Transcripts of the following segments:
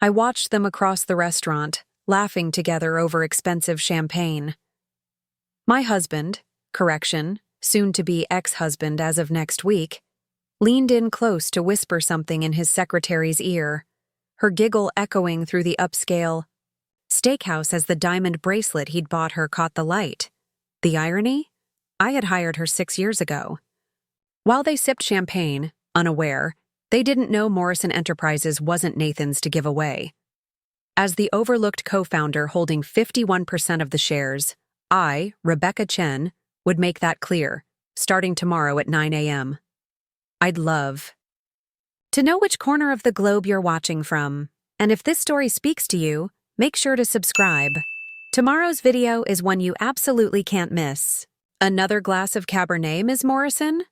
I watched them across the restaurant, laughing together over expensive champagne. My husband, correction, soon-to-be ex-husband as of next week, leaned in close to whisper something in his secretary's ear, her giggle echoing through the upscale steakhouse as the diamond bracelet he'd bought her caught the light. The irony? I had hired her 6 years ago. While they sipped champagne, unaware, they didn't know Morrison Enterprises wasn't Nathan's to give away. As the overlooked co-founder holding 51% of the shares, I, Rebecca Chen, would make that clear, starting tomorrow at 9 a.m. I'd love to know which corner of the globe you're watching from, and if this story speaks to you, make sure to subscribe. Tomorrow's video is one you absolutely can't miss. Another glass of Cabernet, Ms. Morrison?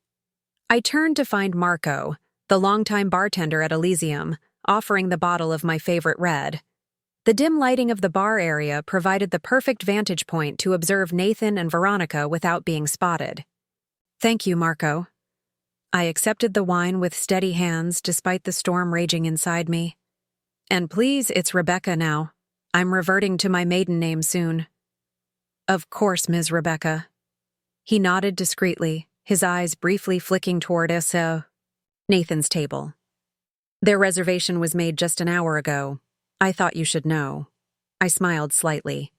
I turned to find Marco, the longtime bartender at Elysium, offering the bottle of my favorite red. The dim lighting of the bar area provided the perfect vantage point to observe Nathan and Veronica without being spotted. Thank you, Marco. I accepted the wine with steady hands despite the storm raging inside me. And please, it's Rebecca now. I'm reverting to my maiden name soon. Of course, Ms. Rebecca. He nodded discreetly, his eyes briefly flicking toward Nathan's table. Their reservation was made just an hour ago. I thought you should know. I smiled slightly.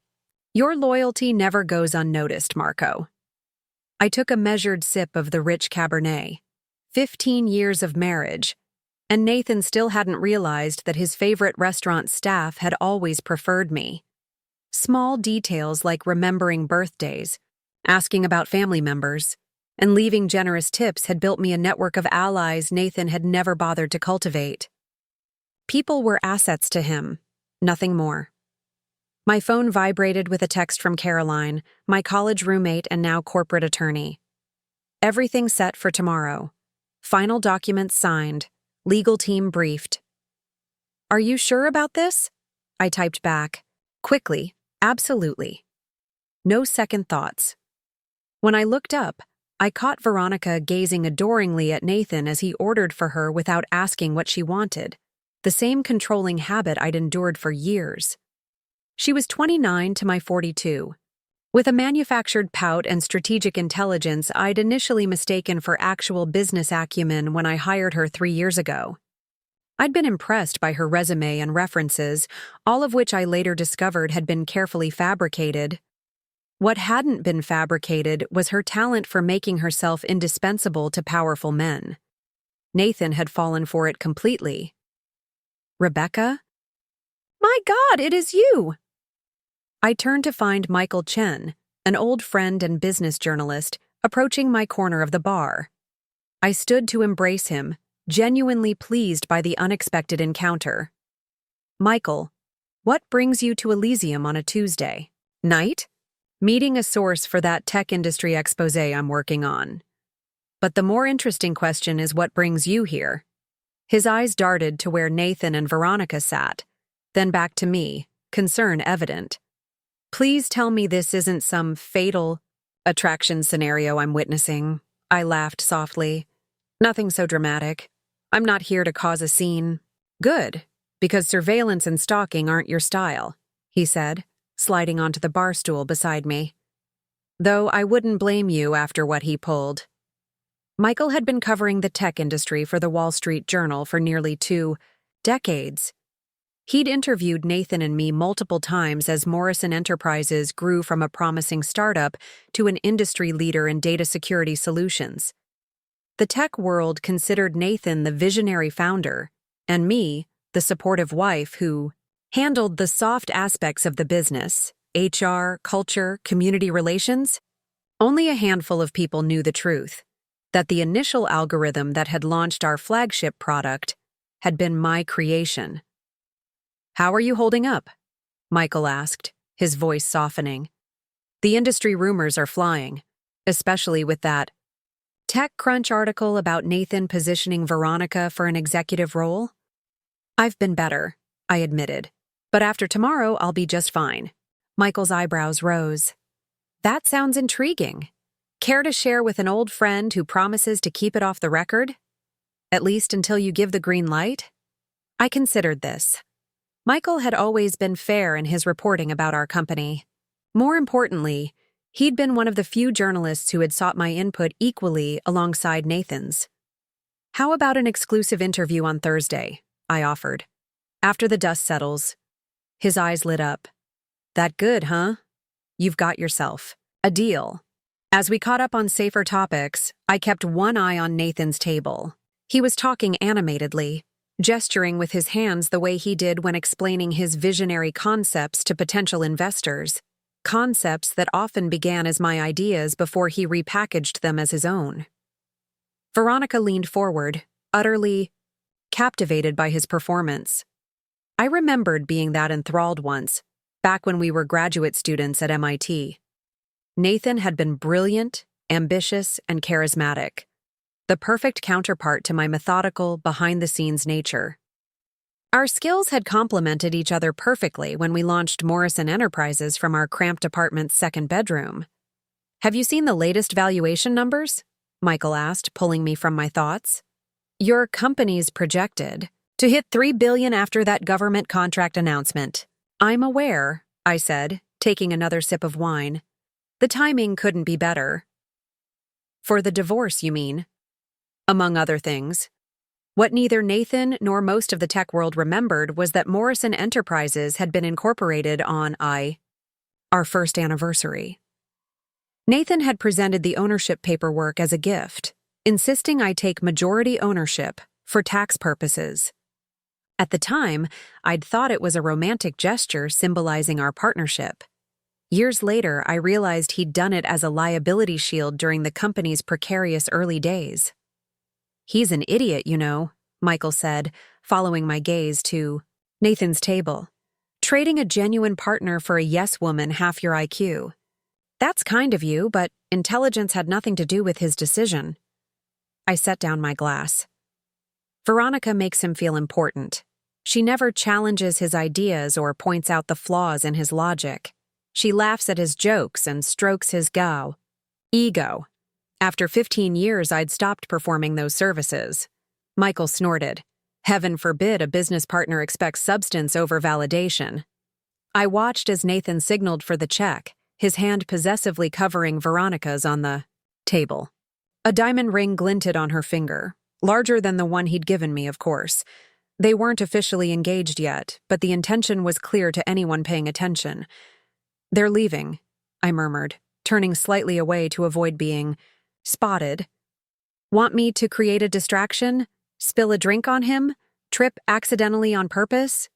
Your loyalty never goes unnoticed, Marco. I took a measured sip of the rich Cabernet. 15 years of marriage, and Nathan still hadn't realized that his favorite restaurant staff had always preferred me. Small details like remembering birthdays, asking about family members, and leaving generous tips had built me a network of allies Nathan had never bothered to cultivate. People were assets to him, nothing more. My phone vibrated with a text from Caroline, my college roommate and now corporate attorney. Everything set for tomorrow. Final documents signed. Legal team briefed. Are you sure about this? I typed back. Quickly, absolutely. No second thoughts. When I looked up, I caught Veronica gazing adoringly at Nathan as he ordered for her without asking what she wanted, the same controlling habit I'd endured for years. She was 29 to my 42. With a manufactured pout and strategic intelligence I'd initially mistaken for actual business acumen when I hired her 3 years ago. I'd been impressed by her resume and references, all of which I later discovered had been carefully fabricated. What hadn't been fabricated was her talent for making herself indispensable to powerful men. Nathan had fallen for it completely. Rebecca? My God, it is you! I turned to find Michael Chen, an old friend and business journalist, approaching my corner of the bar. I stood to embrace him, genuinely pleased by the unexpected encounter. Michael, what brings you to Elysium on a Tuesday night? Meeting a source for that tech industry expose I'm working on. But the more interesting question is what brings you here? His eyes darted to where Nathan and Veronica sat, then back to me, concern evident. Please tell me this isn't some fatal attraction scenario I'm witnessing. I laughed softly. Nothing so dramatic. I'm not here to cause a scene. Good, because surveillance and stalking aren't your style, he said, sliding onto the bar stool beside me. Though I wouldn't blame you after what he pulled. Michael had been covering the tech industry for the Wall Street Journal for nearly 2 decades. He'd interviewed Nathan and me multiple times as Morrison Enterprises grew from a promising startup to an industry leader in data security solutions. The tech world considered Nathan the visionary founder, and me, the supportive wife who handled the soft aspects of the business, HR, culture, community relations. Only a handful of people knew the truth, that the initial algorithm that had launched our flagship product had been my creation. How are you holding up? Michael asked, his voice softening. The industry rumors are flying, especially with that TechCrunch article about Nathan positioning Veronica for an executive role. I've been better, I admitted, but after tomorrow I'll be just fine. Michael's eyebrows rose. That sounds intriguing. Care to share with an old friend who promises to keep it off the record? At least until you give the green light? I considered this. Michael had always been fair in his reporting about our company. More importantly, he'd been one of the few journalists who had sought my input equally alongside Nathan's. "How about an exclusive interview on Thursday?" I offered. "After the dust settles." His eyes lit up. "That good, huh? You've got yourself a deal." As we caught up on safer topics, I kept one eye on Nathan's table. He was talking animatedly, gesturing with his hands the way he did when explaining his visionary concepts to potential investors, concepts that often began as my ideas before he repackaged them as his own. Veronica leaned forward, utterly captivated by his performance. I remembered being that enthralled once, back when we were graduate students at MIT. Nathan had been brilliant, ambitious, and charismatic, the perfect counterpart to my methodical, behind-the-scenes nature. Our skills had complemented each other perfectly when we launched Morrison Enterprises from our cramped apartment's second bedroom. "Have you seen the latest valuation numbers?" Michael asked, pulling me from my thoughts. "Your company's projected to hit $3 billion after that government contract announcement." "I'm aware," I said, taking another sip of wine. "The timing couldn't be better." "For the divorce, you mean?" "Among other things." What neither Nathan nor most of the tech world remembered was that Morrison Enterprises had been incorporated on our first anniversary. Nathan had presented the ownership paperwork as a gift, insisting I take majority ownership for tax purposes. At the time, I'd thought it was a romantic gesture symbolizing our partnership. Years later, I realized he'd done it as a liability shield during the company's precarious early days. "He's an idiot, you know," Michael said, following my gaze to Nathan's table. "Trading a genuine partner for a yes woman half your IQ. That's kind of you, but intelligence had nothing to do with his decision." I set down my glass. "Veronica makes him feel important. She never challenges his ideas or points out the flaws in his logic. She laughs at his jokes and strokes his ego. After 15 years, I'd stopped performing those services." Michael snorted. "Heaven forbid a business partner expects substance over validation." I watched as Nathan signaled for the check, his hand possessively covering Veronica's on the table. A diamond ring glinted on her finger, larger than the one he'd given me, of course. They weren't officially engaged yet, but the intention was clear to anyone paying attention. "They're leaving," I murmured, turning slightly away to avoid being spotted. "Want me to create a distraction? Spill a drink on him? Trip accidentally on purpose?"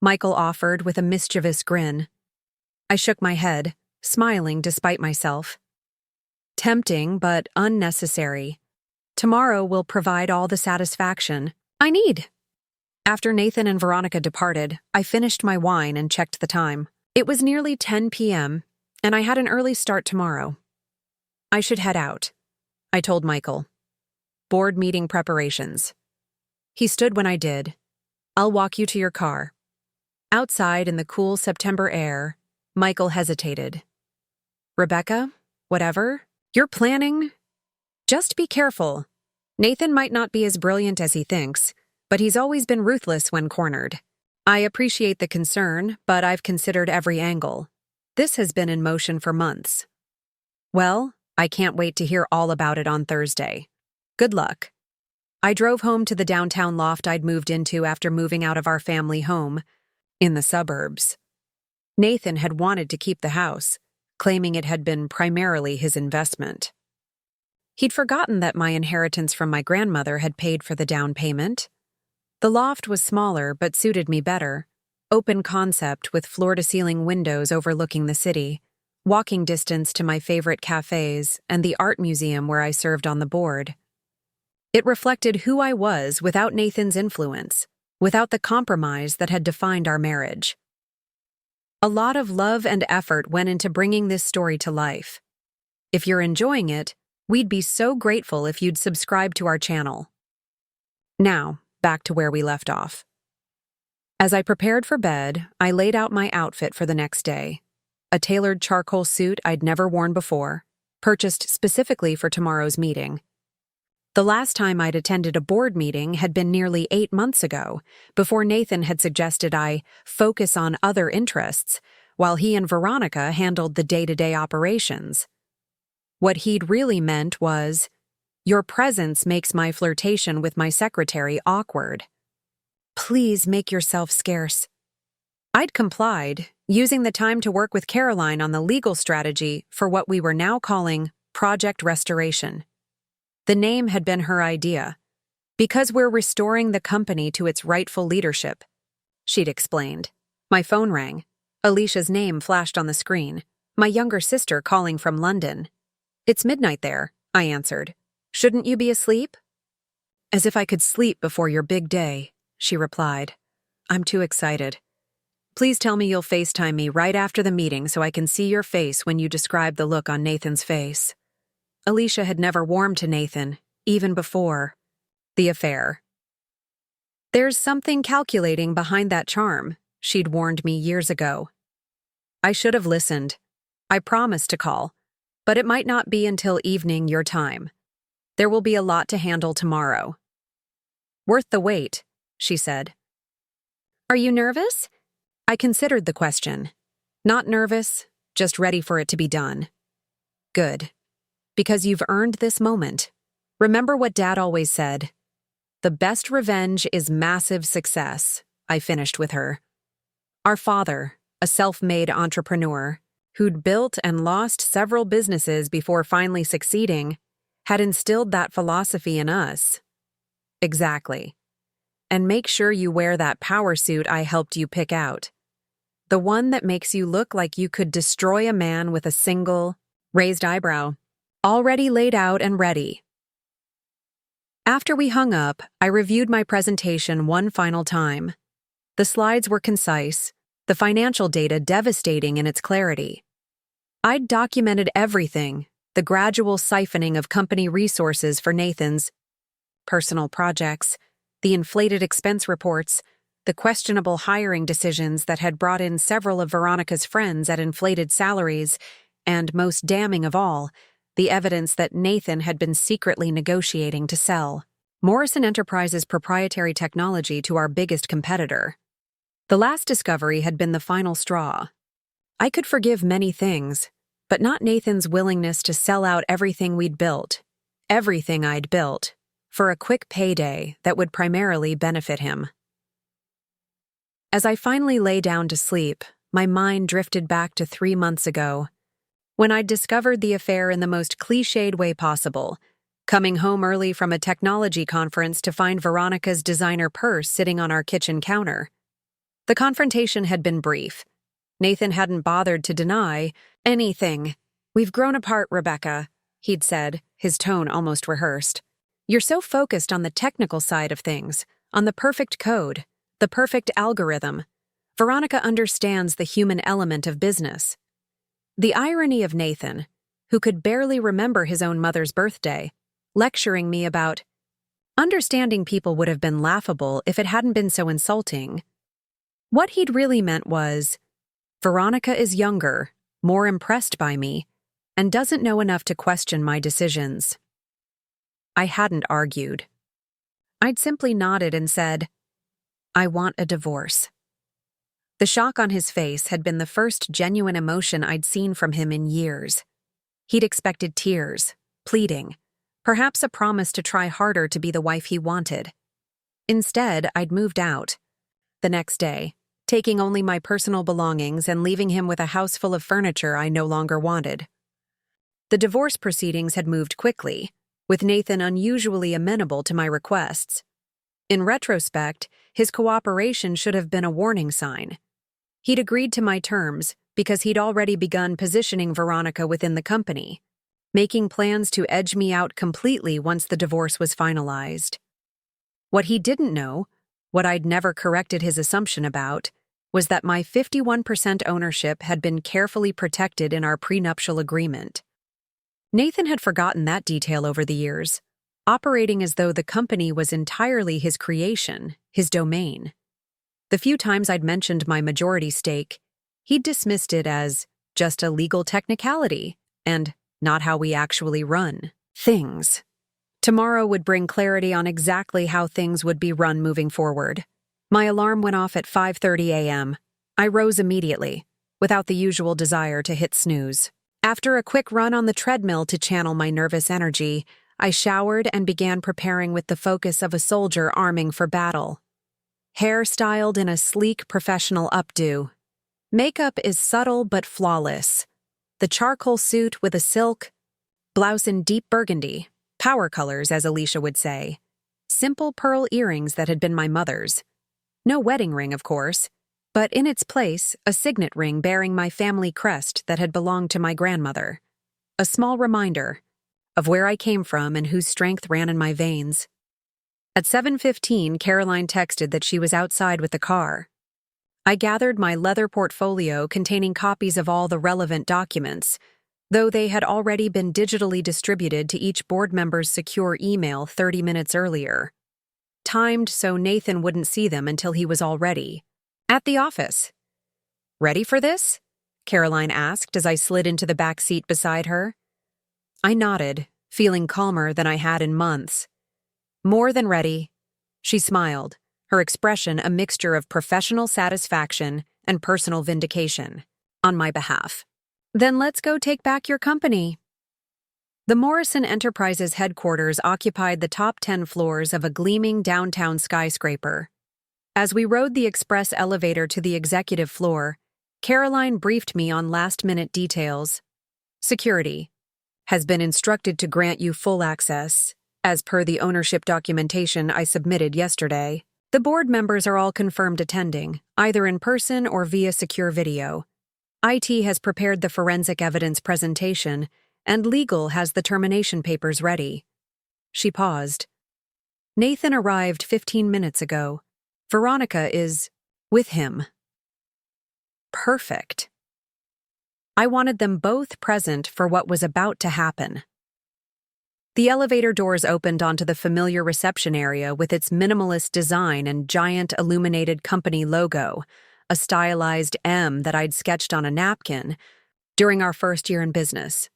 Michael offered with a mischievous grin. I shook my head, smiling despite myself. "Tempting, but unnecessary. Tomorrow will provide all the satisfaction I need." After Nathan and Veronica departed, I finished my wine and checked the time. It was nearly 10 p.m., and I had an early start tomorrow. "I should head out," I told Michael. "Board meeting preparations." He stood when I did. "I'll walk you to your car." Outside in the cool September air, Michael hesitated. "Rebecca, whatever you're planning, just be careful. Nathan might not be as brilliant as he thinks, but he's always been ruthless when cornered. I appreciate the concern, but I've considered every angle. This has been in motion for months." "Well, I can't wait to hear all about it on Thursday. Good luck." I drove home to the downtown loft I'd moved into after moving out of our family home in the suburbs. Nathan had wanted to keep the house, claiming it had been primarily his investment. He'd forgotten that my inheritance from my grandmother had paid for the down payment. The loft was smaller but suited me better, open concept with floor-to-ceiling windows overlooking the city, walking distance to my favorite cafes and the art museum where I served on the board. It reflected who I was without Nathan's influence, without the compromise that had defined our marriage. A lot of love and effort went into bringing this story to life. If you're enjoying it, we'd be so grateful if you'd subscribe to our channel. Now, back to where we left off. As I prepared for bed, I laid out my outfit for the next day. A tailored charcoal suit I'd never worn before, purchased specifically for tomorrow's meeting. The last time I'd attended a board meeting had been nearly 8 months ago, before Nathan had suggested I focus on other interests, while he and Veronica handled the day-to-day operations. What he'd really meant was, "Your presence makes my flirtation with my secretary awkward. Please make yourself scarce." I'd complied, using the time to work with Caroline on the legal strategy for what we were now calling Project Restoration. The name had been her idea. "Because we're restoring the company to its rightful leadership," she'd explained. My phone rang. Alicia's name flashed on the screen, my younger sister calling from London. "It's midnight there," I answered. "Shouldn't you be asleep?" "As if I could sleep before your big day," she replied. "I'm too excited. Please tell me you'll FaceTime me right after the meeting so I can see your face when you describe the look on Nathan's face." Alicia had never warmed to Nathan, even before the affair. "There's something calculating behind that charm," she'd warned me years ago. I should have listened. I promised to call, but it might not be until evening your time. There will be a lot to handle tomorrow. "Worth the wait," she said. "Are you nervous?" I considered the question. Not nervous, just ready for it to be done. "Good. Because you've earned this moment. Remember what Dad always said? The best revenge is massive success," I finished with her. Our father, a self-made entrepreneur, who'd built and lost several businesses before finally succeeding, had instilled that philosophy in us. Exactly. And make sure you wear that power suit I helped you pick out. The one that makes you look like you could destroy a man with a single raised eyebrow. Already laid out and ready. After we hung up, I reviewed my presentation one final time. The slides were concise, the financial data devastating in its clarity. I'd documented everything, the gradual siphoning of company resources for Nathan's personal projects, the inflated expense reports, the questionable hiring decisions that had brought in several of Veronica's friends at inflated salaries, and most damning of all, the evidence that Nathan had been secretly negotiating to sell Morrison Enterprises' proprietary technology to our biggest competitor. The last discovery had been the final straw. I could forgive many things, but not Nathan's willingness to sell out everything we'd built, everything I'd built, for a quick payday that would primarily benefit him. As I finally lay down to sleep, my mind drifted back to 3 months ago, when I'd discovered the affair in the most cliched way possible, coming home early from a technology conference to find Veronica's designer purse sitting on our kitchen counter. The confrontation had been brief. Nathan hadn't bothered to deny anything. "We've grown apart, Rebecca," he'd said, his tone almost rehearsed. "You're so focused on the technical side of things, on the perfect code, the perfect algorithm. Veronica understands the human element of business." The irony of Nathan, who could barely remember his own mother's birthday, lecturing me about understanding people would have been laughable if it hadn't been so insulting. What he'd really meant was, Veronica is younger, more impressed by me, and doesn't know enough to question my decisions. I hadn't argued. I'd simply nodded and said, "I want a divorce." The shock on his face had been the first genuine emotion I'd seen from him in years. He'd expected tears, pleading, perhaps a promise to try harder to be the wife he wanted. Instead, I'd moved out. The next day, taking only my personal belongings and leaving him with a house full of furniture I no longer wanted. The divorce proceedings had moved quickly, with Nathan unusually amenable to my requests. In retrospect, his cooperation should have been a warning sign. He'd agreed to my terms because he'd already begun positioning Veronica within the company, making plans to edge me out completely once the divorce was finalized. What he didn't know, what I'd never corrected his assumption about, was that my 51% ownership had been carefully protected in our prenuptial agreement. Nathan had forgotten that detail over the years, operating as though the company was entirely his creation, his domain. The few times I'd mentioned my majority stake, he'd dismissed it as just a legal technicality and not how we actually run things. Tomorrow would bring clarity on exactly how things would be run moving forward. My alarm went off at 5:30 a.m. I rose immediately, without the usual desire to hit snooze. After a quick run on the treadmill to channel my nervous energy, I showered and began preparing with the focus of a soldier arming for battle. Hair styled in a sleek professional updo. Makeup is subtle but flawless. The charcoal suit with a silk blouse in deep burgundy, power colors as Alicia would say. Simple pearl earrings that had been my mother's. No wedding ring, of course, but in its place, a signet ring bearing my family crest that had belonged to my grandmother. A small reminder of where I came from and whose strength ran in my veins. At 7:15, Caroline texted that she was outside with the car. I gathered my leather portfolio containing copies of all the relevant documents, though they had already been digitally distributed to each board member's secure email 30 minutes earlier. Timed so Nathan wouldn't see them until he was all ready. At the office. "Ready for this?" Caroline asked as I slid into the back seat beside her. I nodded, feeling calmer than I had in months. "More than ready." She smiled, her expression a mixture of professional satisfaction and personal vindication. "On my behalf." "Then let's go take back your company." The Morrison Enterprises headquarters occupied the top 10 floors of a gleaming downtown skyscraper. As we rode the express elevator to the executive floor, Caroline briefed me on last-minute details. "Security has been instructed to grant you full access, as per the ownership documentation I submitted yesterday. The board members are all confirmed attending, either in person or via secure video. IT has prepared the forensic evidence presentation, and legal has the termination papers ready." She paused. "Nathan arrived 15 minutes ago. Veronica is with him." Perfect. I wanted them both present for what was about to happen. The elevator doors opened onto the familiar reception area with its minimalist design and giant illuminated company logo, a stylized M that I'd sketched on a napkin during our first year in business.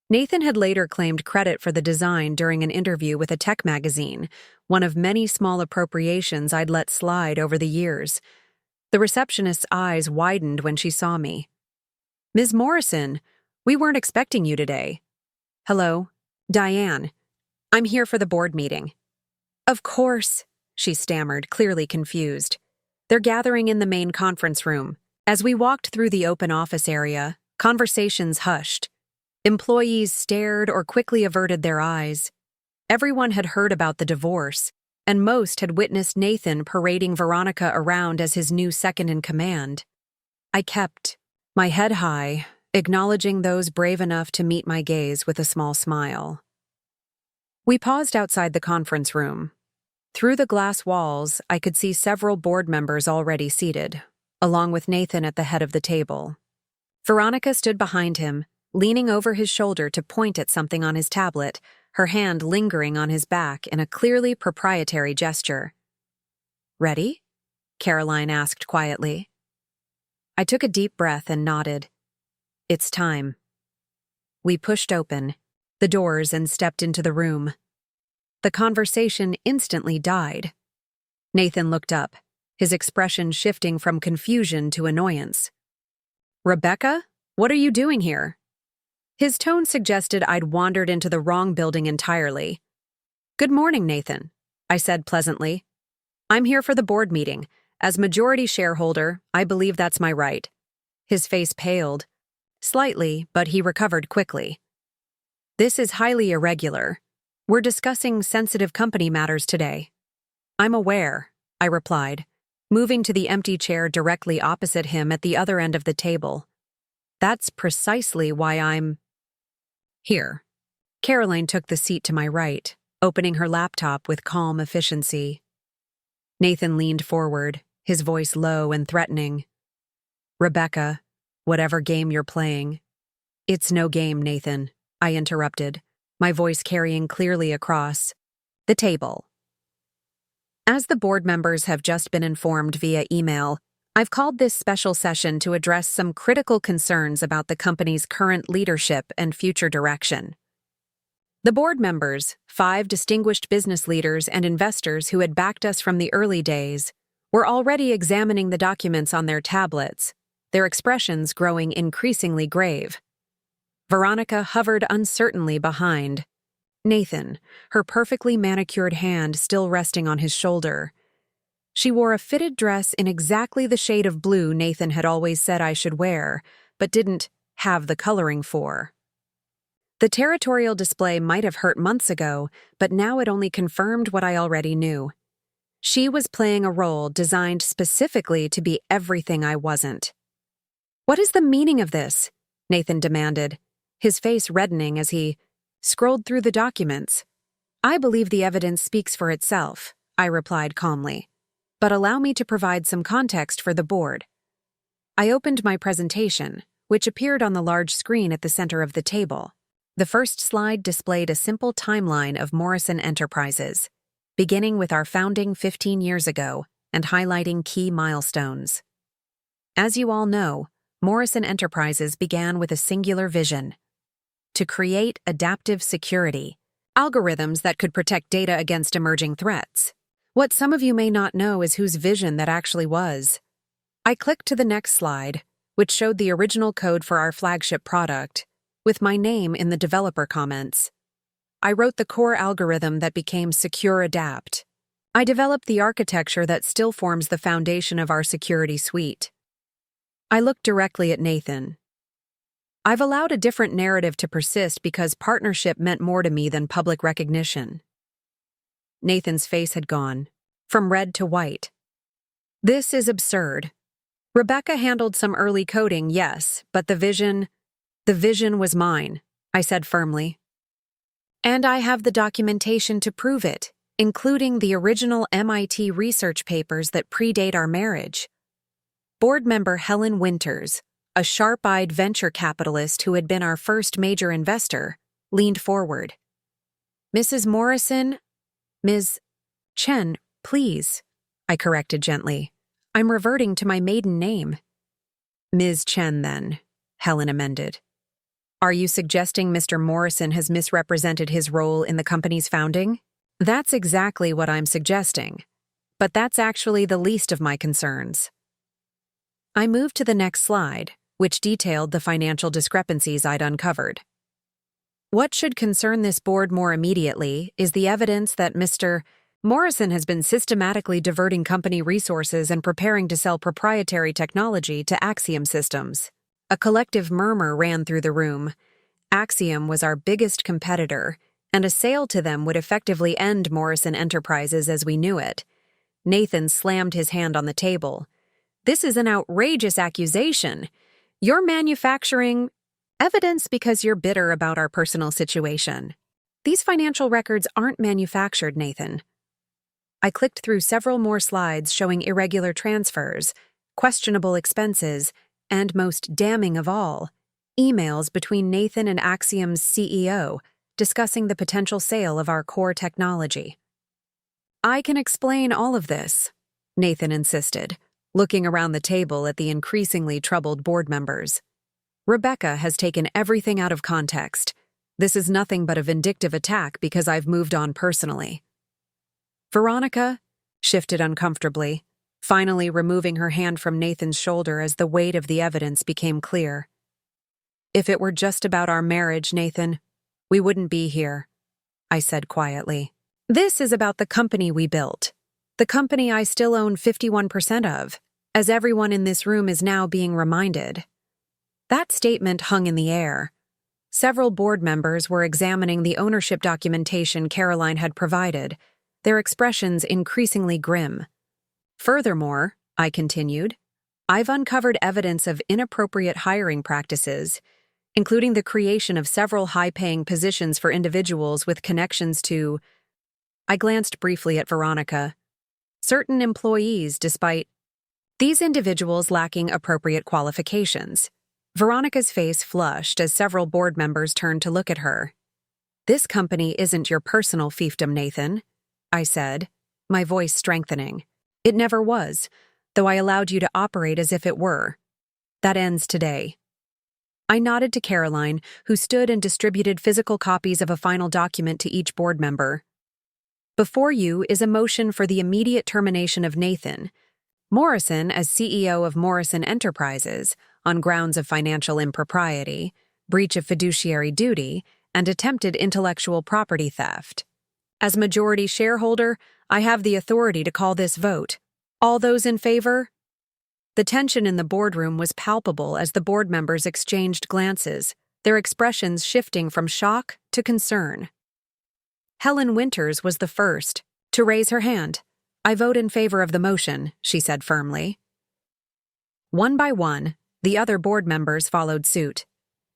Nathan had later claimed credit for the design during an interview with a tech magazine, one of many small appropriations I'd let slide over the years. The receptionist's eyes widened when she saw me. "Ms. Morrison, we weren't expecting you today." "Hello, Diane. I'm here for the board meeting." "Of course," she stammered, clearly confused. "They're gathering in the main conference room." As we walked through the open office area, conversations hushed. Employees stared or quickly averted their eyes. Everyone had heard about the divorce, and most had witnessed Nathan parading Veronica around as his new second-in-command. I kept my head high, acknowledging those brave enough to meet my gaze with a small smile. We paused outside the conference room. Through the glass walls, I could see several board members already seated, along with Nathan at the head of the table. Veronica stood behind him, leaning over his shoulder to point at something on his tablet, her hand lingering on his back in a clearly proprietary gesture. "Ready?" Caroline asked quietly. I took a deep breath and nodded. "It's time." We pushed open the doors and stepped into the room. The conversation instantly died. Nathan looked up, his expression shifting from confusion to annoyance. "Rebecca, what are you doing here?" His tone suggested I'd wandered into the wrong building entirely. "Good morning, Nathan," I said pleasantly. "I'm here for the board meeting. As majority shareholder, I believe that's my right." His face paled. Slightly, but he recovered quickly. "This is highly irregular. We're discussing sensitive company matters today." "I'm aware," I replied, moving to the empty chair directly opposite him at the other end of the table. "That's precisely why I'm here." Caroline took the seat to my right, opening her laptop with calm efficiency. Nathan leaned forward, his voice low and threatening. "Rebecca, whatever game you're playing." "It's no game, Nathan," I interrupted, my voice carrying clearly across the table. As the board members have just been informed via email, I've called this special session to address some critical concerns about the company's current leadership and future direction. The board members, 5 distinguished business leaders and investors who had backed us from the early days, were already examining the documents on their tablets, their expressions growing increasingly grave. Veronica hovered uncertainly behind Nathan, her perfectly manicured hand still resting on his shoulder. She wore a fitted dress in exactly the shade of blue Nathan had always said I should wear, but didn't have the coloring for. The territorial display might have hurt months ago, but now it only confirmed what I already knew. She was playing a role designed specifically to be everything I wasn't. "What is the meaning of this?" Nathan demanded, his face reddening as he scrolled through the documents. "I believe the evidence speaks for itself," I replied calmly, "but allow me to provide some context for the board." I opened my presentation, which appeared on the large screen at the center of the table. The first slide displayed a simple timeline of Morrison Enterprises, beginning with our founding 15 years ago and highlighting key milestones. As you all know, Morrison Enterprises began with a singular vision: to create adaptive security, algorithms that could protect data against emerging threats. What some of you may not know is whose vision that actually was. I clicked to the next slide, which showed the original code for our flagship product, with my name in the developer comments. I wrote the core algorithm that became Secure Adapt. I developed the architecture that still forms the foundation of our security suite. I looked directly at Nathan. I've allowed a different narrative to persist because partnership meant more to me than public recognition. Nathan's face had gone from red to white. "This is absurd. Rebecca handled some early coding, yes, but the vision was mine," I said firmly. "And I have the documentation to prove it, including the original MIT research papers that predate our marriage." Board member Helen Winters, a sharp-eyed venture capitalist who had been our first major investor, leaned forward. "Mrs. Morrison, Ms. Chen, please," I corrected gently. "I'm reverting to my maiden name." "Ms. Chen, then," Helen amended. "Are you suggesting Mr. Morrison has misrepresented his role in the company's founding?" "That's exactly what I'm suggesting. But that's actually the least of my concerns." I moved to the next slide, which detailed the financial discrepancies I'd uncovered. What should concern this board more immediately is the evidence that Mr. Morrison has been systematically diverting company resources and preparing to sell proprietary technology to Axiom Systems. A collective murmur ran through the room. Axiom was our biggest competitor, and a sale to them would effectively end Morrison Enterprises as we knew it. Nathan slammed his hand on the table. "This is an outrageous accusation. You're manufacturing evidence because you're bitter about our personal situation. These financial records aren't manufactured, Nathan." I clicked through several more slides showing irregular transfers, questionable expenses, and most damning of all, emails between Nathan and Axiom's CEO discussing the potential sale of our core technology. "I can explain all of this," Nathan insisted, looking around the table at the increasingly troubled board members. "Rebecca has taken everything out of context. This is nothing but a vindictive attack because I've moved on personally." Veronica shifted uncomfortably, finally removing her hand from Nathan's shoulder as the weight of the evidence became clear. "If it were just about our marriage, Nathan, we wouldn't be here," I said quietly. "This is about the company we built, the company I still own 51% of, as everyone in this room is now being reminded." That statement hung in the air. Several board members were examining the ownership documentation Caroline had provided, their expressions increasingly grim. "Furthermore," I continued, "I've uncovered evidence of inappropriate hiring practices, including the creation of several high-paying positions for individuals with connections to—" I glanced briefly at Veronica. "Certain employees, despite these individuals lacking appropriate qualifications." Veronica's face flushed as several board members turned to look at her. "This company isn't your personal fiefdom, Nathan," I said, my voice strengthening. "It never was, though I allowed you to operate as if it were. That ends today." I nodded to Caroline, who stood and distributed physical copies of a final document to each board member. Before you is a motion for the immediate termination of Nathan Morrison as CEO of Morrison Enterprises on grounds of financial impropriety, breach of fiduciary duty, and attempted intellectual property theft. As majority shareholder, I have the authority to call this vote. All those in favor? The tension in the boardroom was palpable as the board members exchanged glances, their expressions shifting from shock to concern. Helen Winters was the first to raise her hand. I vote in favor of the motion, she said firmly. One by one, the other board members followed suit.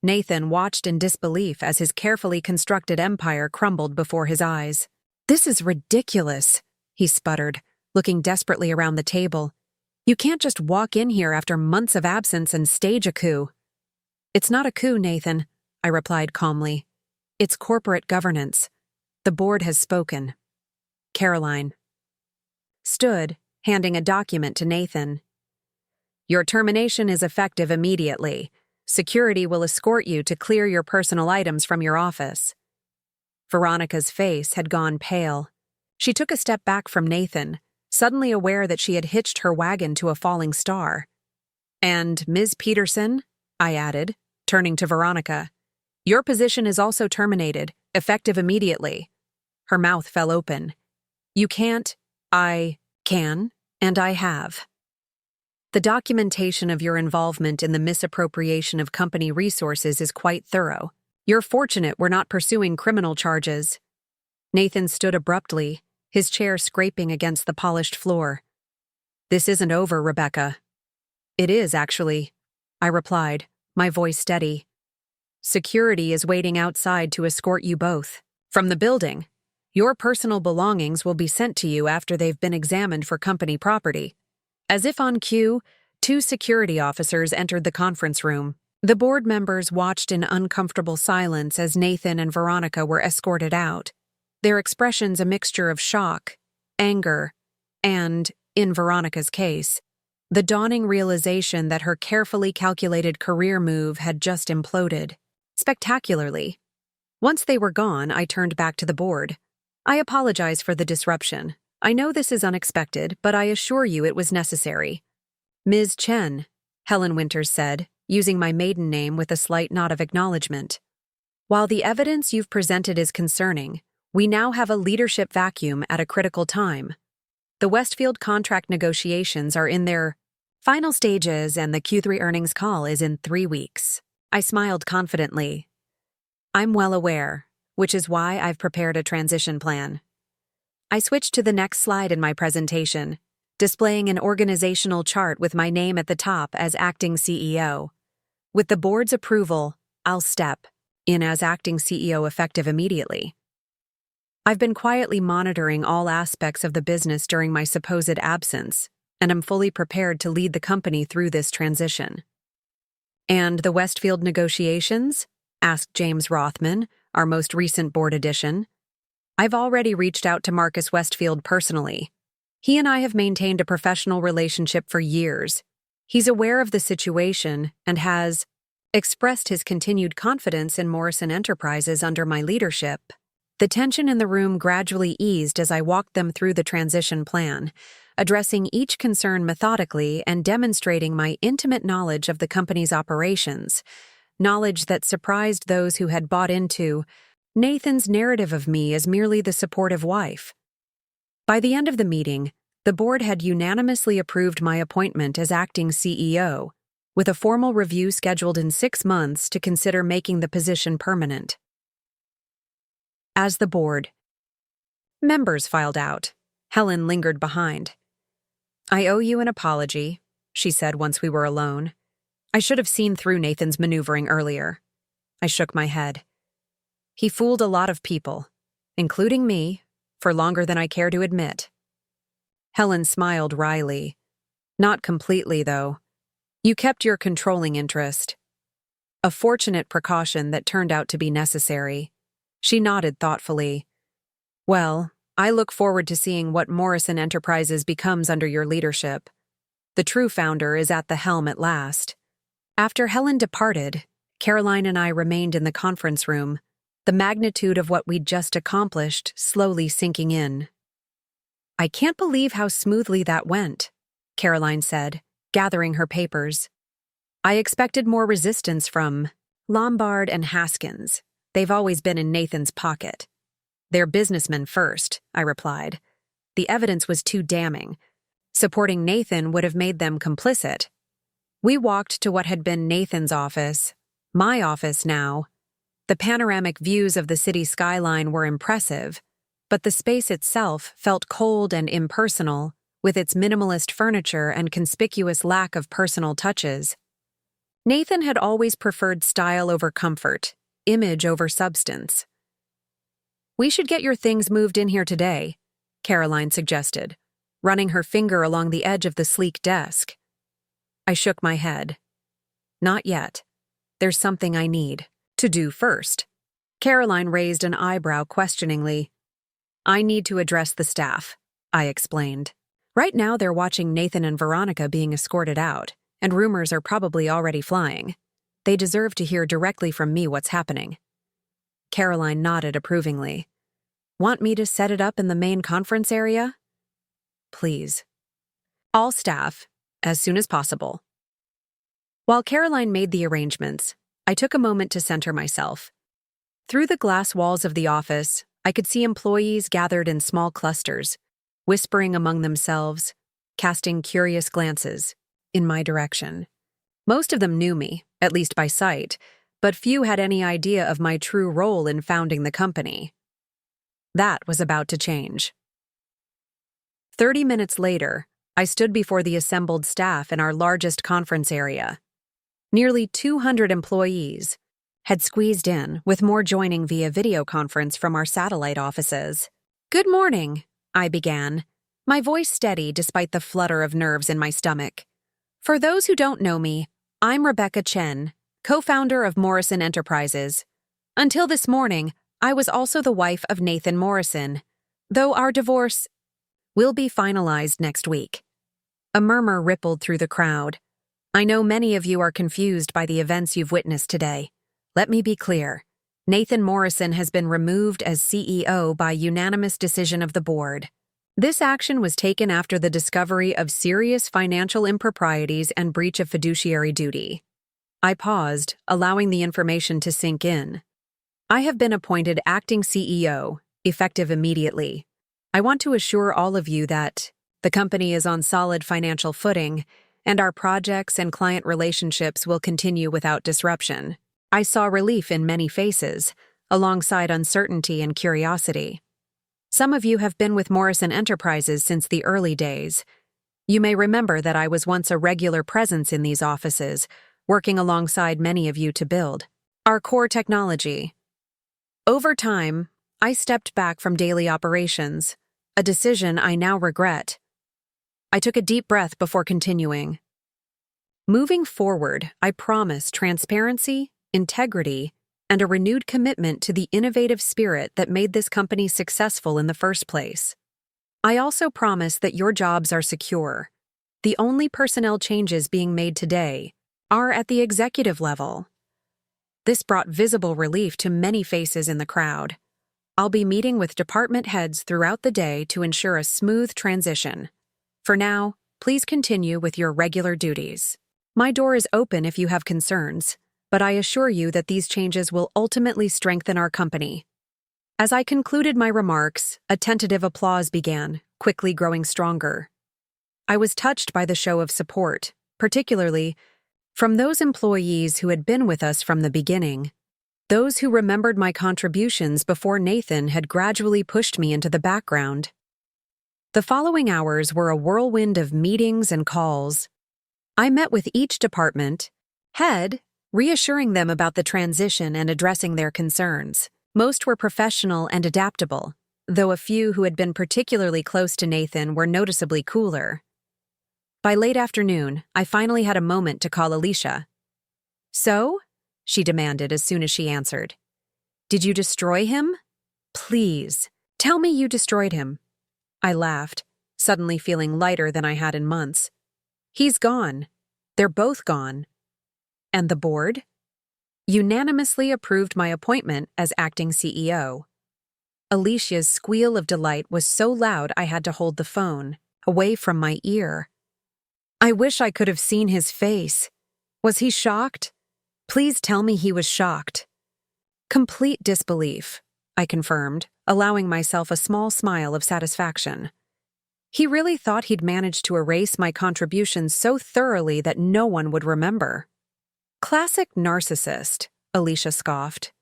Nathan watched in disbelief as his carefully constructed empire crumbled before his eyes. "This is ridiculous," he sputtered, looking desperately around the table. "You can't just walk in here after months of absence and stage a coup." "It's not a coup, Nathan," I replied calmly. "It's corporate governance. The board has spoken." Caroline stood, handing a document to Nathan. "Your termination is effective immediately. Security will escort you to clear your personal items from your office." Veronica's face had gone pale. She took a step back from Nathan, suddenly aware that she had hitched her wagon to a falling star. "And Ms. Peterson," I added, turning to Veronica, "your position is also terminated, effective immediately." Her mouth fell open. "You can't." "I can, and I have. The documentation of your involvement in the misappropriation of company resources is quite thorough. You're fortunate we're not pursuing criminal charges." Nathan stood abruptly, his chair scraping against the polished floor. "This isn't over, Rebecca." "It is, actually," I replied, my voice steady. "Security is waiting outside to escort you both from the building. Your personal belongings will be sent to you after they've been examined for company property." As if on cue, 2 security officers entered the conference room. The board members watched in uncomfortable silence as Nathan and Veronica were escorted out, their expressions a mixture of shock, anger, and, in Veronica's case, the dawning realization that her carefully calculated career move had just imploded. Spectacularly. Once they were gone, I turned back to the board. "I apologize for the disruption. I know this is unexpected, but I assure you it was necessary." "Ms. Chen," Helen Winters said, using my maiden name with a slight nod of acknowledgement. "While the evidence you've presented is concerning, we now have a leadership vacuum at a critical time. The Westfield contract negotiations are in their final stages and the Q3 earnings call is in 3 weeks." I smiled confidently. "I'm well aware, which is why I've prepared a transition plan." I switched to the next slide in my presentation, displaying an organizational chart with my name at the top as acting CEO. With the board's approval, I'll step in as acting CEO effective immediately. I've been quietly monitoring all aspects of the business during my supposed absence, and am fully prepared to lead the company through this transition. "And the Westfield negotiations?" asked James Rothman, our most recent board addition. "I've already reached out to Marcus Westfield personally. He and I have maintained a professional relationship for years. He's aware of the situation and has expressed his continued confidence in Morrison Enterprises under my leadership." The tension in the room gradually eased as I walked them through the transition plan, addressing each concern methodically and demonstrating my intimate knowledge of the company's operations, knowledge that surprised those who had bought into Nathan's narrative of me as merely the supportive wife. By the end of the meeting, the board had unanimously approved my appointment as acting CEO, with a formal review scheduled in 6 months to consider making the position permanent. As the board members filed out, Helen lingered behind. "I owe you an apology," she said once we were alone. "I should have seen through Nathan's maneuvering earlier." I shook my head. "He fooled a lot of people, including me, for longer than I care to admit." Helen smiled wryly. "Not completely, though. You kept your controlling interest. A fortunate precaution that turned out to be necessary." She nodded thoughtfully. "Well, I look forward to seeing what Morrison Enterprises becomes under your leadership. The true founder is at the helm at last." After Helen departed, Caroline and I remained in the conference room, the magnitude of what we'd just accomplished slowly sinking in. "I can't believe how smoothly that went," Caroline said, gathering her papers. "I expected more resistance from Lombard and Haskins. They've always been in Nathan's pocket." "They're businessmen first," I replied. The evidence was too damning. Supporting Nathan would have made them complicit. We walked to what had been Nathan's office, my office now. The panoramic views of the city skyline were impressive, but the space itself felt cold and impersonal, with its minimalist furniture and conspicuous lack of personal touches. Nathan had always preferred style over comfort, image over substance. "We should get your things moved in here today," Caroline suggested, running her finger along the edge of the sleek desk. I shook my head. "Not yet. There's something I need to do first." Caroline raised an eyebrow questioningly. "I need to address the staff," I explained. "Right now they're watching Nathan and Veronica being escorted out, and rumors are probably already flying. They deserve to hear directly from me what's happening." Caroline nodded approvingly. "Want me to set it up in the main conference area?" "Please." "All staff, as soon as possible." While Caroline made the arrangements, I took a moment to center myself. Through the glass walls of the office, I could see employees gathered in small clusters, whispering among themselves, casting curious glances in my direction. Most of them knew me, at least by sight, but few had any idea of my true role in founding the company. That was about to change. 30 minutes later, I stood before the assembled staff in our largest conference area. Nearly 200 employees had squeezed in, with more joining via video conference from our satellite offices. "Good morning," I began, my voice steady despite the flutter of nerves in my stomach. "For those who don't know me, I'm Rebecca Chen, co-founder of Morrison Enterprises. Until this morning, I was also the wife of Nathan Morrison, though our divorce will be finalized next week." A murmur rippled through the crowd. "I know many of you are confused by the events you've witnessed today. Let me be clear. Nathan Morrison has been removed as CEO by unanimous decision of the board. This action was taken after the discovery of serious financial improprieties and breach of fiduciary duty." I paused, allowing the information to sink in. "I have been appointed acting CEO, effective immediately. I want to assure all of you that the company is on solid financial footing, and our projects and client relationships will continue without disruption." I saw relief in many faces, alongside uncertainty and curiosity. Some of you have been with Morrison Enterprises since the early days. You may remember that I was once a regular presence in these offices, working alongside many of you to build our core technology. Over time, I stepped back from daily operations, a decision I now regret. I took a deep breath before continuing. "Moving forward, I promise transparency, integrity, and a renewed commitment to the innovative spirit that made this company successful in the first place. I also promise that your jobs are secure. The only personnel changes being made today are at the executive level." This brought visible relief to many faces in the crowd. "I'll be meeting with department heads throughout the day to ensure a smooth transition. For now, please continue with your regular duties. My door is open if you have concerns, but I assure you that these changes will ultimately strengthen our company." As I concluded my remarks, a tentative applause began, quickly growing stronger. I was touched by the show of support, particularly from those employees who had been with us from the beginning, those who remembered my contributions before Nathan had gradually pushed me into the background. The following hours were a whirlwind of meetings and calls. I met with each department head, reassuring them about the transition and addressing their concerns. Most were professional and adaptable, though a few who had been particularly close to Nathan were noticeably cooler. By late afternoon, I finally had a moment to call Alicia. "So?" she demanded as soon as she answered. "Did you destroy him? Please, tell me you destroyed him." I laughed, suddenly feeling lighter than I had in months. "He's gone. They're both gone." "And the board?" unanimously approved my appointment as acting CEO. Alicia's squeal of delight was so loud I had to hold the phone away from my ear. I wish I could have seen his face. Was he shocked? Please tell me he was shocked. Complete disbelief, I confirmed, allowing myself a small smile of satisfaction. He really thought he'd managed to erase my contributions so thoroughly that no one would remember. Classic narcissist, Alicia scoffed.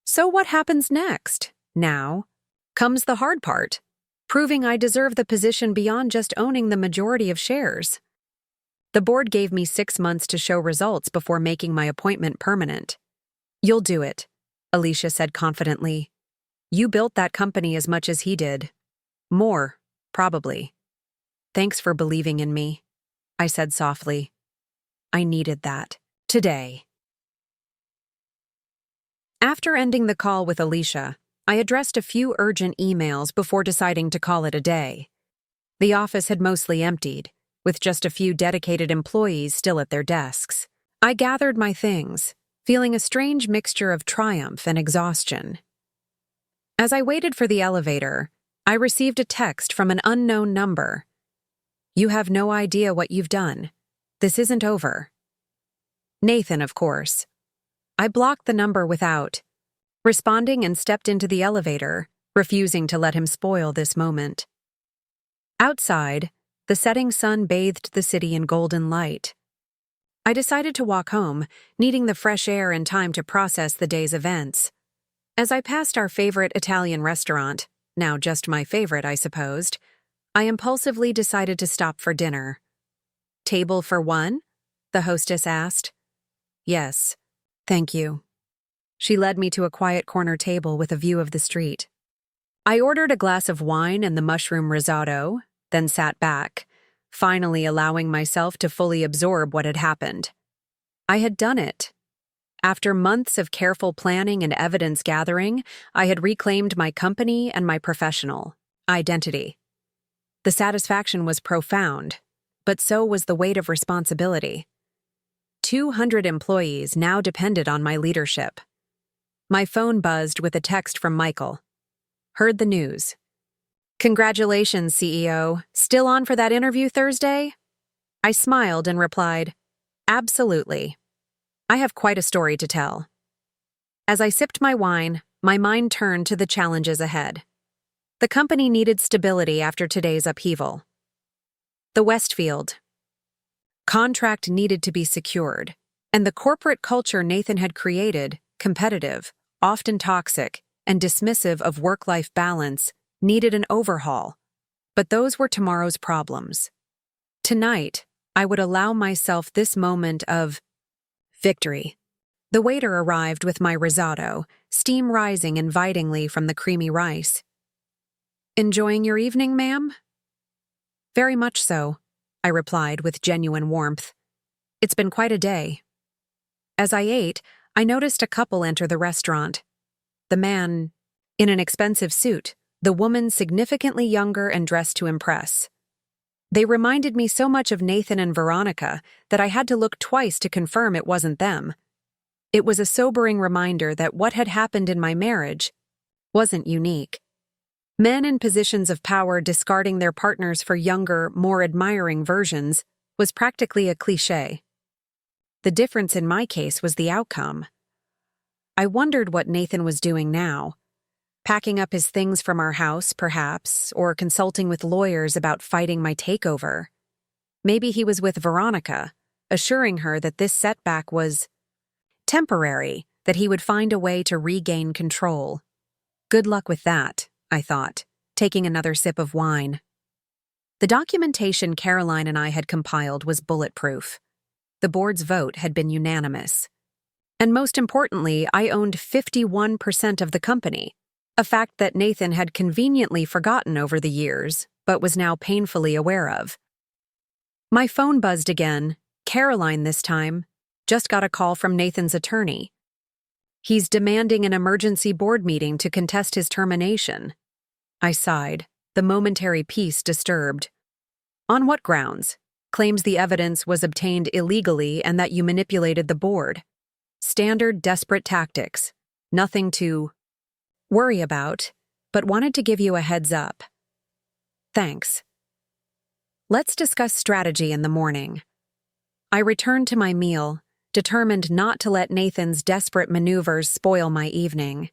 So what happens next? Now comes the hard part, proving I deserve the position beyond just owning the majority of shares. The board gave me 6 months to show results before making my appointment permanent. You'll do it, Alicia said confidently. You built that company as much as he did. More, probably. Thanks for believing in me, I said softly. I needed that. Today. After ending the call with Alicia, I addressed a few urgent emails before deciding to call it a day. The office had mostly emptied, with just a few dedicated employees still at their desks. I gathered my things, feeling a strange mixture of triumph and exhaustion. As I waited for the elevator, I received a text from an unknown number. You have no idea what you've done. This isn't over. Nathan, of course. I blocked the number without responding and stepped into the elevator, refusing to let him spoil this moment. Outside, the setting sun bathed the city in golden light. I decided to walk home, needing the fresh air and time to process the day's events. As I passed our favorite Italian restaurant, now just my favorite, I supposed, I impulsively decided to stop for dinner. Table for one? The hostess asked. Yes, thank you. She led me to a quiet corner table with a view of the street. I ordered a glass of wine and the mushroom risotto, then sat back, finally allowing myself to fully absorb what had happened. I had done it. After months of careful planning and evidence gathering, I had reclaimed my company and my professional identity. The satisfaction was profound, but so was the weight of responsibility. 200 employees now depended on my leadership. My phone buzzed with a text from Michael. Heard the news. Congratulations, CEO. Still on for that interview Thursday? I smiled and replied, absolutely. I have quite a story to tell. As I sipped my wine, my mind turned to the challenges ahead. The company needed stability after today's upheaval. The Westfield contract needed to be secured, and the corporate culture Nathan had created, competitive, often toxic, and dismissive of work-life balance, needed an overhaul. But those were tomorrow's problems. Tonight, I would allow myself this moment of victory. The waiter arrived with my risotto, steam rising invitingly from the creamy rice. Enjoying your evening, ma'am? Very much so, I replied with genuine warmth. It's been quite a day. As I ate, I noticed a couple enter the restaurant. The man in an expensive suit, the woman significantly younger and dressed to impress. They reminded me so much of Nathan and Veronica that I had to look twice to confirm it wasn't them. It was a sobering reminder that what had happened in my marriage wasn't unique. Men in positions of power discarding their partners for younger, more admiring versions was practically a cliché. The difference in my case was the outcome. I wondered what Nathan was doing now. Packing up his things from our house, perhaps, or consulting with lawyers about fighting my takeover. Maybe he was with Veronica, assuring her that this setback was temporary, that he would find a way to regain control. Good luck with that, I thought, taking another sip of wine. The documentation Caroline and I had compiled was bulletproof. The board's vote had been unanimous. And most importantly, I owned 51% of the company, a fact that Nathan had conveniently forgotten over the years, but was now painfully aware of. My phone buzzed again, Caroline this time. Just got a call from Nathan's attorney. He's demanding an emergency board meeting to contest his termination. I sighed, the momentary peace disturbed. On what grounds? Claims the evidence was obtained illegally and that you manipulated the board. Standard desperate tactics. Nothing to worry about, but wanted to give you a heads up. Thanks. Let's discuss strategy in the morning. I returned to my meal, determined not to let Nathan's desperate maneuvers spoil my evening.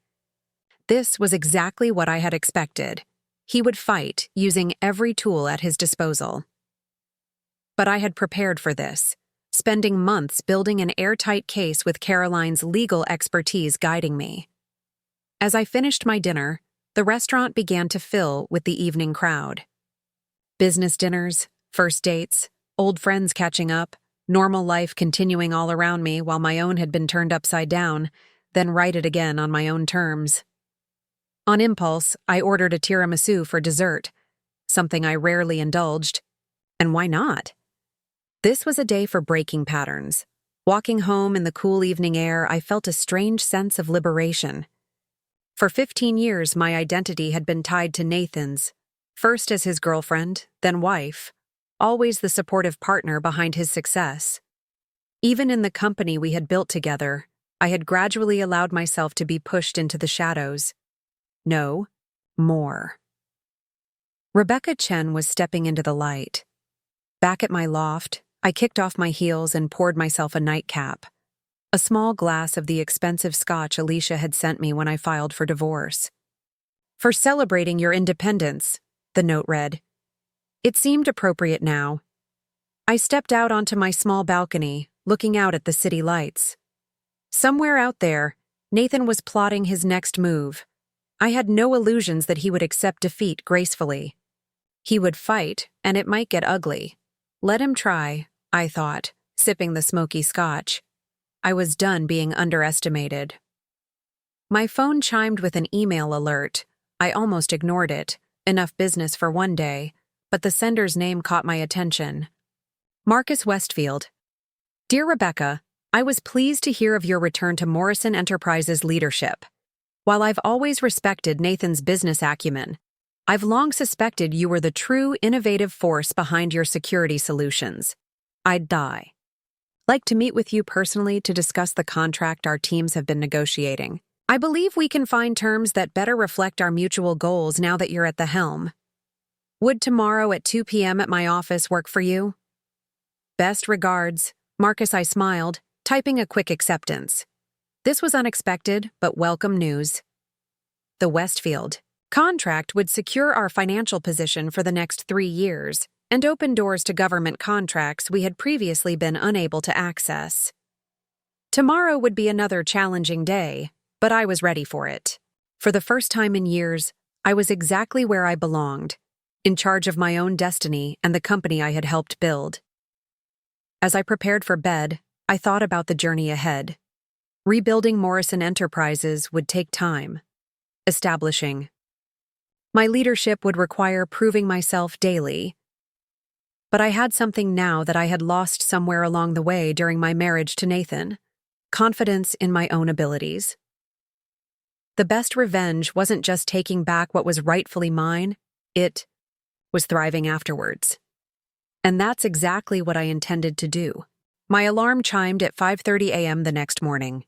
This was exactly what I had expected. He would fight, using every tool at his disposal. But I had prepared for this, spending months building an airtight case with Caroline's legal expertise guiding me. As I finished my dinner, the restaurant began to fill with the evening crowd. Business dinners, first dates, old friends catching up, normal life continuing all around me while my own had been turned upside down, then righted again on my own terms. On impulse, I ordered a tiramisu for dessert, something I rarely indulged. And why not? This was a day for breaking patterns. Walking home in the cool evening air, I felt a strange sense of liberation. For 15 years, my identity had been tied to Nathan's, first as his girlfriend, then wife, always the supportive partner behind his success. Even in the company we had built together, I had gradually allowed myself to be pushed into the shadows. No, more. Rebecca Chen was stepping into the light. Back at my loft, I kicked off my heels and poured myself a nightcap, a small glass of the expensive scotch Alicia had sent me when I filed for divorce. For celebrating your independence, the note read. It seemed appropriate now. I stepped out onto my small balcony, looking out at the city lights. Somewhere out there, Nathan was plotting his next move. I had no illusions that he would accept defeat gracefully. He would fight, and it might get ugly. Let him try, I thought, sipping the smoky scotch. I was done being underestimated. My phone chimed with an email alert. I almost ignored it. Enough business for one day, but the sender's name caught my attention. Marcus Westfield. Dear Rebecca, I was pleased to hear of your return to Morrison Enterprises leadership. While I've always respected Nathan's business acumen, I've long suspected you were the true innovative force behind your security solutions. I'd die. Like to meet with you personally to discuss the contract our teams have been negotiating. I believe we can find terms that better reflect our mutual goals now that you're at the helm. Would tomorrow at 2 p.m. at my office work for you? Best regards, Marcus. I smiled, typing a quick acceptance. This was unexpected, but welcome news. The Westfield contract would secure our financial position for the next 3 years and open doors to government contracts we had previously been unable to access. Tomorrow would be another challenging day, but I was ready for it. For the first time in years, I was exactly where I belonged, in charge of my own destiny and the company I had helped build. As I prepared for bed, I thought about the journey ahead. Rebuilding Morrison Enterprises would take time. Establishing my leadership would require proving myself daily. But I had something now that I had lost somewhere along the way during my marriage to Nathan: confidence in my own abilities. The best revenge wasn't just taking back what was rightfully mine, it was thriving afterwards. And that's exactly what I intended to do. My alarm chimed at 5:30 a.m. the next morning.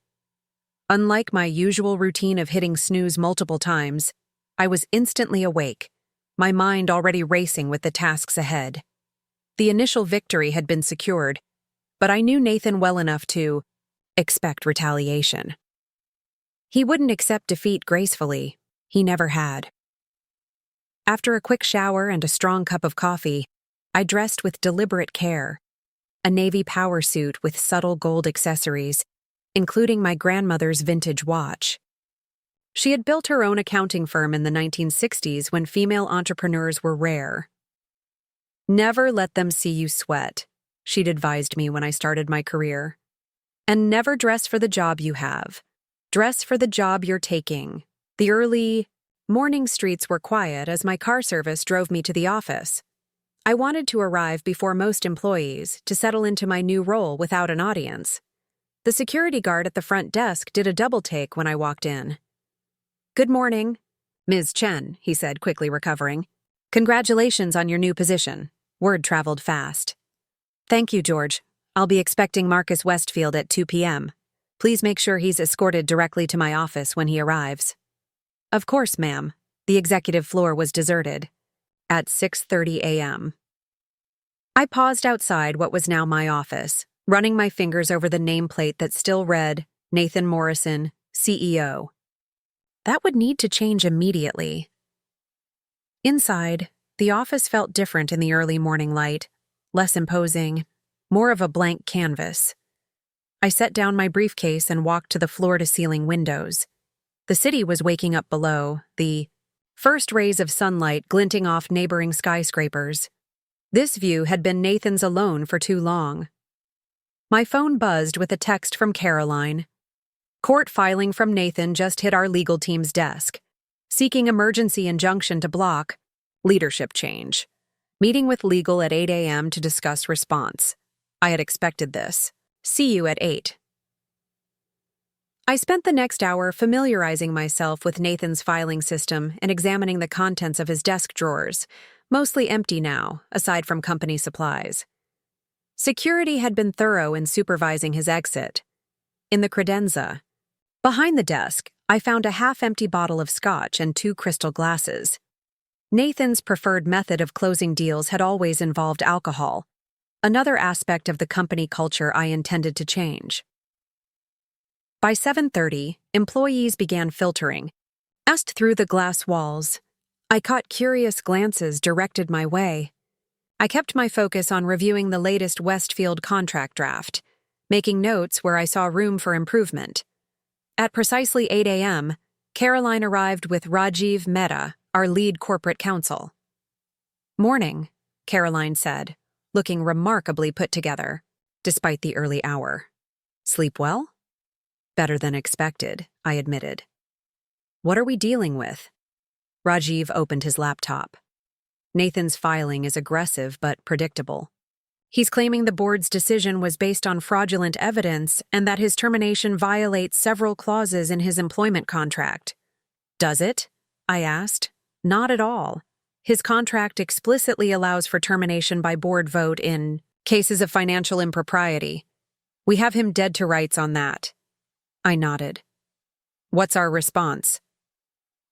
Unlike my usual routine of hitting snooze multiple times, I was instantly awake, my mind already racing with the tasks ahead. The initial victory had been secured, but I knew Nathan well enough to expect retaliation. He wouldn't accept defeat gracefully. He never had. After a quick shower and a strong cup of coffee, I dressed with deliberate care. A navy power suit with subtle gold accessories, including my grandmother's vintage watch. She had built her own accounting firm in the 1960s when female entrepreneurs were rare. Never let them see you sweat, she'd advised me when I started my career. And never dress for the job you have. Dress for the job you're taking. The early morning streets were quiet as my car service drove me to the office. I wanted to arrive before most employees to settle into my new role without an audience. The security guard at the front desk did a double take when I walked in. Good morning, Ms. Chen, he said, quickly recovering. Congratulations on your new position. Word traveled fast. Thank you, George. I'll be expecting Marcus Westfield at 2 p.m. Please make sure he's escorted directly to my office when he arrives." "Of course, ma'am." The executive floor was deserted. At 6:30 a.m. I paused outside what was now my office, running my fingers over the nameplate that still read, Nathan Morrison, CEO. That would need to change immediately. Inside, the office felt different in the early morning light, less imposing, more of a blank canvas. I set down my briefcase and walked to the floor-to-ceiling windows. The city was waking up below, the first rays of sunlight glinting off neighboring skyscrapers. This view had been Nathan's alone for too long. My phone buzzed with a text from Caroline. "Court filing from Nathan just hit our legal team's desk. Seeking emergency injunction to block leadership change. Meeting with legal at 8 a.m. to discuss response. I had expected this. See you at 8. I spent the next hour familiarizing myself with Nathan's filing system and examining the contents of his desk drawers, mostly empty now, aside from company supplies. Security had been thorough in supervising his exit. In the credenza, behind the desk, I found a half-empty bottle of scotch and 2 crystal glasses. Nathan's preferred method of closing deals had always involved alcohol, another aspect of the company culture I intended to change. By 7:30, employees began filtering, passed through the glass walls. I caught curious glances directed my way. I kept my focus on reviewing the latest Westfield contract draft, making notes where I saw room for improvement. At precisely 8 a.m., Caroline arrived with Rajiv Mehta, our lead corporate counsel. "Morning," Caroline said, looking remarkably put together, despite the early hour. "Sleep well?" "Better than expected," I admitted. "What are we dealing with?" Rajiv opened his laptop. "Nathan's filing is aggressive but predictable. He's claiming the board's decision was based on fraudulent evidence and that his termination violates several clauses in his employment contract." "Does it?" I asked. "Not at all. His contract explicitly allows for termination by board vote in cases of financial impropriety. We have him dead to rights on that." I nodded. "What's our response?"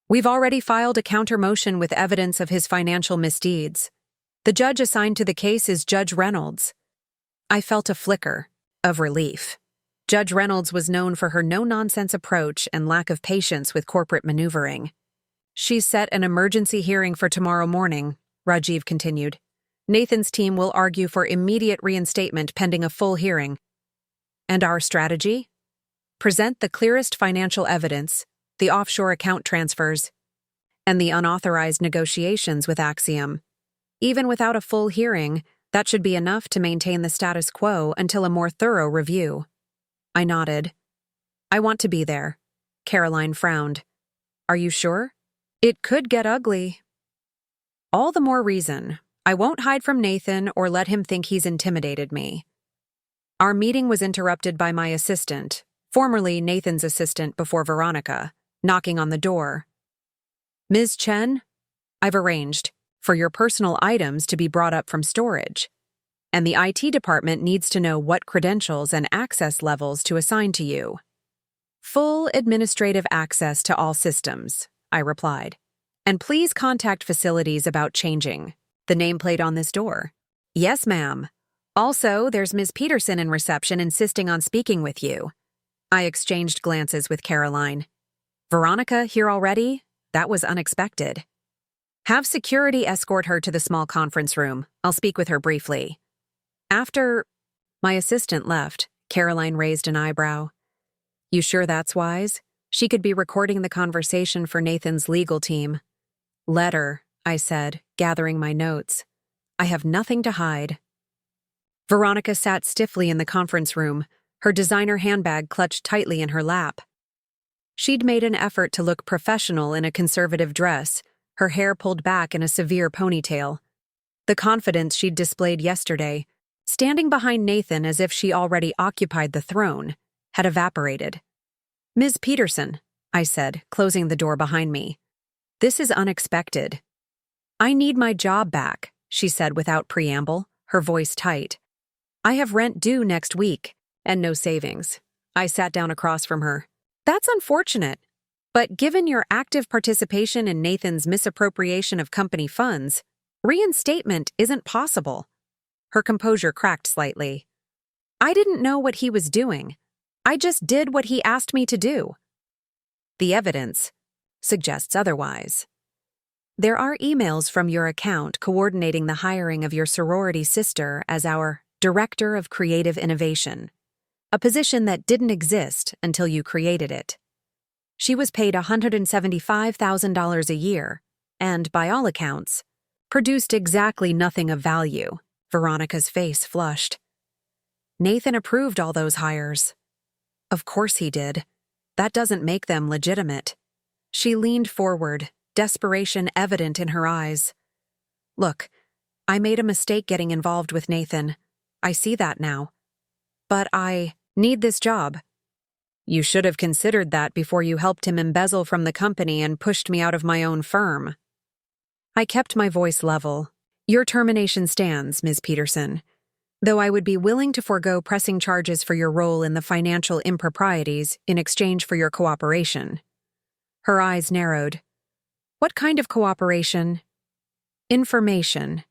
"We've already filed a counter-motion with evidence of his financial misdeeds. The judge assigned to the case is Judge Reynolds." I felt a flicker of relief. Judge Reynolds was known for her no-nonsense approach and lack of patience with corporate maneuvering. "She's set an emergency hearing for tomorrow morning," Rajiv continued. "Nathan's team will argue for immediate reinstatement pending a full hearing." "And our strategy?" "Present the clearest financial evidence, the offshore account transfers, and the unauthorized negotiations with Axiom. Even without a full hearing, that should be enough to maintain the status quo until a more thorough review." I nodded. "I want to be there." Caroline frowned. "Are you sure? It could get ugly." "All the more reason. I won't hide from Nathan or let him think he's intimidated me." Our meeting was interrupted by my assistant, formerly Nathan's assistant before Veronica, knocking on the door. "Ms. Chen, I've arranged for your personal items to be brought up from storage, and the IT department needs to know what credentials and access levels to assign to you." "Full administrative access to all systems," I replied. "And please contact facilities about changing the nameplate on this door." "Yes, ma'am. Also, there's Ms. Peterson in reception insisting on speaking with you." I exchanged glances with Caroline. "Veronica here already? That was unexpected." "Have security escort her to the small conference room. I'll speak with her briefly." After my assistant left, Caroline raised an eyebrow. "You sure that's wise? She could be recording the conversation for Nathan's legal team." "Let her," I said, gathering my notes. "I have nothing to hide." Veronica sat stiffly in the conference room, her designer handbag clutched tightly in her lap. She'd made an effort to look professional in a conservative dress, her hair pulled back in a severe ponytail. The confidence she'd displayed yesterday, standing behind Nathan as if she already occupied the throne, had evaporated. "Ms. Peterson," I said, closing the door behind me. "This is unexpected." "I need my job back," she said without preamble, her voice tight. "I have rent due next week, and no savings. I sat down across from her. That's unfortunate. But given your active participation in Nathan's misappropriation of company funds, reinstatement isn't possible. Her composure cracked slightly. I didn't know what he was doing. I just did what he asked me to do. The evidence suggests otherwise. There are emails from your account coordinating the hiring of your sorority sister as our Director of Creative Innovation, a position that didn't exist until you created it. She was paid $175,000 a year and, by all accounts, produced exactly nothing of value. Veronica's face flushed. Nathan approved all those hires. Of course he did. That doesn't make them legitimate. She leaned forward, desperation evident in her eyes. Look, I made a mistake getting involved with Nathan. I see that now. But I need this job. You should have considered that before you helped him embezzle from the company and pushed me out of my own firm. I kept my voice level. Your termination stands, Ms. Peterson, though I would be willing to forego pressing charges for your role in the financial improprieties in exchange for your cooperation. Her eyes narrowed. What kind of cooperation? Information.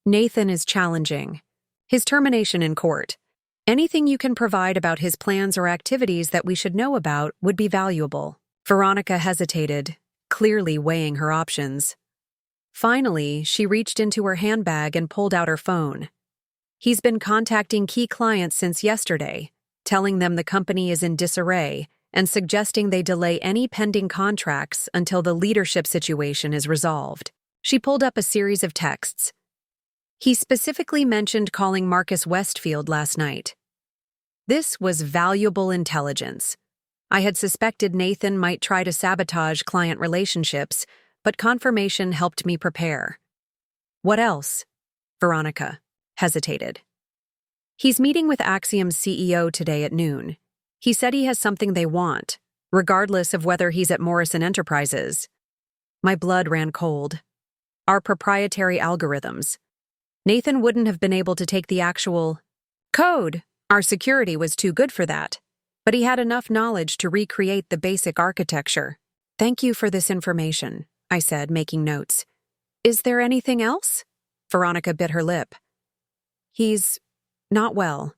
Nathan is challenging. His termination in court. Anything you can provide about his plans or activities that we should know about would be valuable. Veronica hesitated, clearly weighing her options. Finally, she reached into her handbag and pulled out her phone. He's been contacting key clients since yesterday, telling them the company is in disarray and suggesting they delay any pending contracts until the leadership situation is resolved. She pulled up a series of texts. He specifically mentioned calling Marcus Westfield last night. This was valuable intelligence. I had suspected Nathan might try to sabotage client relationships, but confirmation helped me prepare. What else? Veronica hesitated. He's meeting with Axiom's CEO today at noon. He said he has something they want, regardless of whether he's at Morrison Enterprises. My blood ran cold. Our proprietary algorithms. Nathan wouldn't have been able to take the actual code. Our security was too good for that. But he had enough knowledge to recreate the basic architecture. Thank you for this information, I said, making notes. Is there anything else? Veronica bit her lip. He's not well.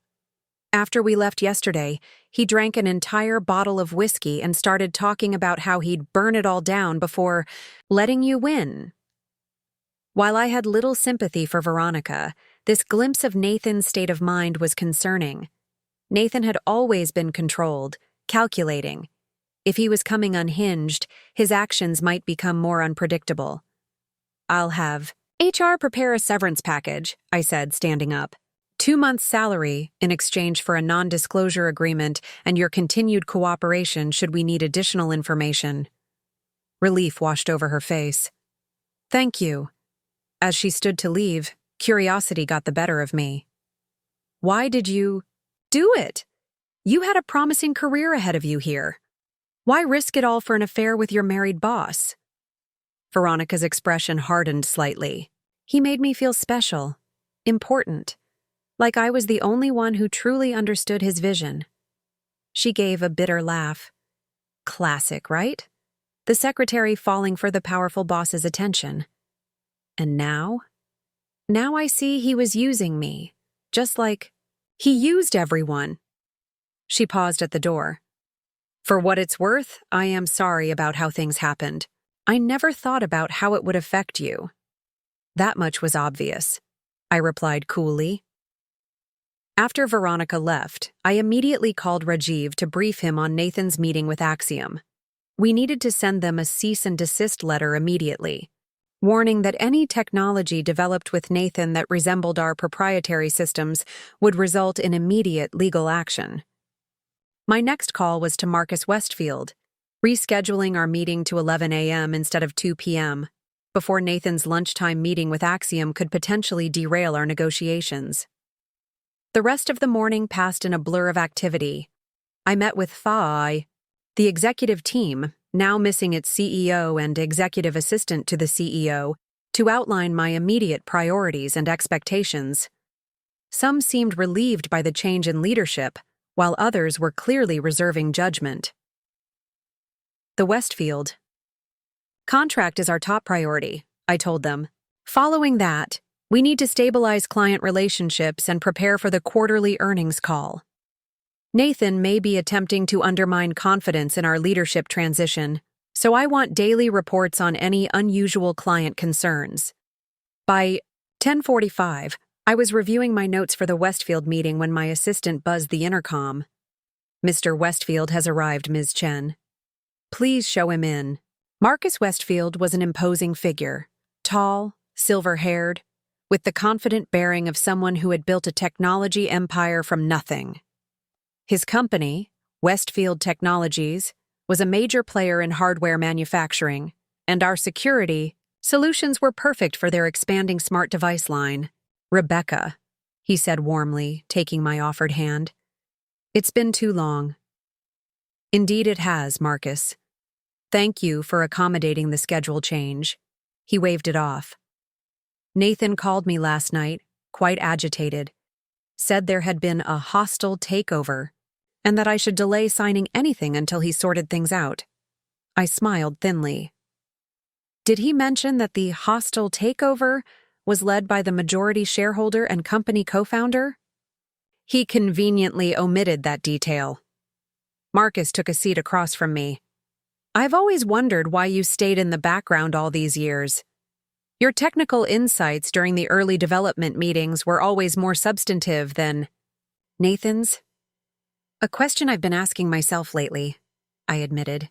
After we left yesterday, he drank an entire bottle of whiskey and started talking about how he'd burn it all down before letting you win. While I had little sympathy for Veronica, this glimpse of Nathan's state of mind was concerning. Nathan had always been controlled, calculating. If he was coming unhinged, his actions might become more unpredictable. I'll have HR prepare a severance package, I said, standing up. 2 months' salary in exchange for a non-disclosure agreement and your continued cooperation should we need additional information. Relief washed over her face. Thank you. As she stood to leave, curiosity got the better of me. Why did you do it? You had a promising career ahead of you here. Why risk it all for an affair with your married boss? Veronica's expression hardened slightly. He made me feel special, important, like I was the only one who truly understood his vision. She gave a bitter laugh. Classic, right? The secretary falling for the powerful boss's attention. And now? Now I see he was using me, just like he used everyone. She paused at the door. For what it's worth, I am sorry about how things happened. I never thought about how it would affect you. That much was obvious, I replied coolly. After Veronica left, I immediately called Rajiv to brief him on Nathan's meeting with Axiom. We needed to send them a cease and desist letter immediately, warning that any technology developed with Nathan that resembled our proprietary systems would result in immediate legal action. My next call was to Marcus Westfield, rescheduling our meeting to 11 a.m. instead of 2 p.m., before Nathan's lunchtime meeting with Axiom could potentially derail our negotiations. The rest of the morning passed in a blur of activity. I met with FAI, the executive team, now missing its CEO and executive assistant to the CEO, to outline my immediate priorities and expectations. Some seemed relieved by the change in leadership, while others were clearly reserving judgment. The Westfield contract is our top priority, I told them. Following that, we need to stabilize client relationships and prepare for the quarterly earnings call. Nathan may be attempting to undermine confidence in our leadership transition, so I want daily reports on any unusual client concerns. By 10:45, I was reviewing my notes for the Westfield meeting when my assistant buzzed the intercom. "Mr. Westfield has arrived, Ms. Chen. Please show him in." Marcus Westfield was an imposing figure, tall, silver-haired, with the confident bearing of someone who had built a technology empire from nothing. His company, Westfield Technologies, was a major player in hardware manufacturing, and our security solutions were perfect for their expanding smart device line. "Rebecca," he said warmly, taking my offered hand. "It's been too long." "Indeed it has, Marcus. Thank you for accommodating the schedule change." He waved it off. "Nathan called me last night, quite agitated, said there had been a hostile takeover, and that I should delay signing anything until he sorted things out." I smiled thinly. "Did he mention that the hostile takeover was led by the majority shareholder and company co-founder?" "He conveniently omitted that detail." Marcus took a seat across from me. "I've always wondered why you stayed in the background all these years. Your technical insights during the early development meetings were always more substantive than Nathan's." "A question I've been asking myself lately," I admitted.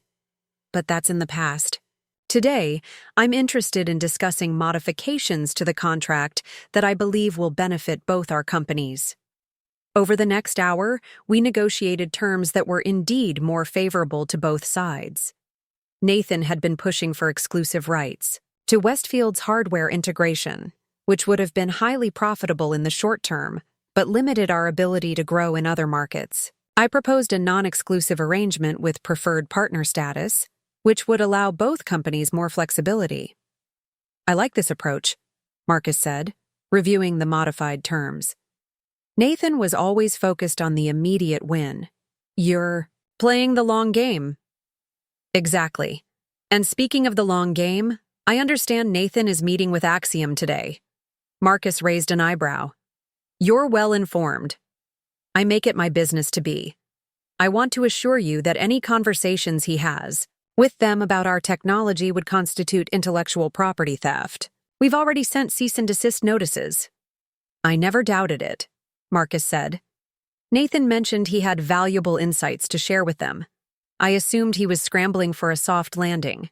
"But that's in the past. Today, I'm interested in discussing modifications to the contract that I believe will benefit both our companies." Over the next hour, we negotiated terms that were indeed more favorable to both sides. Nathan had been pushing for exclusive rights to Westfield's hardware integration, which would have been highly profitable in the short term, but limited our ability to grow in other markets. I proposed a non-exclusive arrangement with preferred partner status, which would allow both companies more flexibility. "I like this approach," Marcus said, reviewing the modified terms. Nathan was always focused on the immediate win. "You're playing the long game." "Exactly. And speaking of the long game, I understand Nathan is meeting with Axiom today." Marcus raised an eyebrow. "You're well informed. I make it my business to be. I want to assure you that any conversations he has with them about our technology would constitute intellectual property theft. We've already sent cease and desist notices." "I never doubted it," Marcus said. "Nathan mentioned he had valuable insights to share with them. I assumed he was scrambling for a soft landing."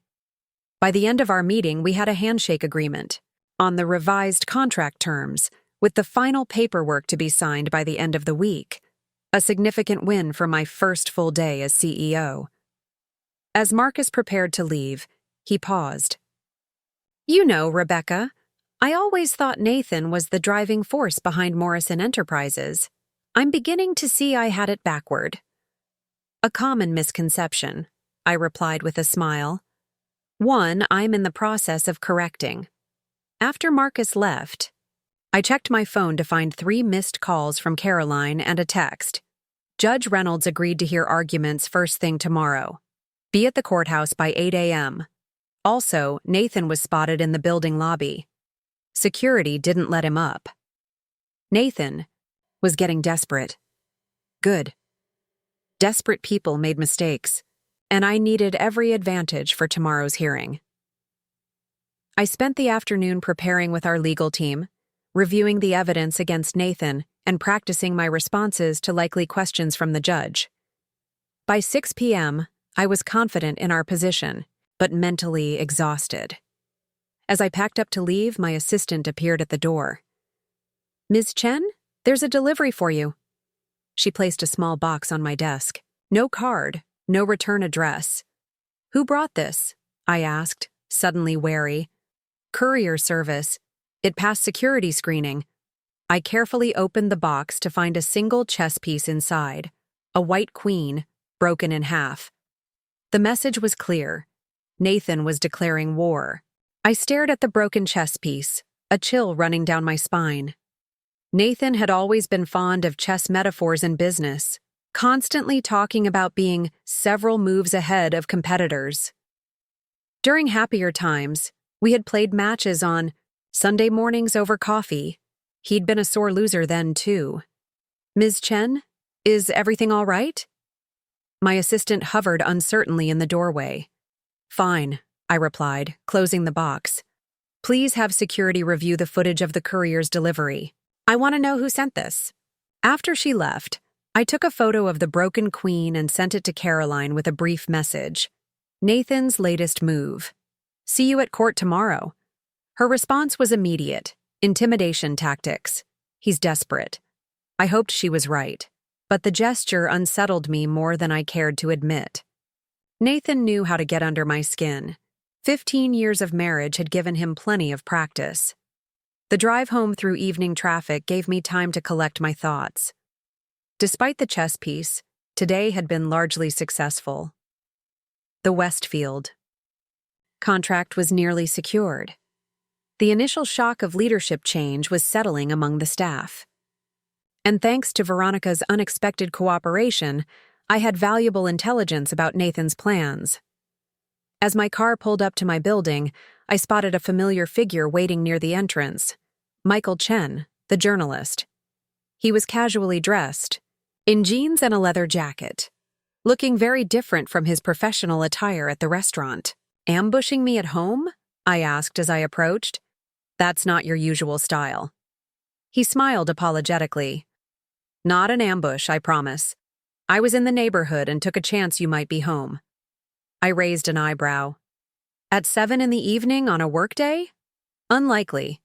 By the end of our meeting, we had a handshake agreement on the revised contract terms, with the final paperwork to be signed by the end of the week, a significant win for my first full day as CEO. As Marcus prepared to leave, he paused. "You know, Rebecca, I always thought Nathan was the driving force behind Morrison Enterprises. I'm beginning to see I had it backward." "A common misconception," I replied with a smile. "One I'm in the process of correcting." After Marcus left, I checked my phone to find 3 missed calls from Caroline and a text. Judge Reynolds agreed to hear arguments first thing tomorrow. Be at the courthouse by 8 a.m. Also, Nathan was spotted in the building lobby. Security didn't let him up. Nathan was getting desperate. Good. Desperate people made mistakes, and I needed every advantage for tomorrow's hearing. I spent the afternoon preparing with our legal team, reviewing the evidence against Nathan and practicing my responses to likely questions from the judge. By 6 p.m., I was confident in our position, but mentally exhausted. As I packed up to leave, my assistant appeared at the door. "Ms. Chen, there's a delivery for you." She placed a small box on my desk. No card, no return address. "Who brought this?" I asked, suddenly wary. "Courier service. It passed security screening." I carefully opened the box to find a single chess piece inside, a white queen, broken in half. The message was clear. Nathan was declaring war. I stared at the broken chess piece, a chill running down my spine. Nathan had always been fond of chess metaphors in business, constantly talking about being several moves ahead of competitors. During happier times, we had played matches on Sunday mornings over coffee. He'd been a sore loser then, too. "Ms. Chen, is everything all right?" My assistant hovered uncertainly in the doorway. "Fine," I replied, closing the box. "Please have security review the footage of the courier's delivery. I want to know who sent this." After she left, I took a photo of the broken queen and sent it to Caroline with a brief message. "Nathan's latest move. See you at court tomorrow." Her response was immediate. "Intimidation tactics. He's desperate." I hoped she was right, but the gesture unsettled me more than I cared to admit. Nathan knew how to get under my skin. 15 years of marriage had given him plenty of practice. The drive home through evening traffic gave me time to collect my thoughts. Despite the chess piece, today had been largely successful. The Westfield contract was nearly secured. The initial shock of leadership change was settling among the staff. And thanks to Veronica's unexpected cooperation, I had valuable intelligence about Nathan's plans. As my car pulled up to my building, I spotted a familiar figure waiting near the entrance. Michael Chen, the journalist. He was casually dressed, in jeans and a leather jacket, looking very different from his professional attire at the restaurant. "Ambushing me at home?" I asked as I approached. "That's not your usual style." He smiled apologetically. "Not an ambush, I promise. I was in the neighborhood and took a chance you might be home." I raised an eyebrow. "At 7 in the evening on a workday? Unlikely."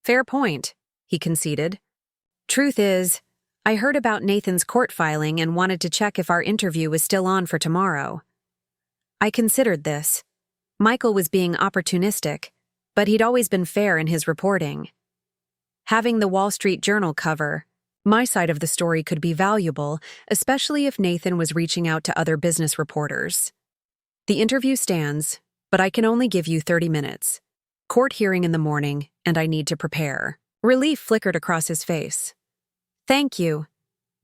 "Fair point," he conceded. "Truth is, I heard about Nathan's court filing and wanted to check if our interview was still on for tomorrow." I considered this. Michael was being opportunistic, but he'd always been fair in his reporting. Having the Wall Street Journal cover, my side of the story could be valuable, especially if Nathan was reaching out to other business reporters. "The interview stands, but I can only give you 30 minutes. Court hearing in the morning, and I need to prepare." Relief flickered across his face. "Thank you.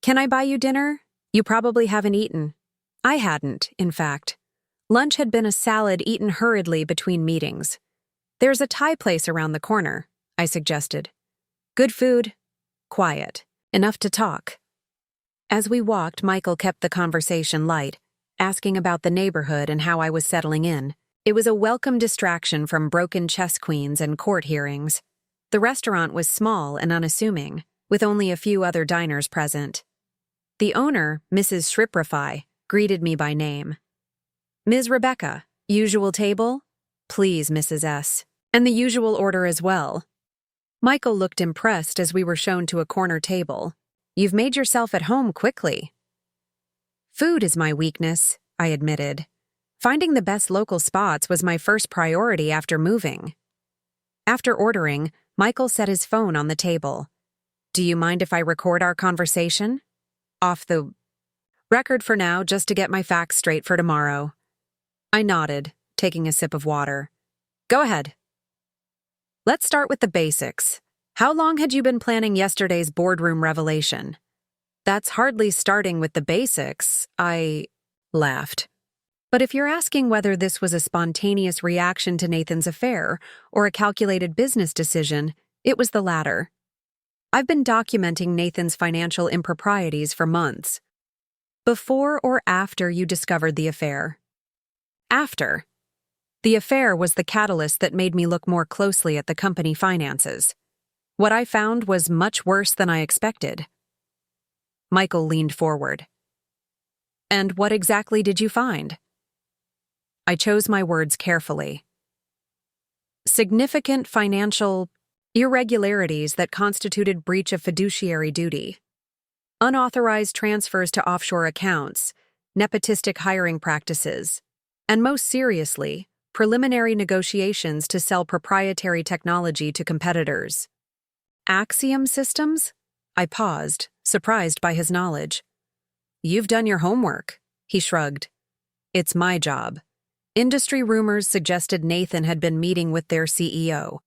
Can I buy you dinner? You probably haven't eaten." I hadn't, in fact. Lunch had been a salad eaten hurriedly between meetings. "There's a Thai place around the corner," I suggested. "Good food, quiet, enough to talk." As we walked, Michael kept the conversation light, asking about the neighborhood and how I was settling in. It was a welcome distraction from broken chess queens and court hearings. The restaurant was small and unassuming, with only a few other diners present. The owner, Mrs. Shriprafy, greeted me by name. "Ms. Rebecca, usual table?" "Please, Mrs. S. And the usual order as well." Michael looked impressed as we were shown to a corner table. "You've made yourself at home quickly." "Food is my weakness," I admitted. Finding the best local spots was my first priority after moving. After ordering, Michael set his phone on the table. "Do you mind if I record our conversation?" "Off the record for now, just to get my facts straight for tomorrow." I nodded, taking a sip of water. "Go ahead." "Let's start with the basics. How long had you been planning yesterday's boardroom revelation?" "That's hardly starting with the basics," I laughed. "But if you're asking whether this was a spontaneous reaction to Nathan's affair or a calculated business decision, it was the latter. I've been documenting Nathan's financial improprieties for months." "Before or after you discovered the affair?" "After. The affair was the catalyst that made me look more closely at the company finances. What I found was much worse than I expected." Michael leaned forward. "And what exactly did you find?" I chose my words carefully. "Significant financial irregularities that constituted breach of fiduciary duty. Unauthorized transfers to offshore accounts, nepotistic hiring practices, and most seriously, preliminary negotiations to sell proprietary technology to competitors." "Axiom Systems?" I paused, surprised by his knowledge. "You've done your homework," he shrugged. "It's my job." Industry rumors suggested Nathan had been meeting with their CEO,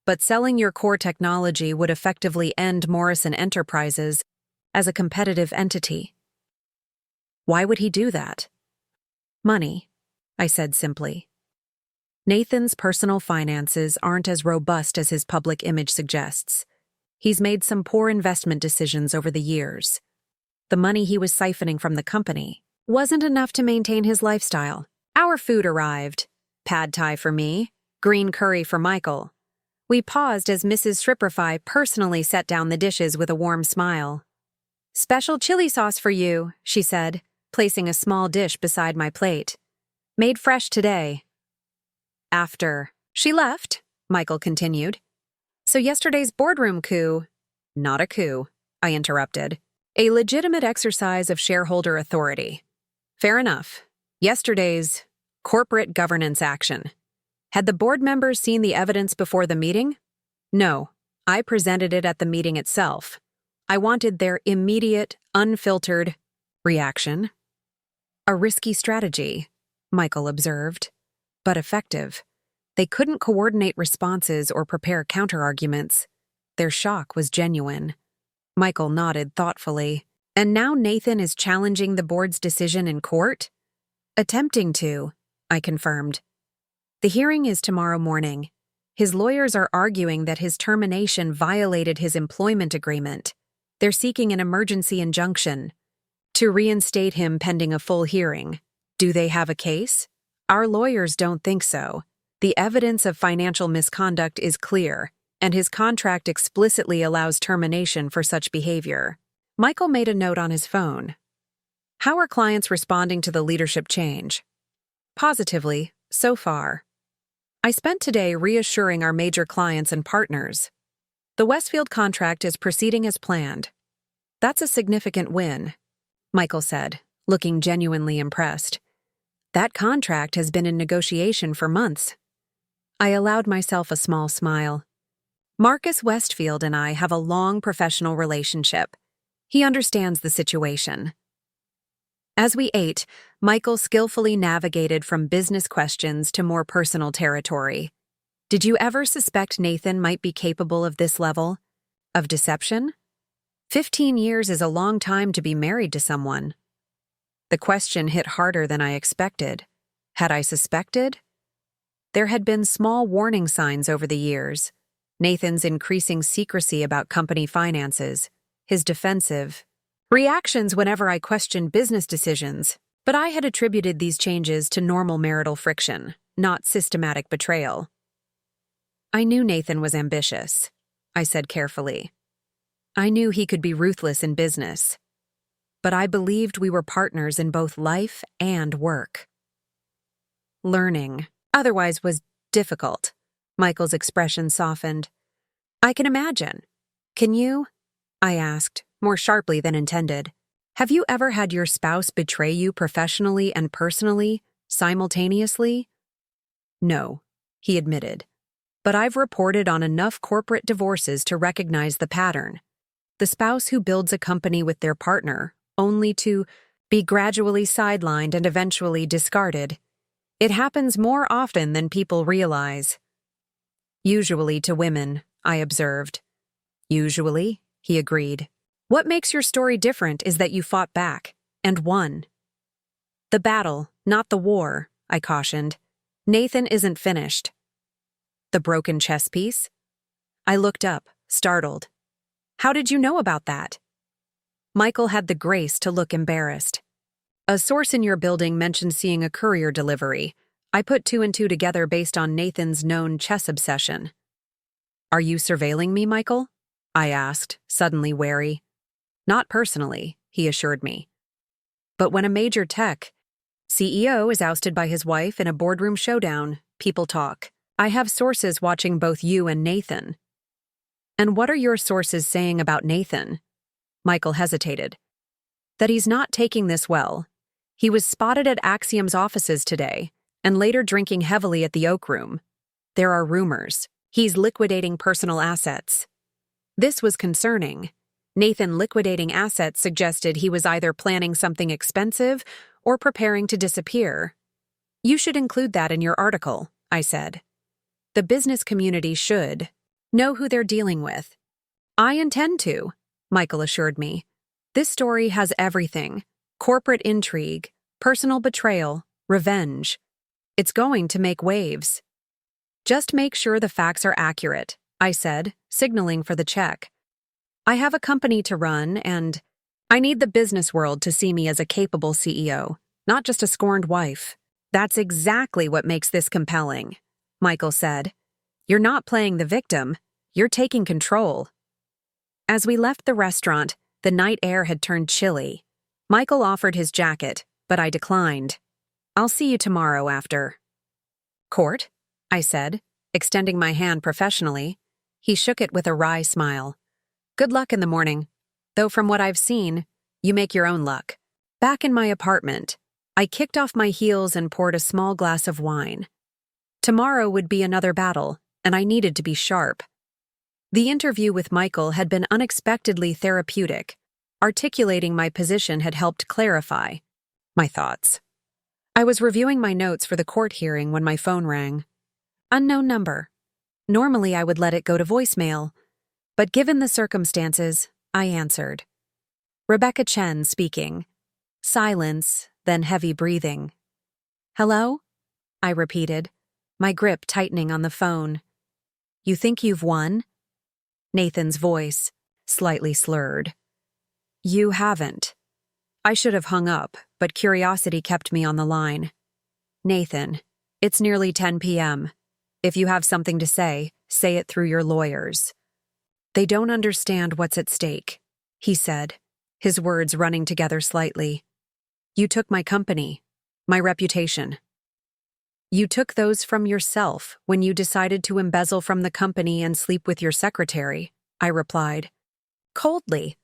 but selling your core technology would effectively end Morrison Enterprises as a competitive entity. Why would he do that? Money, I said simply. Nathan's personal finances aren't as robust as his public image suggests. He's made some poor investment decisions over the years. The money he was siphoning from the company wasn't enough to maintain his lifestyle. Our food arrived. Pad thai for me, green curry for Michael. We paused as Mrs. Shripperfy personally set down the dishes with a warm smile. Special chili sauce for you, she said, placing a small dish beside my plate. Made fresh today. After she left, Michael continued. So yesterday's boardroom coup, not a coup, I interrupted. A legitimate exercise of shareholder authority. Fair enough. Yesterday's corporate governance action. Had the board members seen the evidence before the meeting? No, I presented it at the meeting itself. I wanted their immediate, unfiltered reaction. A risky strategy, Michael observed, but effective. They couldn't coordinate responses or prepare counterarguments. Their shock was genuine. Michael nodded thoughtfully. And now Nathan is challenging the board's decision in court? Attempting to, I confirmed. The hearing is tomorrow morning. His lawyers are arguing that his termination violated his employment agreement. They're seeking an emergency injunction to reinstate him pending a full hearing. Do they have a case? Our lawyers don't think so. The evidence of financial misconduct is clear, and his contract explicitly allows termination for such behavior. Michael made a note on his phone. How are clients responding to the leadership change? Positively, so far. I spent today reassuring our major clients and partners. The Westfield contract is proceeding as planned. That's a significant win, Michael said, looking genuinely impressed. That contract has been in negotiation for months. I allowed myself a small smile. Marcus Westfield and I have a long professional relationship. He understands the situation. As we ate, Michael skillfully navigated from business questions to more personal territory. Did you ever suspect Nathan might be capable of this level? Of deception? 15 years is a long time to be married to someone. The question hit harder than I expected. Had I suspected? There had been small warning signs over the years. Nathan's increasing secrecy about company finances, his defensive reactions whenever I questioned business decisions, but I had attributed these changes to normal marital friction, not systematic betrayal. I knew Nathan was ambitious, I said carefully. I knew he could be ruthless in business, but I believed we were partners in both life and work. Learning, otherwise, was difficult. Michael's expression softened. I can imagine. Can you? I asked, more sharply than intended. Have you ever had your spouse betray you professionally and personally, simultaneously? No, he admitted. But I've reported on enough corporate divorces to recognize the pattern. The spouse who builds a company with their partner, only to be gradually sidelined and eventually discarded. It happens more often than people realize. Usually to women, I observed. Usually, he agreed. What makes your story different is that you fought back, and won. The battle, not the war, I cautioned. Nathan isn't finished. The broken chess piece? I looked up, startled. How did you know about that? Michael had the grace to look embarrassed. A source in your building mentioned seeing a courier delivery. I put two and two together based on Nathan's known chess obsession. Are you surveilling me, Michael? I asked, suddenly wary. Not personally, he assured me. But when a major tech CEO is ousted by his wife in a boardroom showdown, people talk. I have sources watching both you and Nathan. And what are your sources saying about Nathan? Michael hesitated. That he's not taking this well. He was spotted at Axiom's offices today, and later drinking heavily at the Oak Room. There are rumors. He's liquidating personal assets. This was concerning. Nathan liquidating assets suggested he was either planning something expensive or preparing to disappear. You should include that in your article, I said. The business community should know who they're dealing with. I intend to, Michael assured me. This story has everything. Corporate intrigue, personal betrayal, revenge. It's going to make waves. Just make sure the facts are accurate, I said, signaling for the check. I have a company to run, and I need the business world to see me as a capable CEO, not just a scorned wife. That's exactly what makes this compelling, Michael said. You're not playing the victim, you're taking control. As we left the restaurant, the night air had turned chilly. Michael offered his jacket, but I declined. I'll see you tomorrow after court, I said, extending my hand professionally. He shook it with a wry smile. Good luck in the morning, though from what I've seen, you make your own luck. Back in my apartment, I kicked off my heels and poured a small glass of wine. Tomorrow would be another battle, and I needed to be sharp. The interview with Michael had been unexpectedly therapeutic. Articulating my position had helped clarify my thoughts. I was reviewing my notes for the court hearing when my phone rang. Unknown number. Normally I would let it go to voicemail, but given the circumstances, I answered. Rebecca Chen speaking. Silence, then heavy breathing. Hello? I repeated, my grip tightening on the phone. You think you've won? Nathan's voice, slightly slurred. You haven't. I should have hung up, but curiosity kept me on the line. Nathan, it's nearly 10 p.m. If you have something to say it through your lawyers. They don't understand what's at stake, he said, his words running together slightly. You took my company, my reputation. You took those from yourself when you decided to embezzle from the company and sleep with your secretary, I replied. Coldly.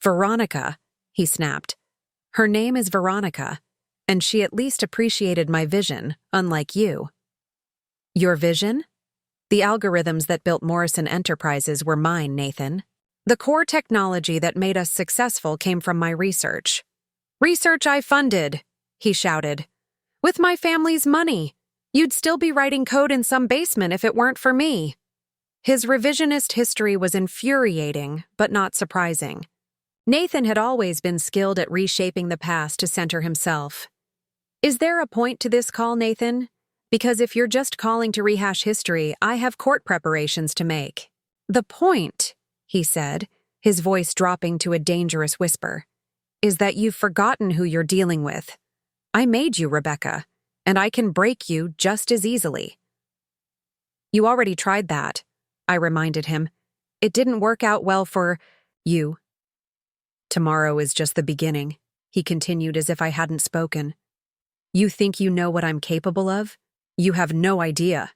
Veronica, he snapped. Her name is Veronica, and she at least appreciated my vision, unlike you. Your vision? The algorithms that built Morrison Enterprises were mine, Nathan. The core technology that made us successful came from my research. Research I funded, he shouted. With my family's money. You'd still be writing code in some basement if it weren't for me. His revisionist history was infuriating, but not surprising. Nathan had always been skilled at reshaping the past to center himself. Is there a point to this call, Nathan? Because if you're just calling to rehash history, I have court preparations to make. The point, he said, his voice dropping to a dangerous whisper, is that you've forgotten who you're dealing with. I made you, Rebecca, and I can break you just as easily. You already tried that, I reminded him. It didn't work out well for you. Tomorrow is just the beginning, he continued as if I hadn't spoken. You think you know what I'm capable of? You have no idea.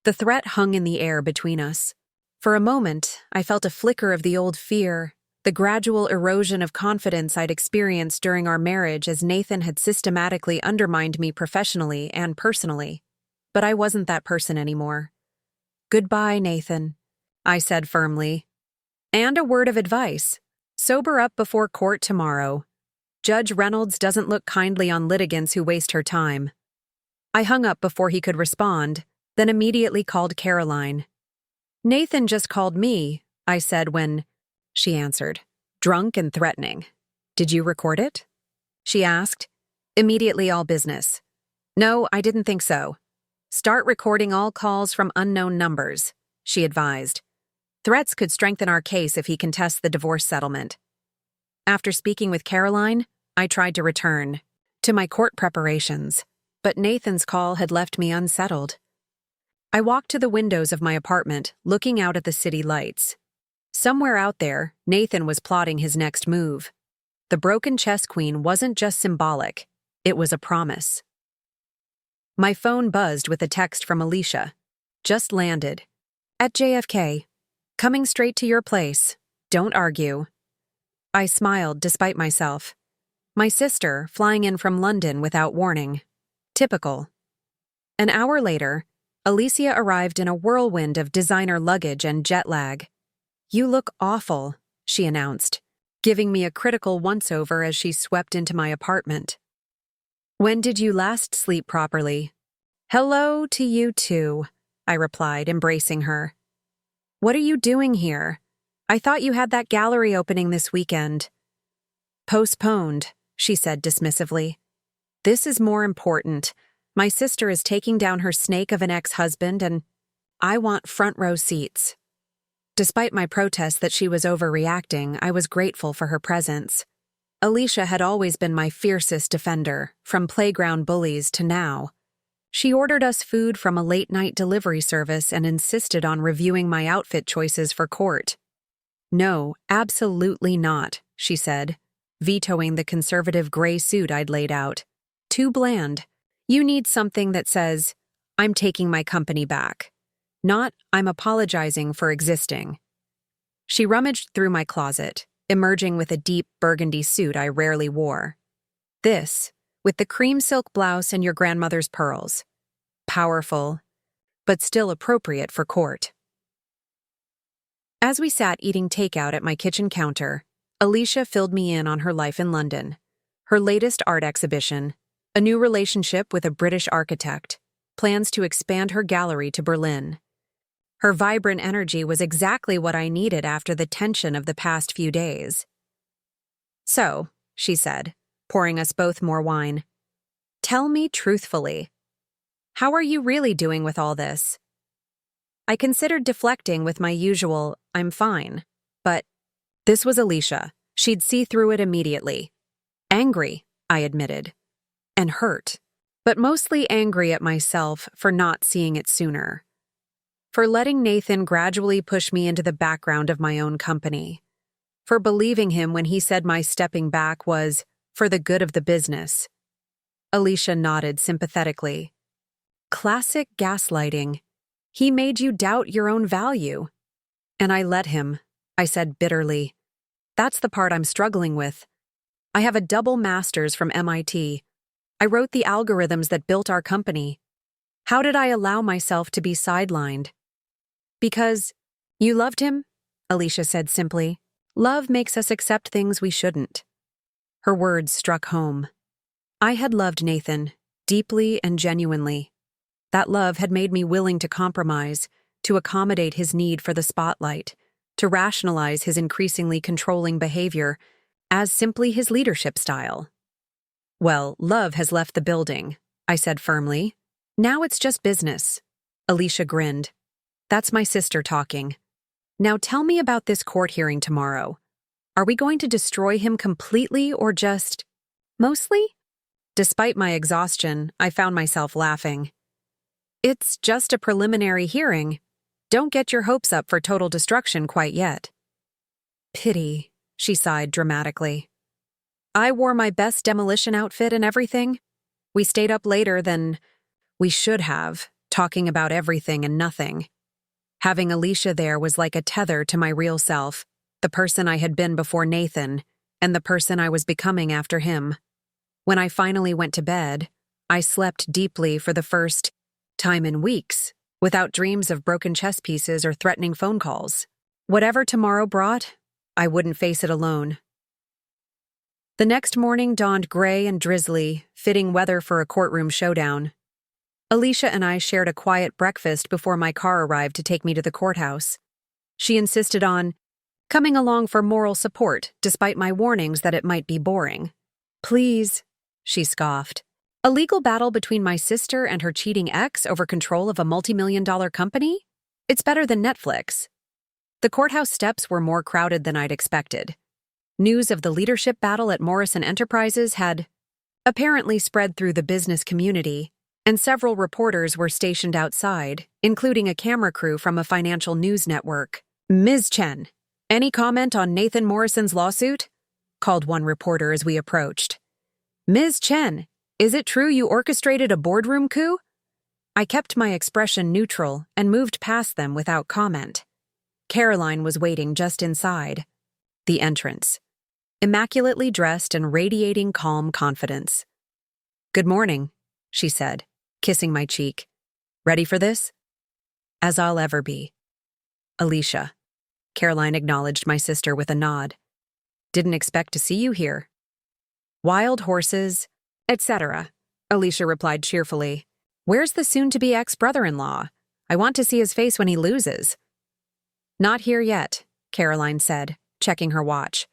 The threat hung in the air between us. For a moment, I felt a flicker of the old fear, the gradual erosion of confidence I'd experienced during our marriage as Nathan had systematically undermined me professionally and personally. But I wasn't that person anymore. Goodbye, Nathan, I said firmly. And a word of advice. Sober up before court tomorrow. Judge Reynolds doesn't look kindly on litigants who waste her time. I hung up before he could respond, then immediately called Caroline. Nathan just called me, I said when she answered, drunk and threatening. Did you record it? She asked. Immediately all business. No, I didn't think so. Start recording all calls from unknown numbers, she advised. Threats could strengthen our case if he contests the divorce settlement. After speaking with Caroline, I tried to return to my court preparations, but Nathan's call had left me unsettled. I walked to the windows of my apartment, looking out at the city lights. Somewhere out there, Nathan was plotting his next move. The broken chess queen wasn't just symbolic, it was a promise. My phone buzzed with a text from Alicia. Just landed. At JFK. Coming straight to your place. Don't argue. I smiled despite myself. My sister, flying in from London without warning. Typical. An hour later, Alicia arrived in a whirlwind of designer luggage and jet lag. You look awful, she announced, giving me a critical once-over as she swept into my apartment. When did you last sleep properly? Hello to you too, I replied, embracing her. What are you doing here? I thought you had that gallery opening this weekend. Postponed, she said dismissively. This is more important. My sister is taking down her snake of an ex-husband, and I want front row seats. Despite my protest that she was overreacting, I was grateful for her presence. Alicia had always been my fiercest defender, from playground bullies to now. She ordered us food from a late-night delivery service and insisted on reviewing my outfit choices for court. No, absolutely not, she said, vetoing the conservative gray suit I'd laid out. Too bland. You need something that says, I'm taking my company back. Not, I'm apologizing for existing. She rummaged through my closet, emerging with a deep burgundy suit I rarely wore. This, with the cream silk blouse and your grandmother's pearls. Powerful, but still appropriate for court. As we sat eating takeout at my kitchen counter, Alicia filled me in on her life in London, her latest art exhibition, a new relationship with a British architect, plans to expand her gallery to Berlin. Her vibrant energy was exactly what I needed after the tension of the past few days. So, she said, pouring us both more wine, tell me truthfully, how are you really doing with all this? I considered deflecting with my usual, I'm fine, but this was Alicia. She'd see through it immediately. Angry, I admitted, and hurt, but mostly angry at myself for not seeing it sooner. For letting Nathan gradually push me into the background of my own company. For believing him when he said my stepping back was for the good of the business. Alicia nodded sympathetically. Classic gaslighting. He made you doubt your own value. And I let him, I said bitterly. That's the part I'm struggling with. I have a double master's from MIT. I wrote the algorithms that built our company. How did I allow myself to be sidelined? Because you loved him, Alicia said simply. Love makes us accept things we shouldn't. Her words struck home. I had loved Nathan, deeply and genuinely. That love had made me willing to compromise, to accommodate his need for the spotlight, to rationalize his increasingly controlling behavior as simply his leadership style. Well, love has left the building, I said firmly. Now it's just business. Alicia grinned. That's my sister talking. Now tell me about this court hearing tomorrow. Are we going to destroy him completely or just mostly? Despite my exhaustion, I found myself laughing. It's just a preliminary hearing. Don't get your hopes up for total destruction quite yet. Pity, she sighed dramatically. I wore my best demolition outfit and everything. We stayed up later than we should have, talking about everything and nothing. Having Alicia there was like a tether to my real self, the person I had been before Nathan, and the person I was becoming after him. When I finally went to bed, I slept deeply for the first time in weeks, without dreams of broken chess pieces or threatening phone calls. Whatever tomorrow brought, I wouldn't face it alone. The next morning dawned gray and drizzly, fitting weather for a courtroom showdown. Alicia and I shared a quiet breakfast before my car arrived to take me to the courthouse. She insisted on coming along for moral support, despite my warnings that it might be boring. Please, she scoffed. A legal battle between my sister and her cheating ex over control of a multi-million-dollar company? It's better than Netflix. The courthouse steps were more crowded than I'd expected. News of the leadership battle at Morrison Enterprises had apparently spread through the business community, and several reporters were stationed outside, including a camera crew from a financial news network. Ms. Chen, any comment on Nathan Morrison's lawsuit? Called one reporter as we approached. Ms. Chen, is it true you orchestrated a boardroom coup? I kept my expression neutral and moved past them without comment. Caroline was waiting just inside. The entrance. Immaculately dressed and radiating calm confidence. Good morning, she said, kissing my cheek. Ready for this? As I'll ever be. Alicia. Caroline acknowledged my sister with a nod. Didn't expect to see you here. Wild horses, etc., Alicia replied cheerfully. Where's the soon-to-be ex-brother-in-law? I want to see his face when he loses. Not here yet, Caroline said, checking her watch.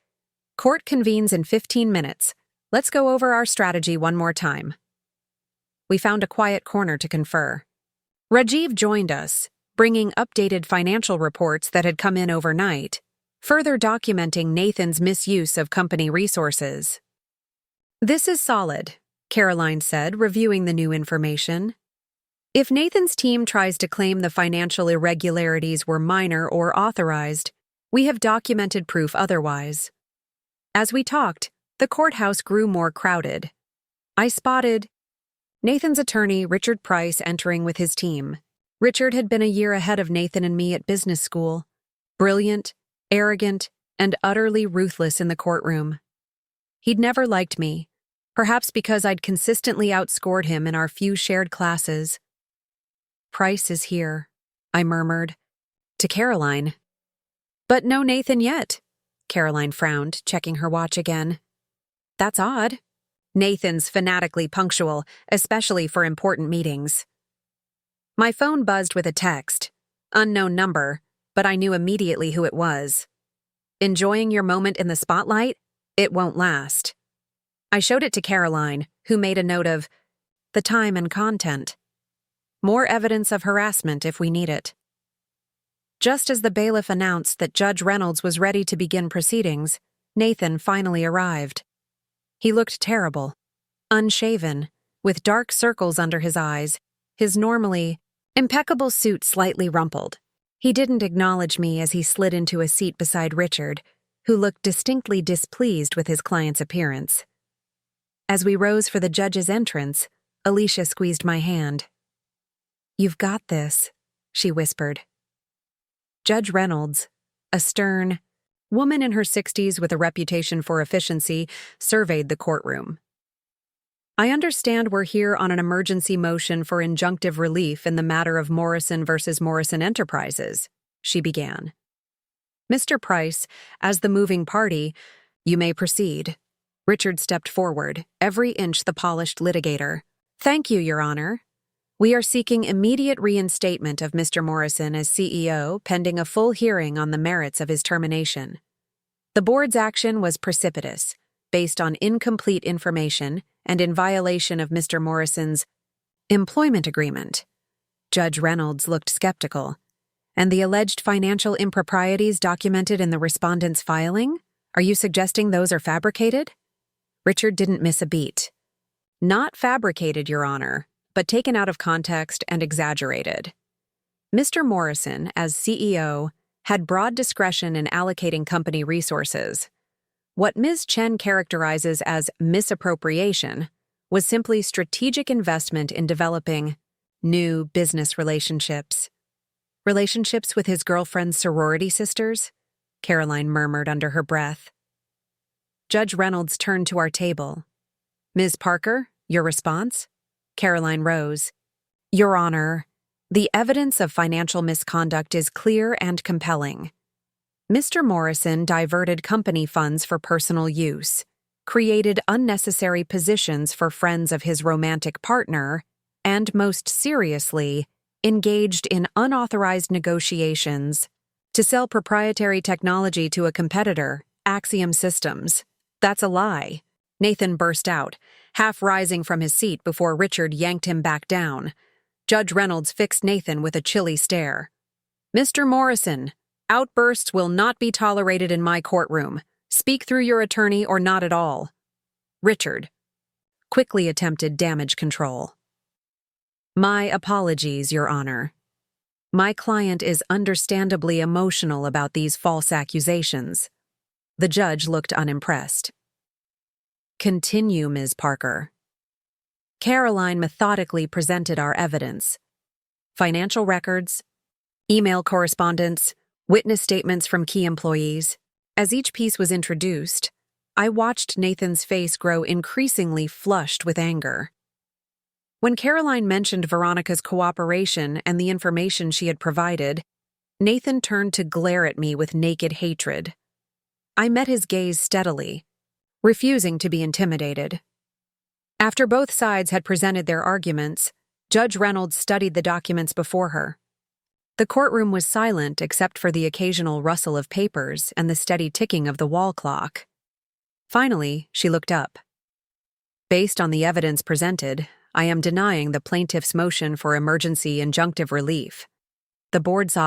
Court convenes in 15 minutes. Let's go over our strategy one more time. We found a quiet corner to confer. Rajiv joined us, bringing updated financial reports that had come in overnight, further documenting Nathan's misuse of company resources. This is solid, Caroline said, reviewing the new information. If Nathan's team tries to claim the financial irregularities were minor or authorized, we have documented proof otherwise. As we talked, the courthouse grew more crowded. I spotted Nathan's attorney, Richard Price, entering with his team. Richard had been a year ahead of Nathan and me at business school. Brilliant, arrogant, and utterly ruthless in the courtroom. He'd never liked me, perhaps because I'd consistently outscored him in our few shared classes. Price is here, I murmured. To Caroline. But no Nathan yet. Caroline frowned, checking her watch again. That's odd. Nathan's fanatically punctual, especially for important meetings. My phone buzzed with a text. Unknown number, but I knew immediately who it was. Enjoying your moment in the spotlight? It won't last. I showed it to Caroline, who made a note of the time and content. More evidence of harassment if we need it. Just as the bailiff announced that Judge Reynolds was ready to begin proceedings, Nathan finally arrived. He looked terrible, unshaven, with dark circles under his eyes, his normally impeccable suit slightly rumpled. He didn't acknowledge me as he slid into a seat beside Richard, who looked distinctly displeased with his client's appearance. As we rose for the judge's entrance, Alicia squeezed my hand. "You've got this," she whispered. Judge Reynolds, a stern woman in her 60s with a reputation for efficiency, surveyed the courtroom. "I understand we're here on an emergency motion for injunctive relief in the matter of Morrison versus Morrison Enterprises," she began. "Mr. Price, as the moving party, you may proceed." Richard stepped forward, every inch the polished litigator. "Thank you, Your Honor. We are seeking immediate reinstatement of Mr. Morrison as CEO pending a full hearing on the merits of his termination. The board's action was precipitous, based on incomplete information and in violation of Mr. Morrison's employment agreement." Judge Reynolds looked skeptical. "And the alleged financial improprieties documented in the respondent's filing? Are you suggesting those are fabricated?" Richard didn't miss a beat. "Not fabricated, Your Honor, but taken out of context and exaggerated. Mr. Morrison, as CEO, had broad discretion in allocating company resources. What Ms. Chen characterizes as misappropriation was simply strategic investment in developing new business relationships. Relationships with his girlfriend's sorority sisters? Caroline murmured under her breath. Judge Reynolds turned to our table. "Ms. Parker, your response?" Caroline rose. "Your Honor, the evidence of financial misconduct is clear and compelling. Mr. Morrison diverted company funds for personal use, created unnecessary positions for friends of his romantic partner, and most seriously, engaged in unauthorized negotiations to sell proprietary technology to a competitor, Axiom Systems. That's a lie." Nathan burst out, half rising from his seat before Richard yanked him back down. Judge Reynolds fixed Nathan with a chilly stare. "Mr. Morrison, outbursts will not be tolerated in my courtroom. Speak through your attorney or not at all." Richard quickly attempted damage control. "My apologies, Your Honor. My client is understandably emotional about these false accusations." The judge looked unimpressed. "Continue, Ms. Parker." Caroline methodically presented our evidence. Financial records, email correspondence, witness statements from key employees. As each piece was introduced, I watched Nathan's face grow increasingly flushed with anger. When Caroline mentioned Veronica's cooperation and the information she had provided, Nathan turned to glare at me with naked hatred. I met his gaze steadily, refusing to be intimidated. After both sides had presented their arguments, Judge Reynolds studied the documents before her. The courtroom was silent except for the occasional rustle of papers and the steady ticking of the wall clock. Finally, she looked up. Based on the evidence presented, I am denying the plaintiff's motion for emergency injunctive relief. The board's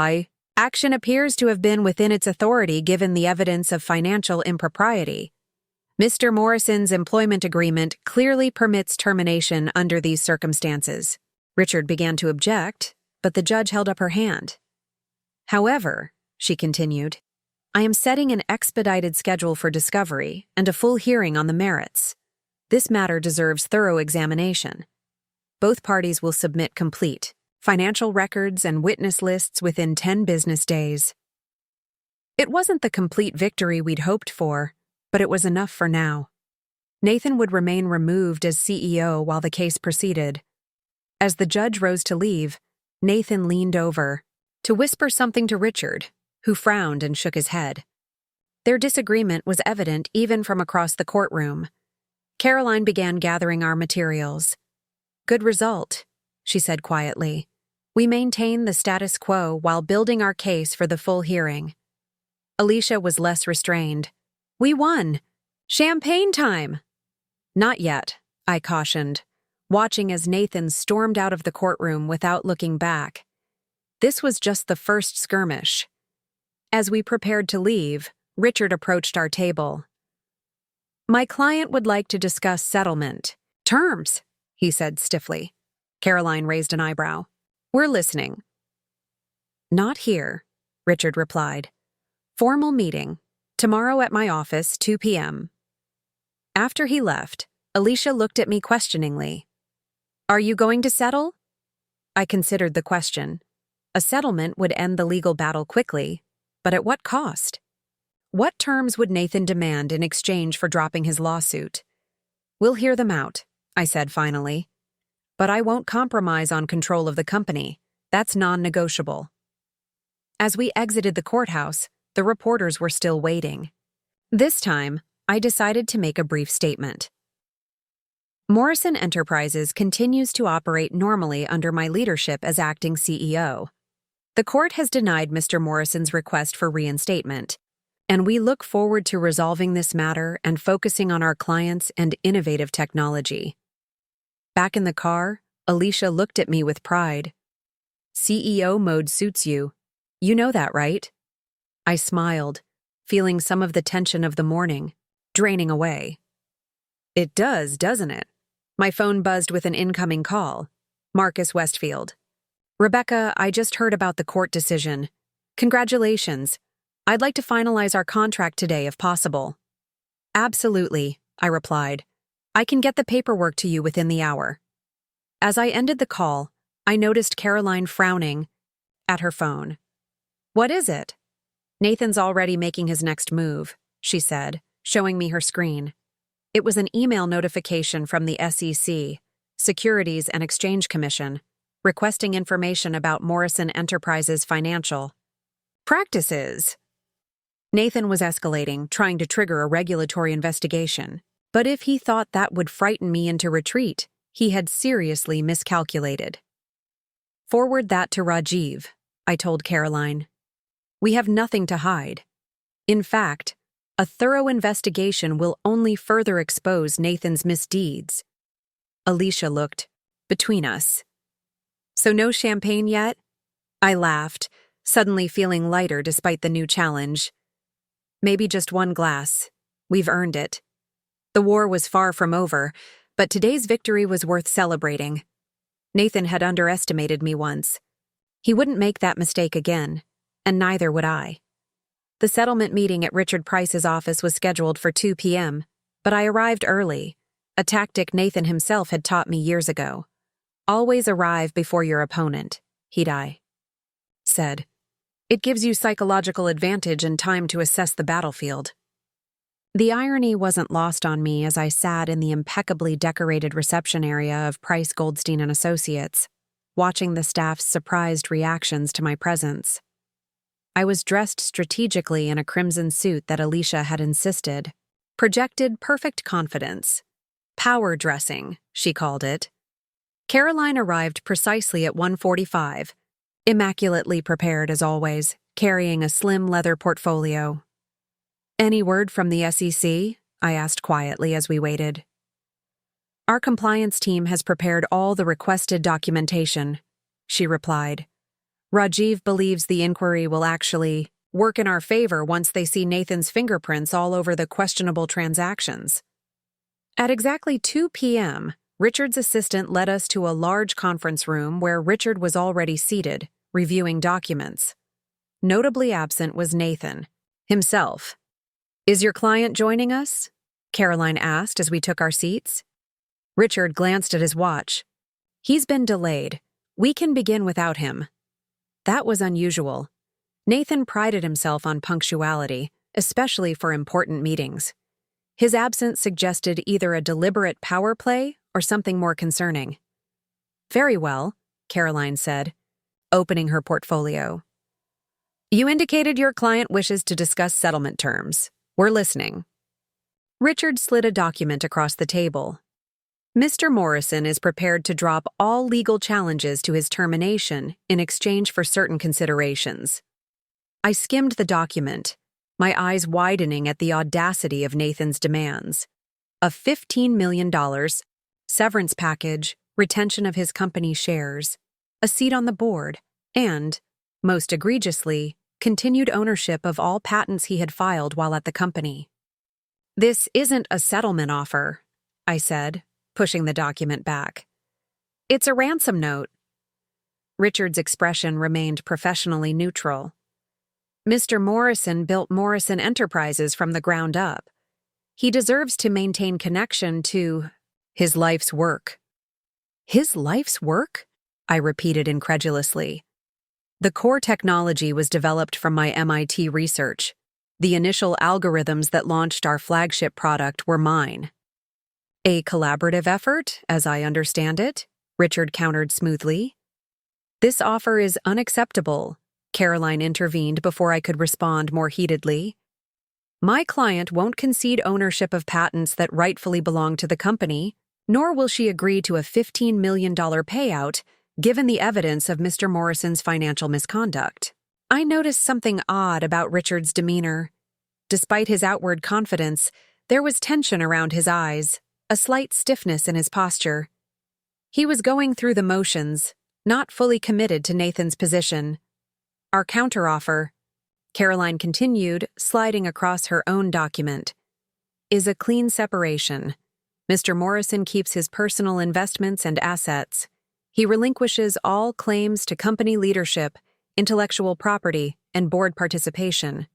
action appears to have been within its authority given the evidence of financial impropriety. Mr. Morrison's employment agreement clearly permits termination under these circumstances. Richard began to object, but the judge held up her hand. However, she continued, I am setting an expedited schedule for discovery and a full hearing on the merits. This matter deserves thorough examination. Both parties will submit complete financial records and witness lists within 10 business days. It wasn't the complete victory we'd hoped for, but it was enough for now. Nathan would remain removed as CEO while the case proceeded. As the judge rose to leave, Nathan leaned over to whisper something to Richard, who frowned and shook his head. Their disagreement was evident even from across the courtroom. Caroline began gathering our materials. Good result, she said quietly. We maintain the status quo while building our case for the full hearing. Alicia was less restrained. We won! Champagne time! Not yet, I cautioned, watching as Nathan stormed out of the courtroom without looking back. This was just the first skirmish. As we prepared to leave, Richard approached our table. My client would like to discuss settlement. Terms, he said stiffly. Caroline raised an eyebrow. We're listening. Not here, Richard replied. Formal meeting. Tomorrow at my office, 2 p.m. After he left, Alicia looked at me questioningly. Are you going to settle? I considered the question. A settlement would end the legal battle quickly, but at what cost? What terms would Nathan demand in exchange for dropping his lawsuit? We'll hear them out, I said finally. But I won't compromise on control of the company. That's non-negotiable. As we exited the courthouse, the reporters were still waiting. This time, I decided to make a brief statement. Morrison Enterprises continues to operate normally under my leadership as acting CEO. The court has denied Mr. Morrison's request for reinstatement, and we look forward to resolving this matter and focusing on our clients and innovative technology. Back in the car, Alicia looked at me with pride. CEO mode suits you. You know that, right? I smiled, feeling some of the tension of the morning, draining away. It does, doesn't it? My phone buzzed with an incoming call. Marcus Westfield. Rebecca, I just heard about the court decision. Congratulations. I'd like to finalize our contract today if possible. Absolutely, I replied. I can get the paperwork to you within the hour. As I ended the call, I noticed Caroline frowning at her phone. What is it? Nathan's already making his next move, she said, showing me her screen. It was an email notification from the SEC, Securities and Exchange Commission, requesting information about Morrison Enterprises' financial practices. Nathan was escalating, trying to trigger a regulatory investigation. But if he thought that would frighten me into retreat, he had seriously miscalculated. Forward that to Rajiv, I told Caroline. We have nothing to hide. In fact, a thorough investigation will only further expose Nathan's misdeeds. Alicia looked between us. So no champagne yet? I laughed, suddenly feeling lighter despite the new challenge. Maybe just one glass. We've earned it. The war was far from over, but today's victory was worth celebrating. Nathan had underestimated me once. He wouldn't make that mistake again, and neither would I. The settlement meeting at Richard Price's office was scheduled for 2 p.m., but I arrived early, a tactic Nathan himself had taught me years ago. Always arrive before your opponent, he'd said. It gives you psychological advantage and time to assess the battlefield. The irony wasn't lost on me as I sat in the impeccably decorated reception area of Price Goldstein & Associates, watching the staff's surprised reactions to my presence. I was dressed strategically in a crimson suit that Alicia had insisted, projected perfect confidence. Power dressing, she called it. Caroline arrived precisely at 1:45, immaculately prepared as always, carrying a slim leather portfolio. Any word from the SEC? I asked quietly as we waited. Our compliance team has prepared all the requested documentation, she replied. Rajiv believes the inquiry will actually work in our favor once they see Nathan's fingerprints all over the questionable transactions. At exactly 2 p.m., Richard's assistant led us to a large conference room where Richard was already seated, reviewing documents. Notably absent was Nathan himself. "Is your client joining us?" Caroline asked as we took our seats. Richard glanced at his watch. "He's been delayed. We can begin without him." That was unusual. Nathan prided himself on punctuality, especially for important meetings. His absence suggested either a deliberate power play or something more concerning. "Very well," Caroline said, opening her portfolio. "You indicated your client wishes to discuss settlement terms. We're listening." Richard slid a document across the table. "Mr. Morrison is prepared to drop all legal challenges to his termination in exchange for certain considerations." I skimmed the document, my eyes widening at the audacity of Nathan's demands. A $15 million, severance package, retention of his company shares, a seat on the board, and, most egregiously, continued ownership of all patents he had filed while at the company. "This isn't a settlement offer," I said, pushing the document back. "It's a ransom note." Richard's expression remained professionally neutral. "Mr. Morrison built Morrison Enterprises from the ground up. He deserves to maintain connection to his life's work." "His life's work?" I repeated incredulously. "The core technology was developed from my MIT research. The initial algorithms that launched our flagship product were mine." "A collaborative effort, as I understand it," Richard countered smoothly. "This offer is unacceptable," Caroline intervened before I could respond more heatedly. "My client won't concede ownership of patents that rightfully belong to the company, nor will she agree to a $15 million payout given the evidence of Mr. Morrison's financial misconduct." I noticed something odd about Richard's demeanor. Despite his outward confidence, there was tension around his eyes, a slight stiffness in his posture. He was going through the motions, not fully committed to Nathan's position. "Our counteroffer," Caroline continued, sliding across her own document, "is a clean separation. Mr. Morrison keeps his personal investments and assets. He relinquishes all claims to company leadership, intellectual property, and board participation.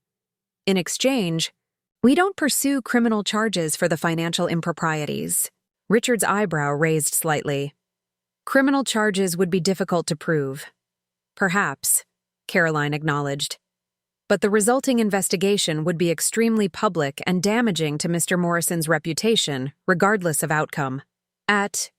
In exchange, we don't pursue criminal charges for the financial improprieties." Richard's eyebrow raised slightly. "Criminal charges would be difficult to prove." "Perhaps," Caroline acknowledged. "But the resulting investigation would be extremely public and damaging to Mr. Morrison's reputation, regardless of outcome." At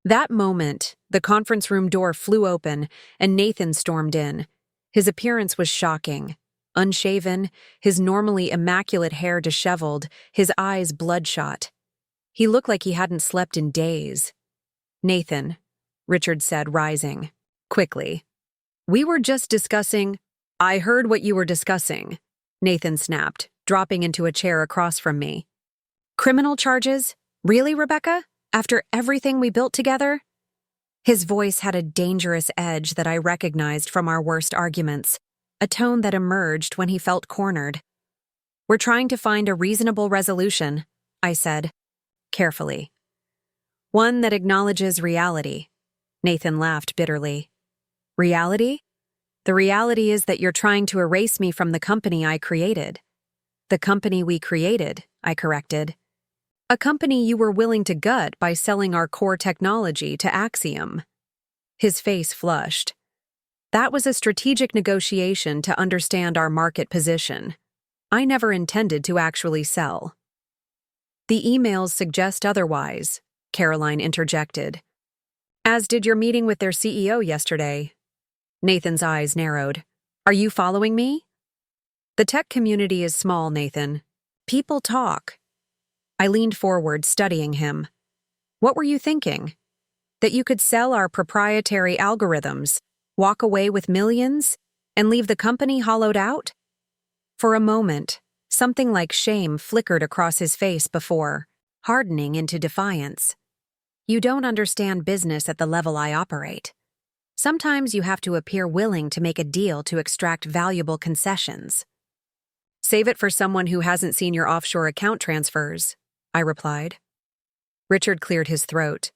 that moment, the conference room door flew open and Nathan stormed in. His appearance was shocking. Unshaven, his normally immaculate hair disheveled, his eyes bloodshot. He looked like he hadn't slept in days. "Nathan," Richard said, rising quickly. "We were just discussing—" "I heard what you were discussing," Nathan snapped, dropping into a chair across from me. "Criminal charges? Really, Rebecca? After everything we built together?" His voice had a dangerous edge that I recognized from our worst arguments, a tone that emerged when he felt cornered. "We're trying to find a reasonable resolution," I said, carefully. "One that acknowledges reality." Nathan laughed bitterly. "Reality? The reality is that you're trying to erase me from the company I created." "The company we created," I corrected. "A company you were willing to gut by selling our core technology to Axiom." His face flushed. "That was a strategic negotiation to understand our market position. I never intended to actually sell." "The emails suggest otherwise," Caroline interjected. "As did your meeting with their CEO yesterday." Nathan's eyes narrowed. "Are you following me?" "The tech community is small, Nathan. People talk." I leaned forward, studying him. "What were you thinking? That you could sell our proprietary algorithms, walk away with millions, and leave the company hollowed out?" For a moment, something like shame flickered across his face before hardening into defiance. You don't understand business at the level I operate. Sometimes you have to appear willing to make a deal to extract valuable concessions. Save it for someone who hasn't seen your offshore account transfers, I replied. Richard cleared his throat.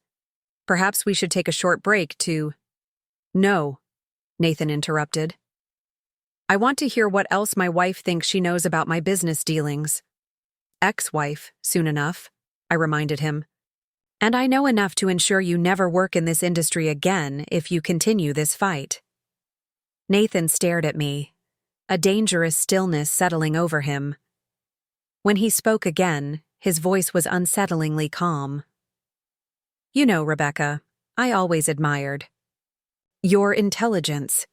Perhaps we should take a short break to— No, Nathan interrupted. I want to hear what else my wife thinks she knows about my business dealings. Ex-wife, soon enough, I reminded him. And I know enough to ensure you never work in this industry again if you continue this fight. Nathan stared at me, a dangerous stillness settling over him. When he spoke again, his voice was unsettlingly calm. You know, Rebecca, I always admired your intelligence.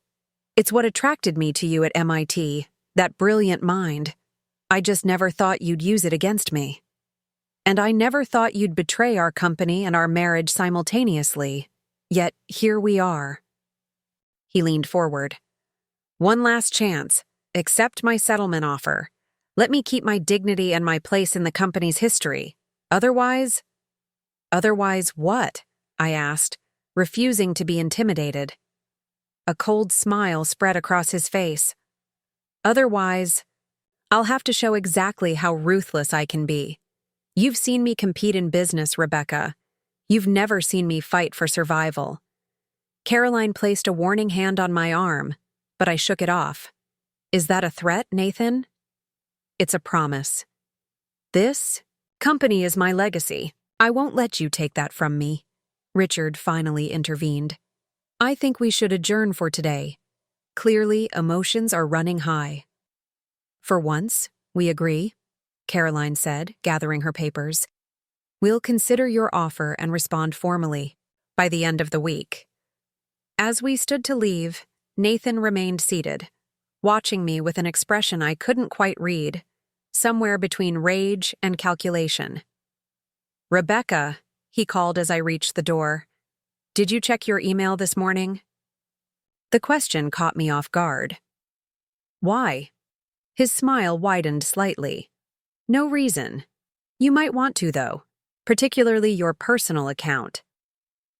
It's what attracted me to you at MIT, that brilliant mind. I just never thought you'd use it against me. And I never thought you'd betray our company and our marriage simultaneously. Yet here we are. He leaned forward. One last chance. Accept my settlement offer. Let me keep my dignity and my place in the company's history. Otherwise— Otherwise what? I asked, refusing to be intimidated. A cold smile spread across his face. Otherwise, I'll have to show exactly how ruthless I can be. You've seen me compete in business, Rebecca. You've never seen me fight for survival. Caroline placed a warning hand on my arm, but I shook it off. Is that a threat, Nathan? It's a promise. This company is my legacy. I won't let you take that from me. Richard finally intervened. I think we should adjourn for today. Clearly, emotions are running high. For once, we agree, Caroline said, gathering her papers. We'll consider your offer and respond formally by the end of the week. As we stood to leave, Nathan remained seated, watching me with an expression I couldn't quite read, somewhere between rage and calculation. Rebecca, he called as I reached the door. Did you check your email this morning? The question caught me off guard. Why? His smile widened slightly. No reason. You might want to, though, particularly your personal account.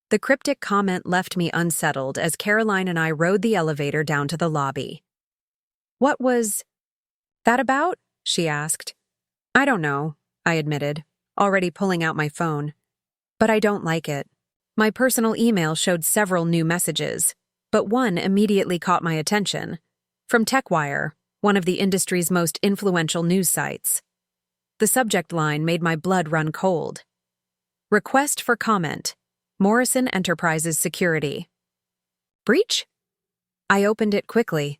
The cryptic comment left me unsettled as Caroline and I rode the elevator down to the lobby. What was that about? She asked. I don't know, I admitted, already pulling out my phone. But I don't like it. My personal email showed several new messages, but one immediately caught my attention. From TechWire, one of the industry's most influential news sites. The subject line made my blood run cold. Request for comment. Morrison Enterprises Security. Breach? I opened it quickly.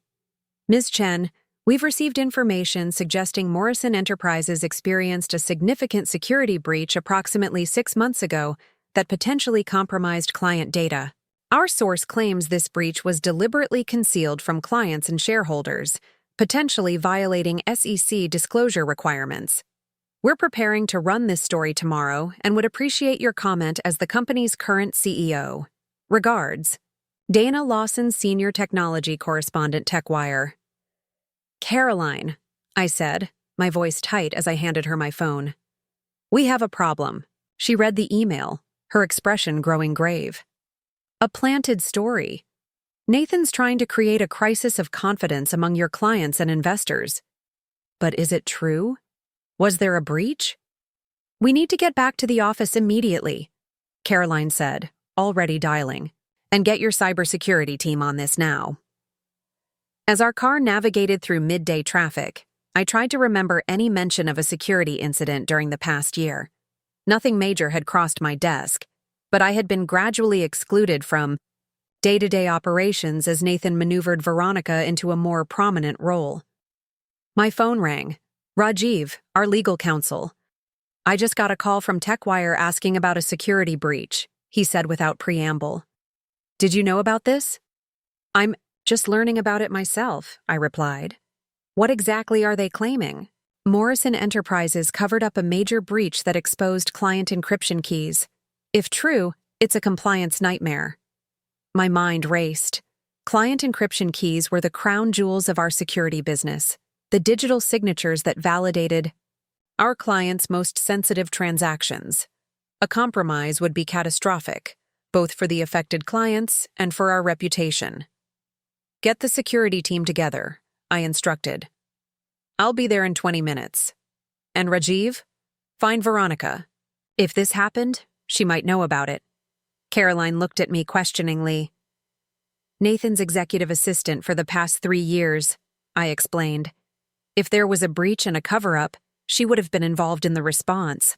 Ms. Chen, we've received information suggesting Morrison Enterprises experienced a significant security breach approximately 6 months ago that potentially compromised client data. Our source claims this breach was deliberately concealed from clients and shareholders, potentially violating SEC disclosure requirements. We're preparing to run this story tomorrow and would appreciate your comment as the company's current CEO. Regards, Dana Lawson, Senior Technology Correspondent, TechWire. Caroline, I said, my voice tight as I handed her my phone. We have a problem. She read the email, her expression growing grave. A planted story. Nathan's trying to create a crisis of confidence among your clients and investors. But is it true? Was there a breach? We need to get back to the office immediately, Caroline said, already dialing, and get your cybersecurity team on this now. As our car navigated through midday traffic, I tried to remember any mention of a security incident during the past year. Nothing major had crossed my desk, but I had been gradually excluded from day-to-day operations as Nathan maneuvered Veronica into a more prominent role. My phone rang. Rajiv, our legal counsel. I just got a call from TechWire asking about a security breach, he said without preamble. Did you know about this? I'm just learning about it myself, I replied. What exactly are they claiming? Morrison Enterprises covered up a major breach that exposed client encryption keys. If true, it's a compliance nightmare. My mind raced. Client encryption keys were the crown jewels of our security business, the digital signatures that validated our clients' most sensitive transactions. A compromise would be catastrophic, both for the affected clients and for our reputation. Get the security team together, I instructed. I'll be there in 20 minutes. And Rajiv? Find Veronica. If this happened, she might know about it. Caroline looked at me questioningly. Nathan's executive assistant for the past 3 years, I explained. If there was a breach and a cover-up, she would have been involved in the response.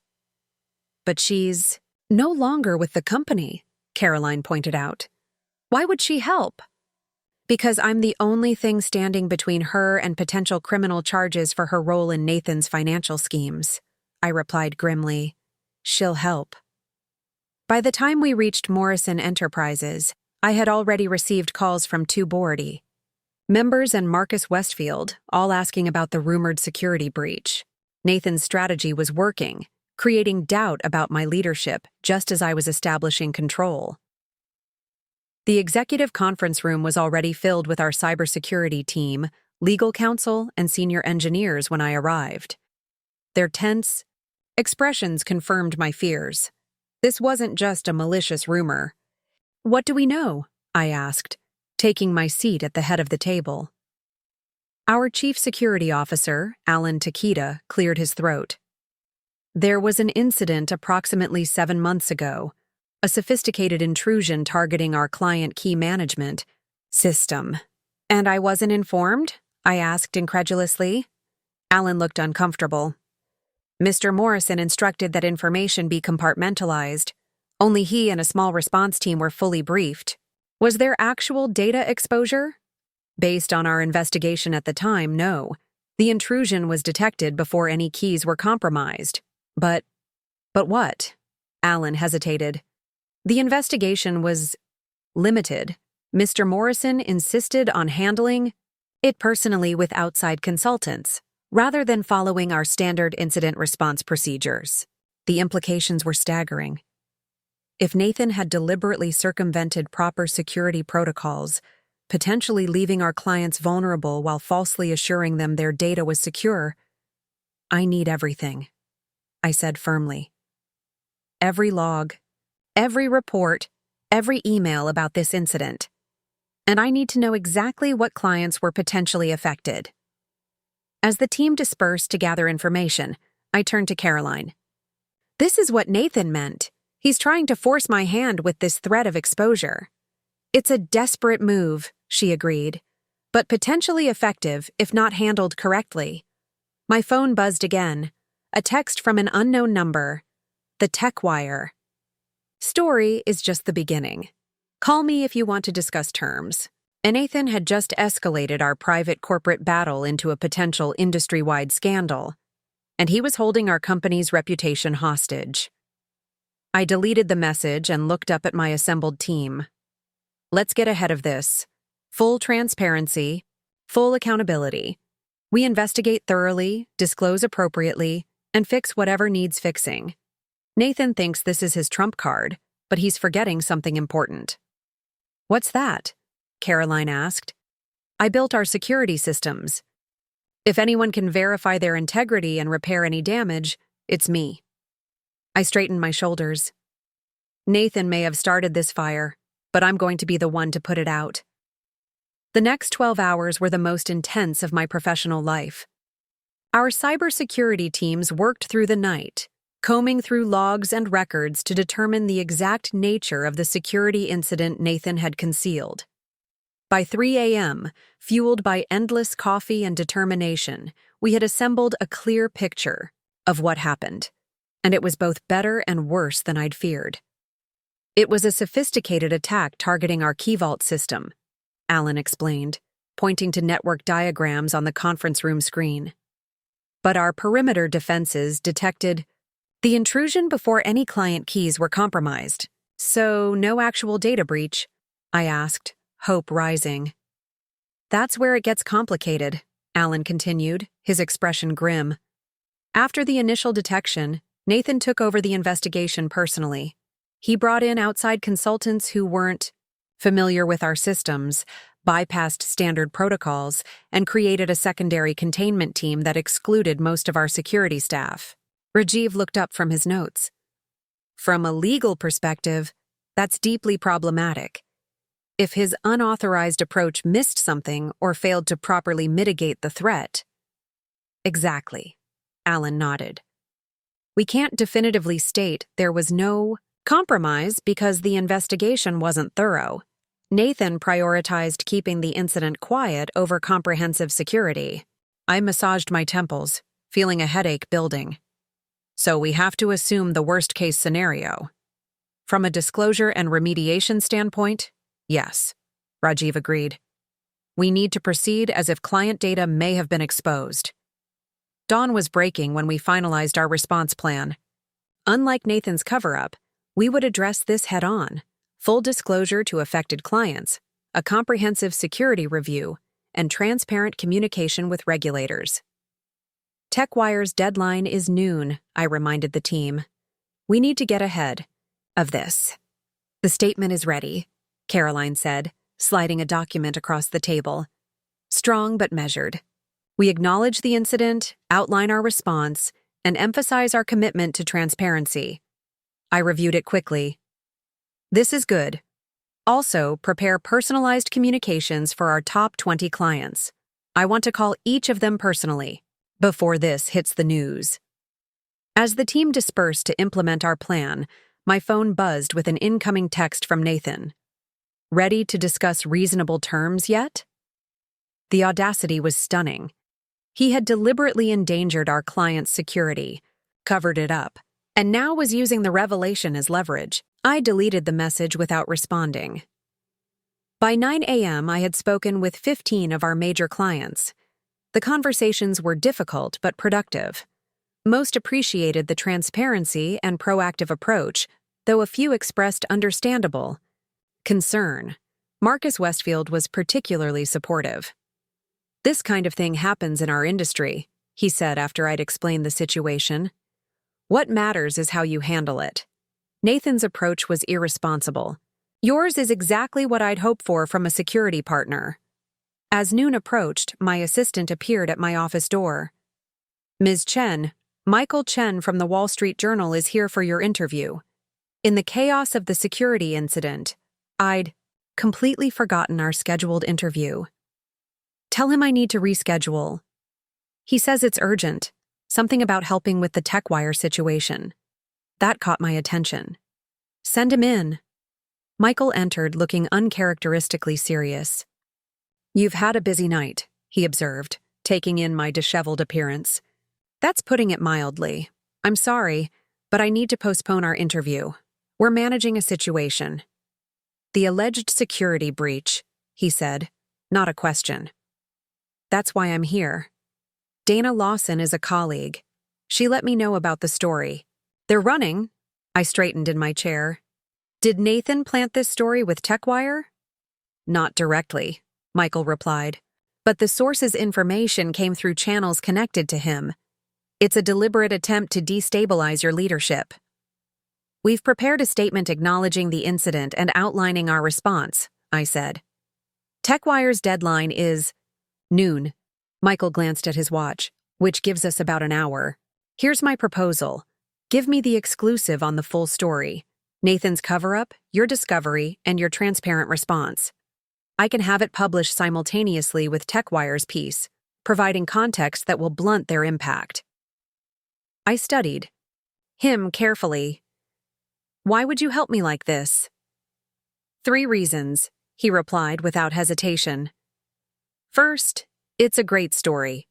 But she's no longer with the company, Caroline pointed out. Why would she help? Because I'm the only thing standing between her and potential criminal charges for her role in Nathan's financial schemes, I replied grimly. She'll help. By the time we reached Morrison Enterprises, I had already received calls from 2 boardy members and Marcus Westfield, all asking about the rumored security breach. Nathan's strategy was working, creating doubt about my leadership just as I was establishing control. The executive conference room was already filled with our cybersecurity team, legal counsel, and senior engineers when I arrived. Their tense expressions confirmed my fears. This wasn't just a malicious rumor. What do we know? I asked, taking my seat at the head of the table. Our chief security officer, Alan Takeda, cleared his throat. There was an incident approximately 7 months ago, a sophisticated intrusion targeting our client key management system. And I wasn't informed? I asked incredulously. Alan looked uncomfortable. Mr. Morrison instructed that information be compartmentalized. Only he and a small response team were fully briefed. Was there actual data exposure? Based on our investigation at the time, no. The intrusion was detected before any keys were compromised. But what? Alan hesitated. The investigation was limited. Mr. Morrison insisted on handling it personally with outside consultants, rather than following our standard incident response procedures. The implications were staggering. If Nathan had deliberately circumvented proper security protocols, potentially leaving our clients vulnerable while falsely assuring them their data was secure, I need everything, I said firmly. Every log, every report, every email about this incident. And I need to know exactly what clients were potentially affected. As the team dispersed to gather information, I turned to Caroline. This is what Nathan meant. He's trying to force my hand with this threat of exposure. It's a desperate move, she agreed, but potentially effective if not handled correctly. My phone buzzed again. A text from an unknown number. The Tech Wire. Story is just the beginning. Call me if you want to discuss terms. And Nathan had just escalated our private corporate battle into a potential industry-wide scandal, and he was holding our company's reputation hostage. I deleted the message and looked up at my assembled team. Let's get ahead of this. Full transparency, full accountability. We investigate thoroughly, disclose appropriately, and fix whatever needs fixing. Nathan thinks this is his trump card, but he's forgetting something important. What's that? Caroline asked. I built our security systems. If anyone can verify their integrity and repair any damage, it's me. I straightened my shoulders. Nathan may have started this fire, but I'm going to be the one to put it out. The next 12 hours were the most intense of my professional life. Our cybersecurity teams worked through the night, combing through logs and records to determine the exact nature of the security incident Nathan had concealed. By 3 a.m., fueled by endless coffee and determination, we had assembled a clear picture of what happened, and it was both better and worse than I'd feared. It was a sophisticated attack targeting our key vault system, Alan explained, pointing to network diagrams on the conference room screen. But our perimeter defenses detected the intrusion before any client keys were compromised. So no actual data breach? I asked, hope rising. That's where it gets complicated, Alan continued, his expression grim. After the initial detection, Nathan took over the investigation personally. He brought in outside consultants who weren't familiar with our systems, bypassed standard protocols, and created a secondary containment team that excluded most of our security staff. Rajiv looked up from his notes. From a legal perspective, that's deeply problematic. If his unauthorized approach missed something or failed to properly mitigate the threat. Exactly. Alan nodded. We can't definitively state there was no compromise because the investigation wasn't thorough. Nathan prioritized keeping the incident quiet over comprehensive security. I massaged my temples, feeling a headache building. So we have to assume the worst-case scenario. From a disclosure and remediation standpoint, yes, Rajiv agreed. We need to proceed as if client data may have been exposed. Dawn was breaking when we finalized our response plan. Unlike Nathan's cover-up, we would address this head-on. Full disclosure to affected clients, a comprehensive security review, and transparent communication with regulators. TechWire's deadline is noon, I reminded the team. We need to get ahead of this. The statement is ready, Caroline said, sliding a document across the table. Strong but measured. We acknowledge the incident, outline our response, and emphasize our commitment to transparency. I reviewed it quickly. This is good. Also, prepare personalized communications for our top 20 clients. I want to call each of them personally before this hits the news. As the team dispersed to implement our plan, my phone buzzed with an incoming text from Nathan. Ready to discuss reasonable terms yet? The audacity was stunning. He had deliberately endangered our client's security, covered it up, and now was using the revelation as leverage. I deleted the message without responding. By 9 a.m., I had spoken with 15 of our major clients. The conversations were difficult but productive. Most appreciated the transparency and proactive approach, though a few expressed understandable concern. Marcus Westfield was particularly supportive. This kind of thing happens in our industry, he said after I'd explained the situation. What matters is how you handle it. Nathan's approach was irresponsible. Yours is exactly what I'd hoped for from a security partner. As noon approached, my assistant appeared at my office door. Ms. Chen, Michael Chen from the Wall Street Journal is here for your interview. In the chaos of the security incident, I'd completely forgotten our scheduled interview. Tell him I need to reschedule. He says it's urgent, something about helping with the TechWire situation. That caught my attention. Send him in. Michael entered looking uncharacteristically serious. You've had a busy night, he observed, taking in my disheveled appearance. That's putting it mildly. I'm sorry, but I need to postpone our interview. We're managing a situation. The alleged security breach, he said, not a question. That's why I'm here. Dana Lawson is a colleague. She let me know about the story. They're running. I straightened in my chair. Did Nathan plant this story with TechWire? Not directly, Michael replied. But the source's information came through channels connected to him. It's a deliberate attempt to destabilize your leadership. We've prepared a statement acknowledging the incident and outlining our response, I said. TechWire's deadline is noon. Michael glanced at his watch, which gives us about an hour. Here's my proposal. Give me the exclusive on the full story. Nathan's cover-up, your discovery, and your transparent response. I can have it published simultaneously with TechWire's piece, providing context that will blunt their impact. I studied him carefully. Why would you help me like this? 3 reasons, he replied without hesitation. First, it's a great story.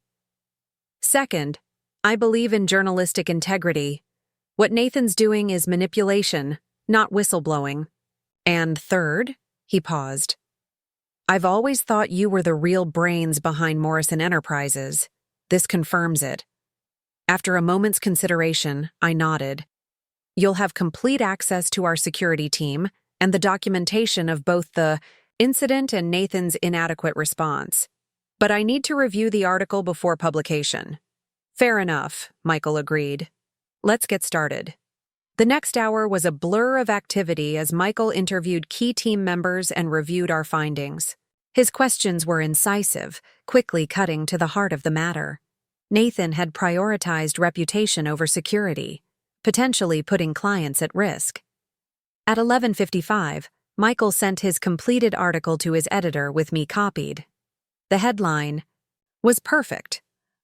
Second, I believe in journalistic integrity. What Nathan's doing is manipulation, not whistleblowing. And third, he paused. I've always thought you were the real brains behind Morrison Enterprises. This confirms it. After a moment's consideration, I nodded. You'll have complete access to our security team and the documentation of both the incident and Nathan's inadequate response. But I need to review the article before publication. Fair enough, Michael agreed. Let's get started. The next hour was a blur of activity as Michael interviewed key team members and reviewed our findings. His questions were incisive, quickly cutting to the heart of the matter. Nathan had prioritized reputation over security. potentially putting clients at risk. At 11:55, Michael sent his completed article to his editor with me copied. The headline was perfect.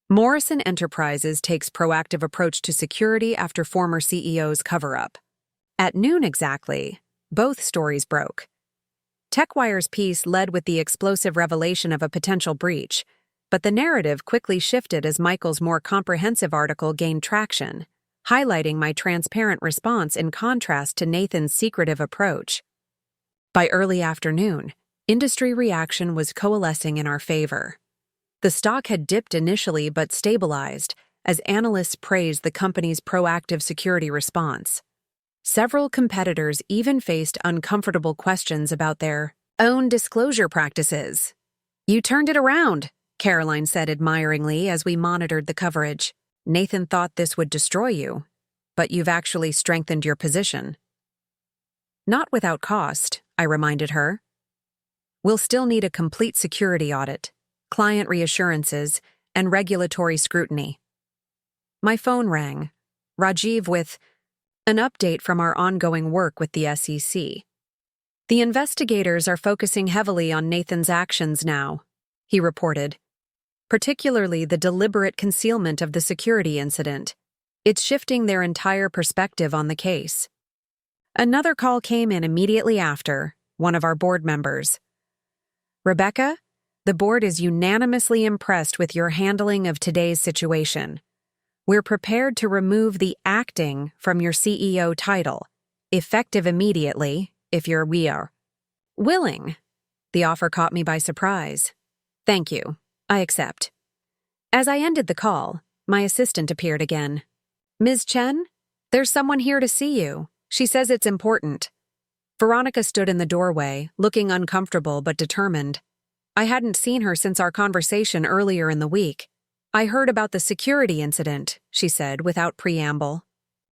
Morrison Enterprises takes proactive approach to security after former CEO's cover-up. At noon exactly, both stories broke. TechWire's piece led with the explosive revelation of a potential breach, but the narrative quickly shifted as Michael's more comprehensive article gained traction, highlighting my transparent response in contrast to Nathan's secretive approach. By early afternoon, industry reaction was coalescing in our favor. The stock had dipped initially but stabilized as analysts praised the company's proactive security response. Several competitors even faced uncomfortable questions about their own disclosure practices. "You turned it around," Caroline said admiringly as we monitored the coverage. "Nathan thought this would destroy you, but you've actually strengthened your position." "Not without cost," I reminded her. "We'll still need a complete security audit, client reassurances, and regulatory scrutiny." My phone rang. Rajiv with an update from our ongoing work with the SEC. "The investigators are focusing heavily on Nathan's actions now," he reported, "particularly the deliberate concealment of the security incident. It's shifting their entire perspective on the case." Another call came in immediately after, one of our board members. "Rebecca, the board is unanimously impressed with your handling of today's situation. We're prepared to remove the acting from your CEO title, effective immediately, if we are willing." The offer caught me by surprise. "Thank you. I accept." As I ended the call, my assistant appeared again. "Ms. Chen, there's someone here to see you. She says it's important." Veronica stood in the doorway, looking uncomfortable but determined. I hadn't seen her since our conversation earlier in the week. "I heard about the security incident," she said without preamble.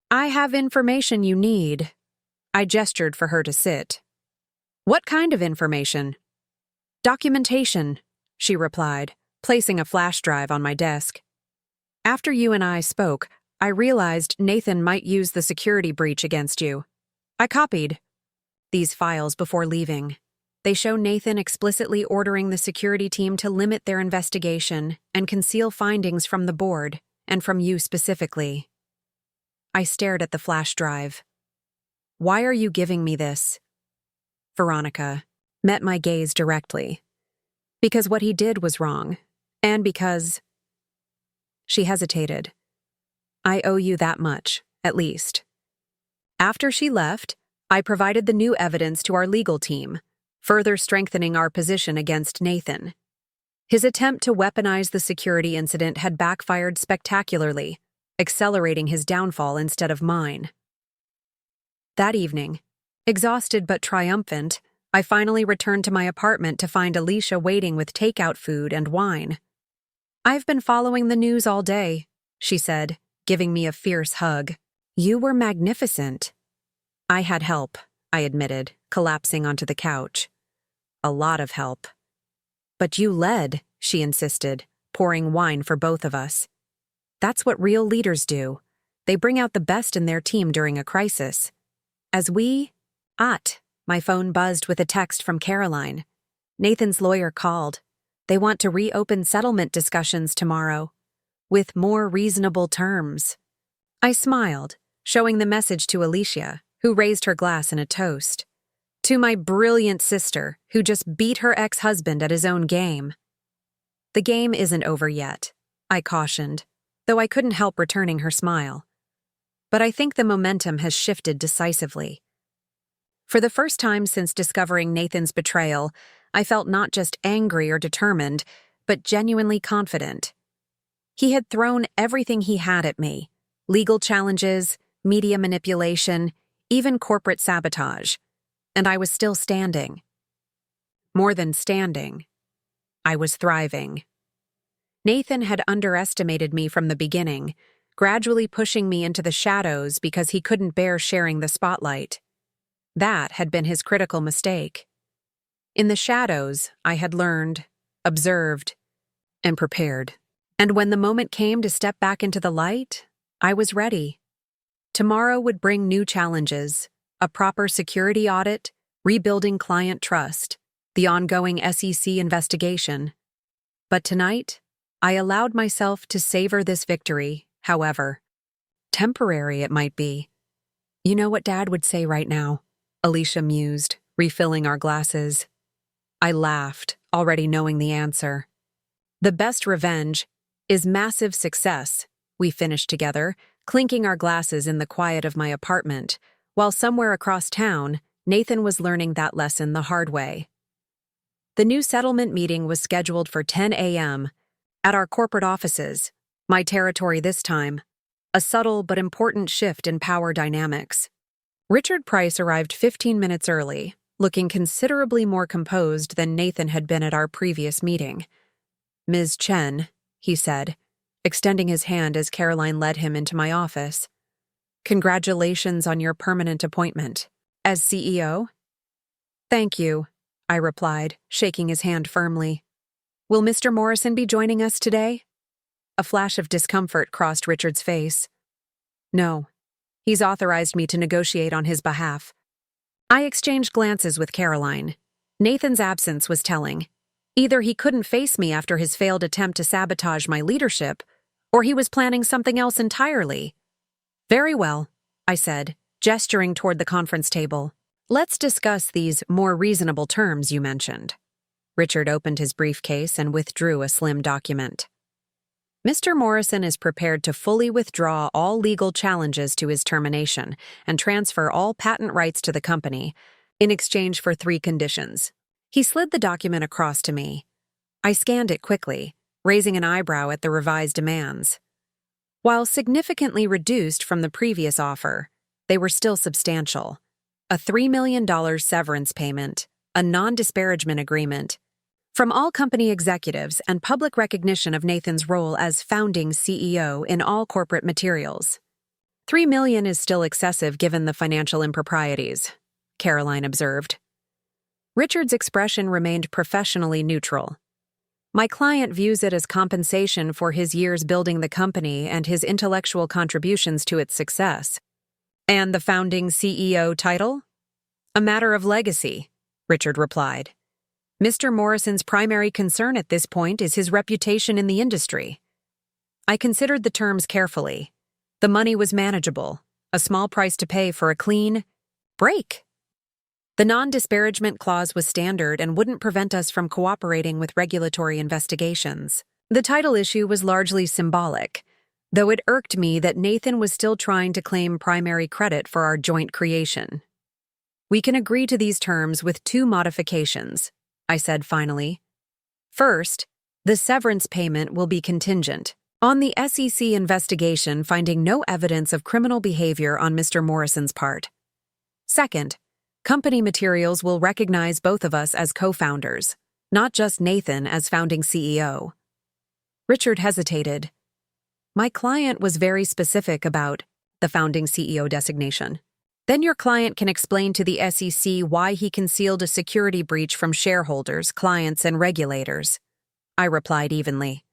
"I have information you need." I gestured for her to sit. "What kind of information?" "Documentation," she replied, placing a flash drive on my desk. "After you and I spoke, I realized Nathan might use the security breach against you. I copied these files before leaving. They show Nathan explicitly ordering the security team to limit their investigation and conceal findings from the board and from you specifically." I stared at the flash drive. "Why are you giving me this?" Veronica met my gaze directly. "Because what he did was wrong, and because—" She hesitated. "I owe you that much, at least." After she left, I provided the new evidence to our legal team, further strengthening our position against Nathan. His attempt to weaponize the security incident had backfired spectacularly, accelerating his downfall instead of mine. That evening, exhausted but triumphant, I finally returned to my apartment to find Alicia waiting with takeout food and wine. "I've been following the news all day," she said, giving me a fierce hug. "You were magnificent." "I had help," I admitted, collapsing onto the couch. "A lot of help." "But you led," she insisted, pouring wine for both of us. "That's what real leaders do. They bring out the best in their team during a crisis." My phone buzzed with a text from Caroline. Nathan's lawyer called. They want to reopen settlement discussions tomorrow, with more reasonable terms. I smiled, showing the message to Alicia, who raised her glass in a toast. "To my brilliant sister, who just beat her ex-husband at his own game." "The game isn't over yet," I cautioned, though I couldn't help returning her smile. "But I think the momentum has shifted decisively." For the first time since discovering Nathan's betrayal, I felt not just angry or determined, but genuinely confident. He had thrown everything he had at me: legal challenges, media manipulation, even corporate sabotage, and I was still standing. More than standing, I was thriving. Nathan had underestimated me from the beginning, gradually pushing me into the shadows because he couldn't bear sharing the spotlight. That had been his critical mistake. In the shadows, I had learned, observed, and prepared. And when the moment came to step back into the light, I was ready. Tomorrow would bring new challenges, a proper security audit, rebuilding client trust, the ongoing SEC investigation. But tonight, I allowed myself to savor this victory, however. Temporary it might be. You know what Dad would say right now, Alicia mused, refilling our glasses. I laughed, already knowing the answer. The best revenge is massive success, we finished together, clinking our glasses in the quiet of my apartment, while somewhere across town, Nathan was learning that lesson the hard way. The new settlement meeting was scheduled for 10 a.m. at our corporate offices, my territory this time, a subtle but important shift in power dynamics. Richard Price arrived 15 minutes early, looking considerably more composed than Nathan had been at our previous meeting. "Ms. Chen," he said, extending his hand as Caroline led him into my office. "Congratulations on your permanent appointment. As CEO?" "Thank you," I replied, shaking his hand firmly. "Will Mr. Morrison be joining us today?" A flash of discomfort crossed Richard's face. "No. He's authorized me to negotiate on his behalf." I exchanged glances with Caroline. Nathan's absence was telling. Either he couldn't face me after his failed attempt to sabotage my leadership, or he was planning something else entirely. "Very well," I said, gesturing toward the conference table. "Let's discuss these more reasonable terms you mentioned." Richard opened his briefcase and withdrew a slim document. "Mr. Morrison is prepared to fully withdraw all legal challenges to his termination and transfer all patent rights to the company in exchange for 3 conditions." He slid the document across to me. I scanned it quickly, raising an eyebrow at the revised demands. While significantly reduced from the previous offer, they were still substantial. A $3 million severance payment, a non-disparagement agreement, from all company executives and public recognition of Nathan's role as founding CEO in all corporate materials. $3 million is still excessive given the financial improprieties, Caroline observed. Richard's expression remained professionally neutral. "My client views it as compensation for his years building the company and his intellectual contributions to its success." "And the founding CEO title?" "A matter of legacy," Richard replied. "Mr. Morrison's primary concern at this point is his reputation in the industry." I considered the terms carefully. The money was manageable, a small price to pay for a clean break. The non-disparagement clause was standard and wouldn't prevent us from cooperating with regulatory investigations. The title issue was largely symbolic, though it irked me that Nathan was still trying to claim primary credit for our joint creation. "We can agree to these terms with 2 modifications," I said finally. "First, the severance payment will be contingent on the SEC investigation finding no evidence of criminal behavior on Mr. Morrison's part. Second, company materials will recognize both of us as co-founders, not just Nathan as founding CEO." Richard hesitated. "My client was very specific about the founding CEO designation." "Then your client can explain to the SEC why he concealed a security breach from shareholders, clients, and regulators," I replied evenly.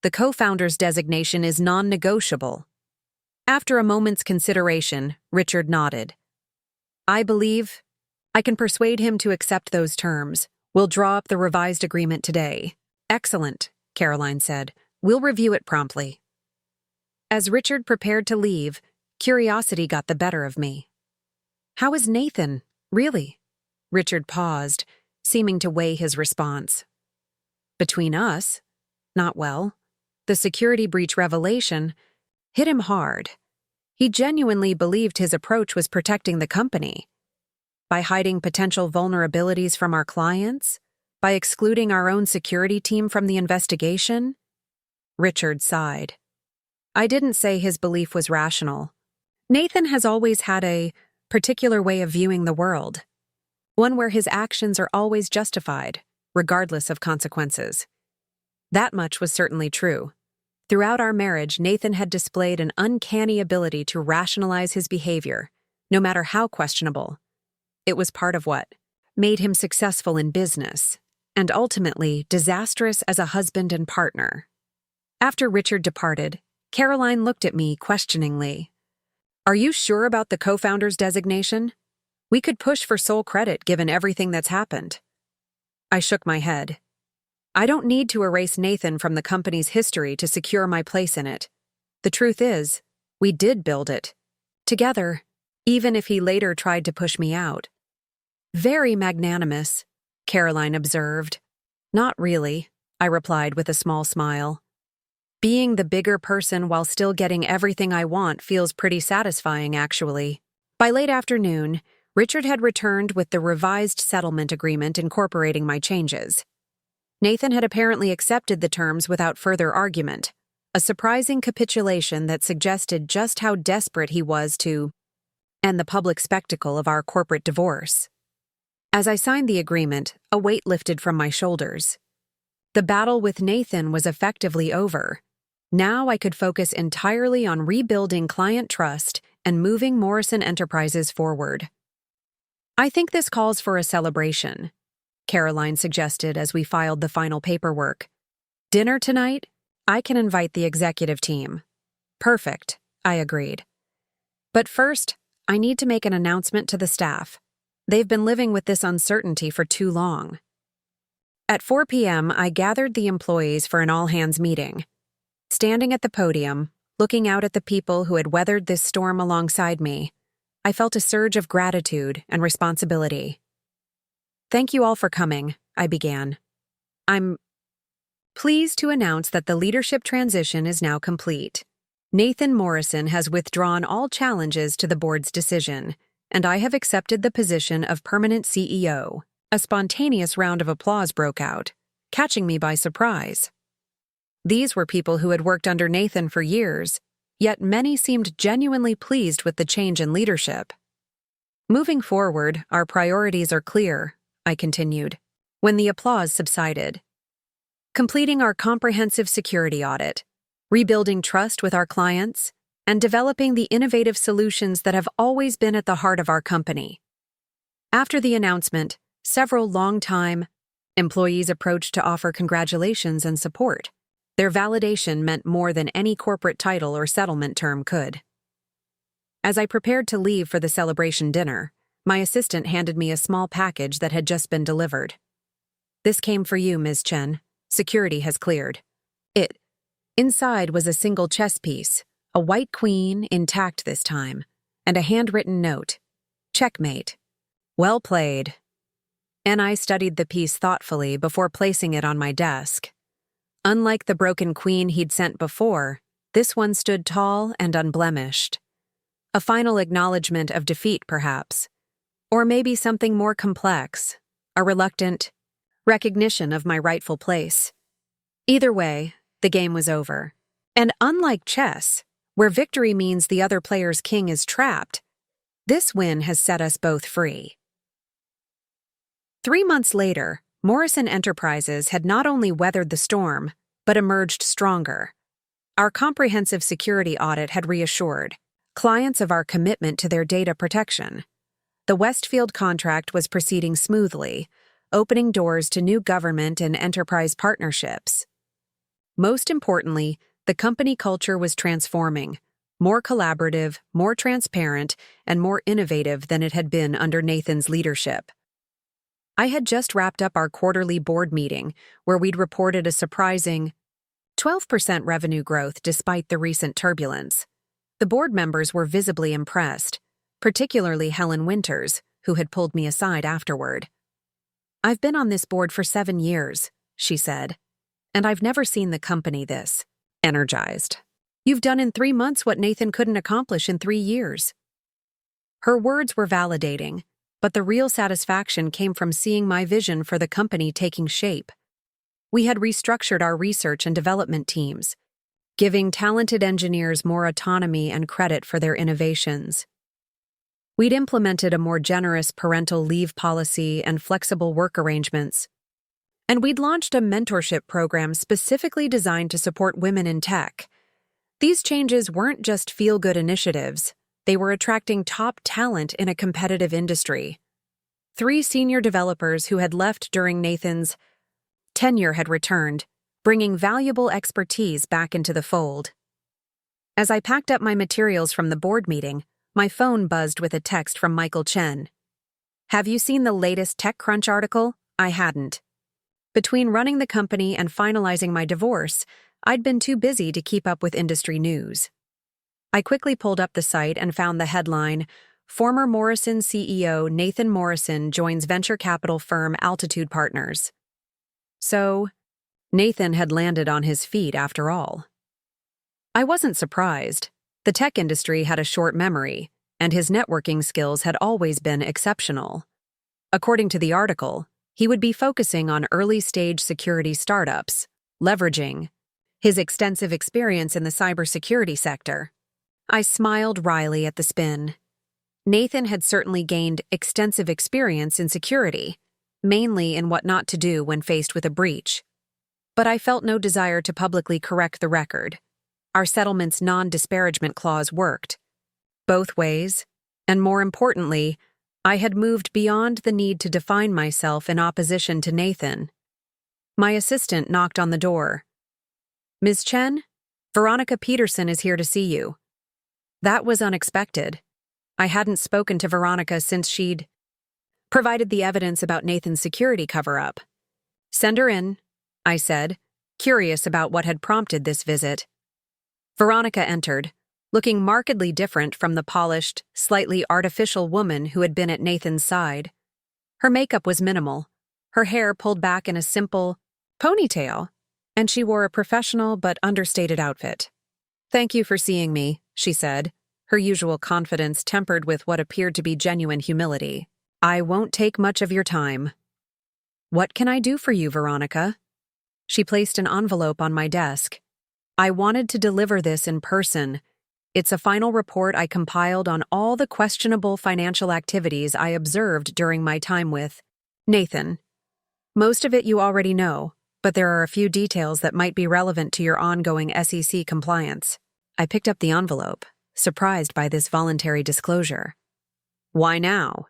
"The co-founder's designation is non-negotiable." After a moment's consideration, Richard nodded. "I believe I can persuade him to accept those terms. We'll draw up the revised agreement today." "Excellent," Caroline said. "We'll review it promptly." As Richard prepared to leave, curiosity got the better of me. "How is Nathan, really?" Richard paused, seeming to weigh his response. "Between us, not well. The security breach revelation hit him hard. He genuinely believed his approach was protecting the company. By hiding potential vulnerabilities from our clients, by excluding our own security team from the investigation." Richard sighed. "I didn't say his belief was rational. Nathan has always had a particular way of viewing the world, one where his actions are always justified, regardless of consequences. That much was certainly true. Throughout our marriage, Nathan had displayed an uncanny ability to rationalize his behavior, no matter how questionable. It was part of what made him successful in business, and ultimately disastrous as a husband and partner." After Richard departed, Caroline looked at me questioningly. Are you sure about the co-founder's designation? We could push for sole credit given everything that's happened. I shook my head. I don't need to erase Nathan from the company's history to secure my place in it. The truth is, we did build it. Together, even if he later tried to push me out. Very magnanimous, Caroline observed. Not really, I replied with a small smile. Being the bigger person while still getting everything I want feels pretty satisfying, actually. By late afternoon, Richard had returned with the revised settlement agreement incorporating my changes. Nathan had apparently accepted the terms without further argument, a surprising capitulation that suggested just how desperate he was to end the public spectacle of our corporate divorce. As I signed the agreement, a weight lifted from my shoulders. The battle with Nathan was effectively over. Now I could focus entirely on rebuilding client trust and moving Morrison Enterprises forward. I think this calls for a celebration, Caroline suggested as we filed the final paperwork. Dinner tonight? I can invite the executive team. Perfect, I agreed. But first, I need to make an announcement to the staff. They've been living with this uncertainty for too long. At 4 p.m., I gathered the employees for an all-hands meeting. Standing at the podium, looking out at the people who had weathered this storm alongside me, I felt a surge of gratitude and responsibility. Thank you all for coming, I began. I'm pleased to announce that the leadership transition is now complete. Nathan Morrison has withdrawn all challenges to the board's decision, and I have accepted the position of permanent CEO. A spontaneous round of applause broke out, catching me by surprise. These were people who had worked under Nathan for years, yet many seemed genuinely pleased with the change in leadership. Moving forward, our priorities are clear, I continued, when the applause subsided. Completing our comprehensive security audit, rebuilding trust with our clients, and developing the innovative solutions that have always been at the heart of our company. After the announcement, several long-time employees approached to offer congratulations and support. Their validation meant more than any corporate title or settlement term could. As I prepared to leave for the celebration dinner, my assistant handed me a small package that had just been delivered. This came for you, Ms. Chen. Security has cleared. Inside was a single chess piece, a white queen intact this time, and a handwritten note. Checkmate. Well played. And I studied the piece thoughtfully before placing it on my desk. Unlike the broken queen he'd sent before, this one stood tall and unblemished. A final acknowledgement of defeat, perhaps. Or maybe something more complex, a reluctant recognition of my rightful place. Either way, the game was over. And unlike chess, where victory means the other player's king is trapped, this win has set us both free. 3 months later, Morrison Enterprises had not only weathered the storm, but emerged stronger. Our comprehensive security audit had reassured clients of our commitment to their data protection. The Westfield contract was proceeding smoothly, opening doors to new government and enterprise partnerships. Most importantly, the company culture was transforming, more collaborative, more transparent, and more innovative than it had been under Nathan's leadership. I had just wrapped up our quarterly board meeting, where we'd reported a surprising 12% revenue growth despite the recent turbulence. The board members were visibly impressed, particularly Helen Winters, who had pulled me aside afterward. I've been on this board for 7 years, she said, and I've never seen the company this energized. You've done in 3 months what Nathan couldn't accomplish in 3 years. Her words were validating, but the real satisfaction came from seeing my vision for the company taking shape. We had restructured our research and development teams, giving talented engineers more autonomy and credit for their innovations. We'd implemented a more generous parental leave policy and flexible work arrangements. And we'd launched a mentorship program specifically designed to support women in tech. These changes weren't just feel-good initiatives. They were attracting top talent in a competitive industry. 3 senior developers who had left during Nathan's tenure had returned, bringing valuable expertise back into the fold. As I packed up my materials from the board meeting, My phone buzzed with a text from Michael Chen. "Have you seen the latest TechCrunch article?" I hadn't. Between running the company and finalizing my divorce, I'd been too busy to keep up with industry news. I quickly pulled up the site and found the headline, "Former Morrison CEO Nathan Morrison joins venture capital firm Altitude Partners." So, Nathan had landed on his feet after all. I wasn't surprised. The tech industry had a short memory, and his networking skills had always been exceptional. According to the article, he would be focusing on early-stage security startups, leveraging his extensive experience in the cybersecurity sector. I smiled wryly at the spin. Nathan had certainly gained extensive experience in security, mainly in what not to do when faced with a breach. But I felt no desire to publicly correct the record. Our settlement's non-disparagement clause worked both ways, and more importantly, I had moved beyond the need to define myself in opposition to Nathan. My assistant knocked on the door. "Ms. Chen, Veronica Peterson is here to see you." That was unexpected. I hadn't spoken to Veronica since she'd provided the evidence about Nathan's security cover-up. "Send her in," I said, curious about what had prompted this visit. Veronica entered, looking markedly different from the polished, slightly artificial woman who had been at Nathan's side. Her makeup was minimal, her hair pulled back in a simple ponytail, and she wore a professional but understated outfit. "Thank you for seeing me," she said, her usual confidence tempered with what appeared to be genuine humility. "I won't take much of your time." "What can I do for you, Veronica?" She placed an envelope on my desk. "I wanted to deliver this in person. It's a final report I compiled on all the questionable financial activities I observed during my time with Nathan. Most of it you already know, but there are a few details that might be relevant to your ongoing SEC compliance." I picked up the envelope, surprised by this voluntary disclosure. "Why now?"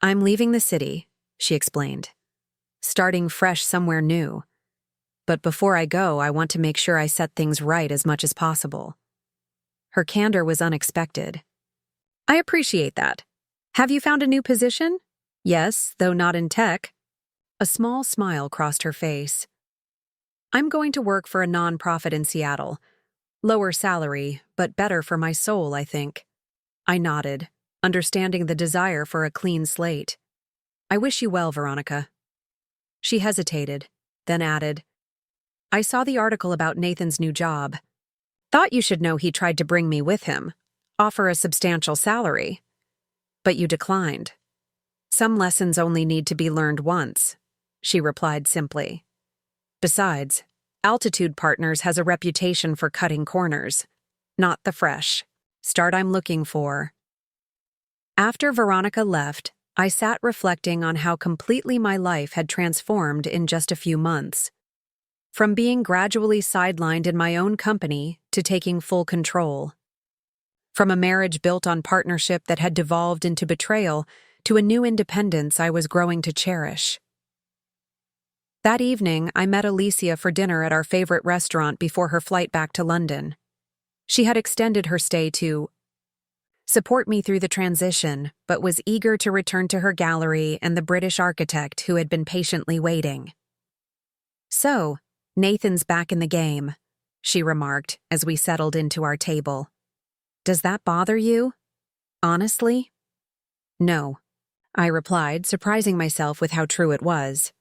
"I'm leaving the city," she explained. "Starting fresh somewhere new. But before I go, I want to make sure I set things right as much as possible." Her candor was unexpected. "I appreciate that. Have you found a new position?" "Yes, though not in tech." A small smile crossed her face. "I'm going to work for a nonprofit in Seattle. Lower salary, but better for my soul, I think." I nodded, understanding the desire for a clean slate. "I wish you well, Veronica." She hesitated, then added, "I saw the article about Nathan's new job. Thought you should know he tried to bring me with him, offer a substantial salary. But you declined." "Some lessons only need to be learned once," she replied simply. "Besides, Altitude Partners has a reputation for cutting corners, not the fresh start I'm looking for." After Veronica left, I sat reflecting on how completely my life had transformed in just a few months. From being gradually sidelined in my own company to taking full control. From a marriage built on partnership that had devolved into betrayal to a new independence I was growing to cherish. That evening, I met Alicia for dinner at our favorite restaurant before her flight back to London. She had extended her stay to support me through the transition, but was eager to return to her gallery and the British architect who had been patiently waiting. "So, Nathan's back in the game," she remarked as we settled into our table. "Does that bother you? Honestly?" "No," I replied, surprising myself with how true it was.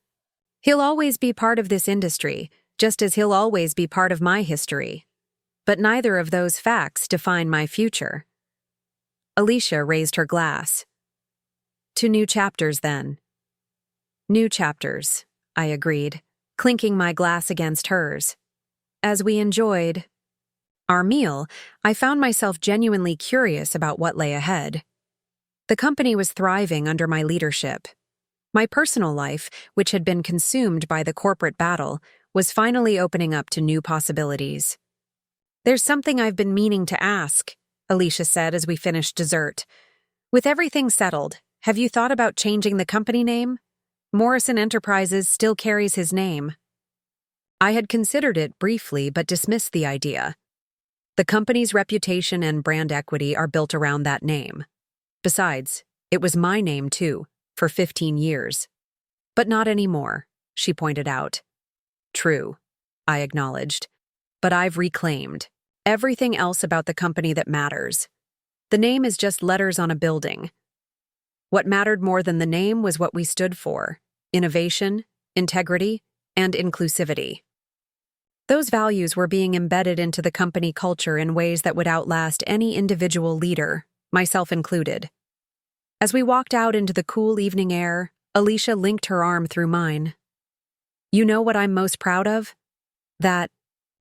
"He'll always be part of this industry, just as he'll always be part of my history. But neither of those facts define my future." Alicia raised her glass. "To new chapters, then." "New chapters," I agreed, clinking my glass against hers. As we enjoyed our meal, I found myself genuinely curious about what lay ahead. The company was thriving under my leadership. My personal life, which had been consumed by the corporate battle, was finally opening up to new possibilities. "There's something I've been meaning to ask," Alicia said as we finished dessert. "With everything settled, have you thought about changing the company name? Morrison Enterprises still carries his name." I had considered it briefly but dismissed the idea. The company's reputation and brand equity are built around that name. Besides, it was my name too, for 15 years. But not anymore, she pointed out. True, I acknowledged. But I've reclaimed everything else about the company that matters. The name is just letters on a building. What mattered more than the name was what we stood for: innovation, integrity, and inclusivity. Those values were being embedded into the company culture in ways that would outlast any individual leader, myself included. As we walked out into the cool evening air, Alicia linked her arm through mine. You know what I'm most proud of? That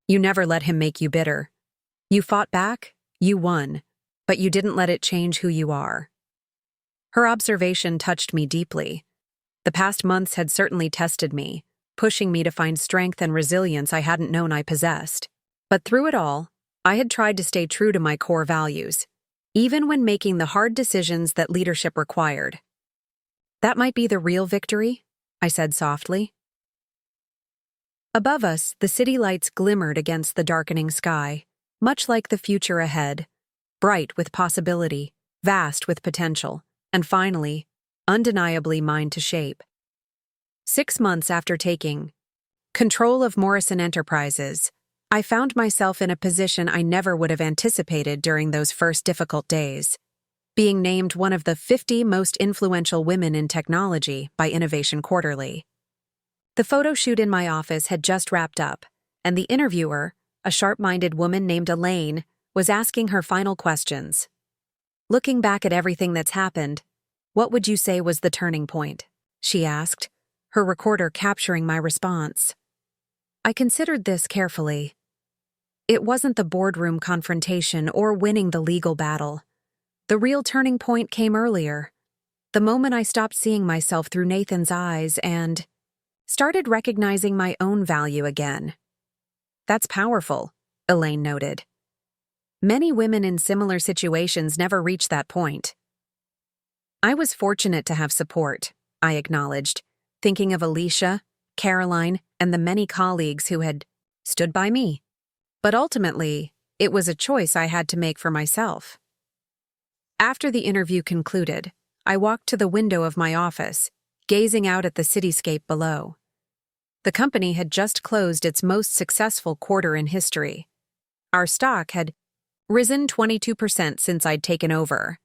you never let him make you bitter. You fought back, you won, but you didn't let it change who you are. Her observation touched me deeply. The past months had certainly tested me, pushing me to find strength and resilience I hadn't known I possessed. But through it all, I had tried to stay true to my core values, even when making the hard decisions that leadership required. That might be the real victory, I said softly. Above us, the city lights glimmered against the darkening sky, much like the future ahead, bright with possibility, vast with potential, and finally, undeniably mine to shape. 6 months after taking control of Morrison Enterprises, I found myself in a position I never would have anticipated during those first difficult days, being named one of the 50 most influential women in technology by Innovation Quarterly. The photo shoot in my office had just wrapped up, and the interviewer, a sharp-minded woman named Elaine, was asking her final questions. Looking back at everything that's happened, what would you say was the turning point? She asked, her recorder capturing my response. I considered this carefully. It wasn't the boardroom confrontation or winning the legal battle. The real turning point came earlier, the moment I stopped seeing myself through Nathan's eyes and started recognizing my own value again. That's powerful, Elaine noted. Many women in similar situations never reach that point. I was fortunate to have support, I acknowledged, thinking of Alicia, Caroline, and the many colleagues who had stood by me. But ultimately, it was a choice I had to make for myself. After the interview concluded, I walked to the window of my office, gazing out at the cityscape below. The company had just closed its most successful quarter in history. Our stock had risen 22% since I'd taken over.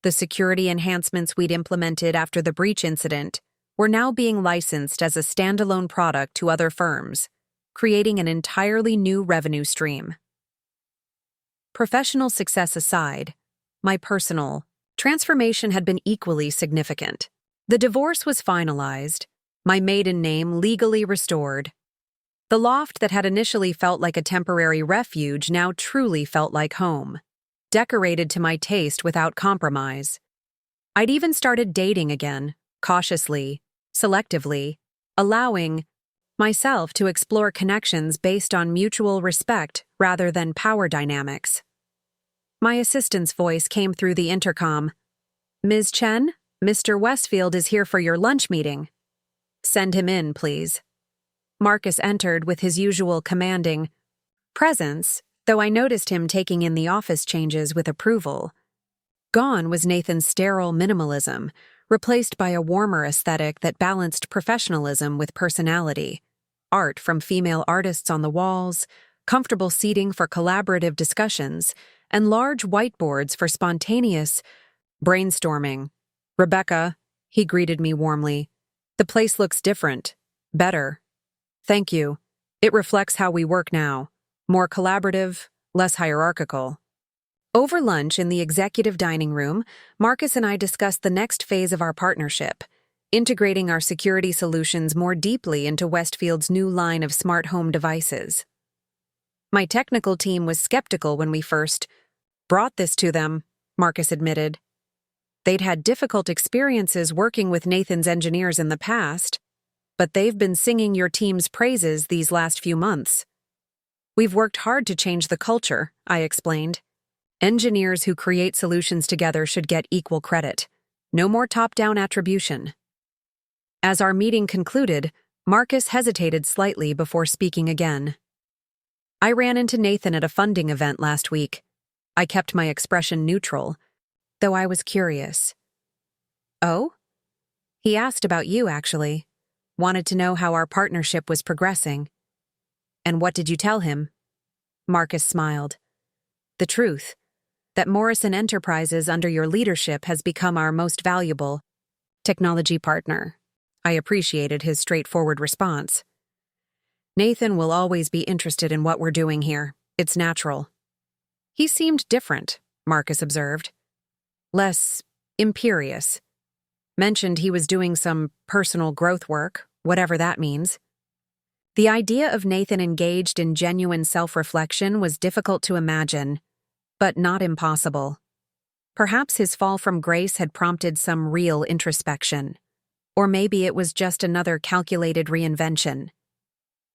The security enhancements we'd implemented after the breach incident were now being licensed as a standalone product to other firms, creating an entirely new revenue stream. Professional success aside, my personal transformation had been equally significant. The divorce was finalized, my maiden name legally restored. The loft that had initially felt like a temporary refuge now truly felt like home, decorated to my taste without compromise. I'd even started dating again, cautiously, selectively, allowing myself to explore connections based on mutual respect rather than power dynamics. My assistant's voice came through the intercom. Ms. Chen, Mr. Westfield is here for your lunch meeting. Send him in, please. Marcus entered with his usual commanding presence, though I noticed him taking in the office changes with approval. Gone was Nathan's sterile minimalism, replaced by a warmer aesthetic that balanced professionalism with personality. Art from female artists on the walls, comfortable seating for collaborative discussions, and large whiteboards for spontaneous brainstorming. Rebecca, he greeted me warmly. The place looks different. Better. Thank you. It reflects how we work now. More collaborative, less hierarchical. Over lunch in the executive dining room, Marcus and I discussed the next phase of our partnership, integrating our security solutions more deeply into Westfield's new line of smart home devices. My technical team was skeptical when we first brought this to them, Marcus admitted. They'd had difficult experiences working with Nathan's engineers in the past, but they've been singing your team's praises these last few months. We've worked hard to change the culture, I explained. Engineers who create solutions together should get equal credit. No more top-down attribution. As our meeting concluded, Marcus hesitated slightly before speaking again. I ran into Nathan at a funding event last week. I kept my expression neutral, though I was curious. Oh? He asked about you, actually. Wanted to know how our partnership was progressing. And what did you tell him? Marcus smiled. The truth. That Morrison Enterprises under your leadership has become our most valuable technology partner. I appreciated his straightforward response. Nathan will always be interested in what we're doing here. It's natural. He seemed different, Marcus observed. Less imperious. Mentioned he was doing some personal growth work, whatever that means. The idea of Nathan engaged in genuine self-reflection was difficult to imagine, but not impossible. Perhaps his fall from grace had prompted some real introspection. Or maybe it was just another calculated reinvention.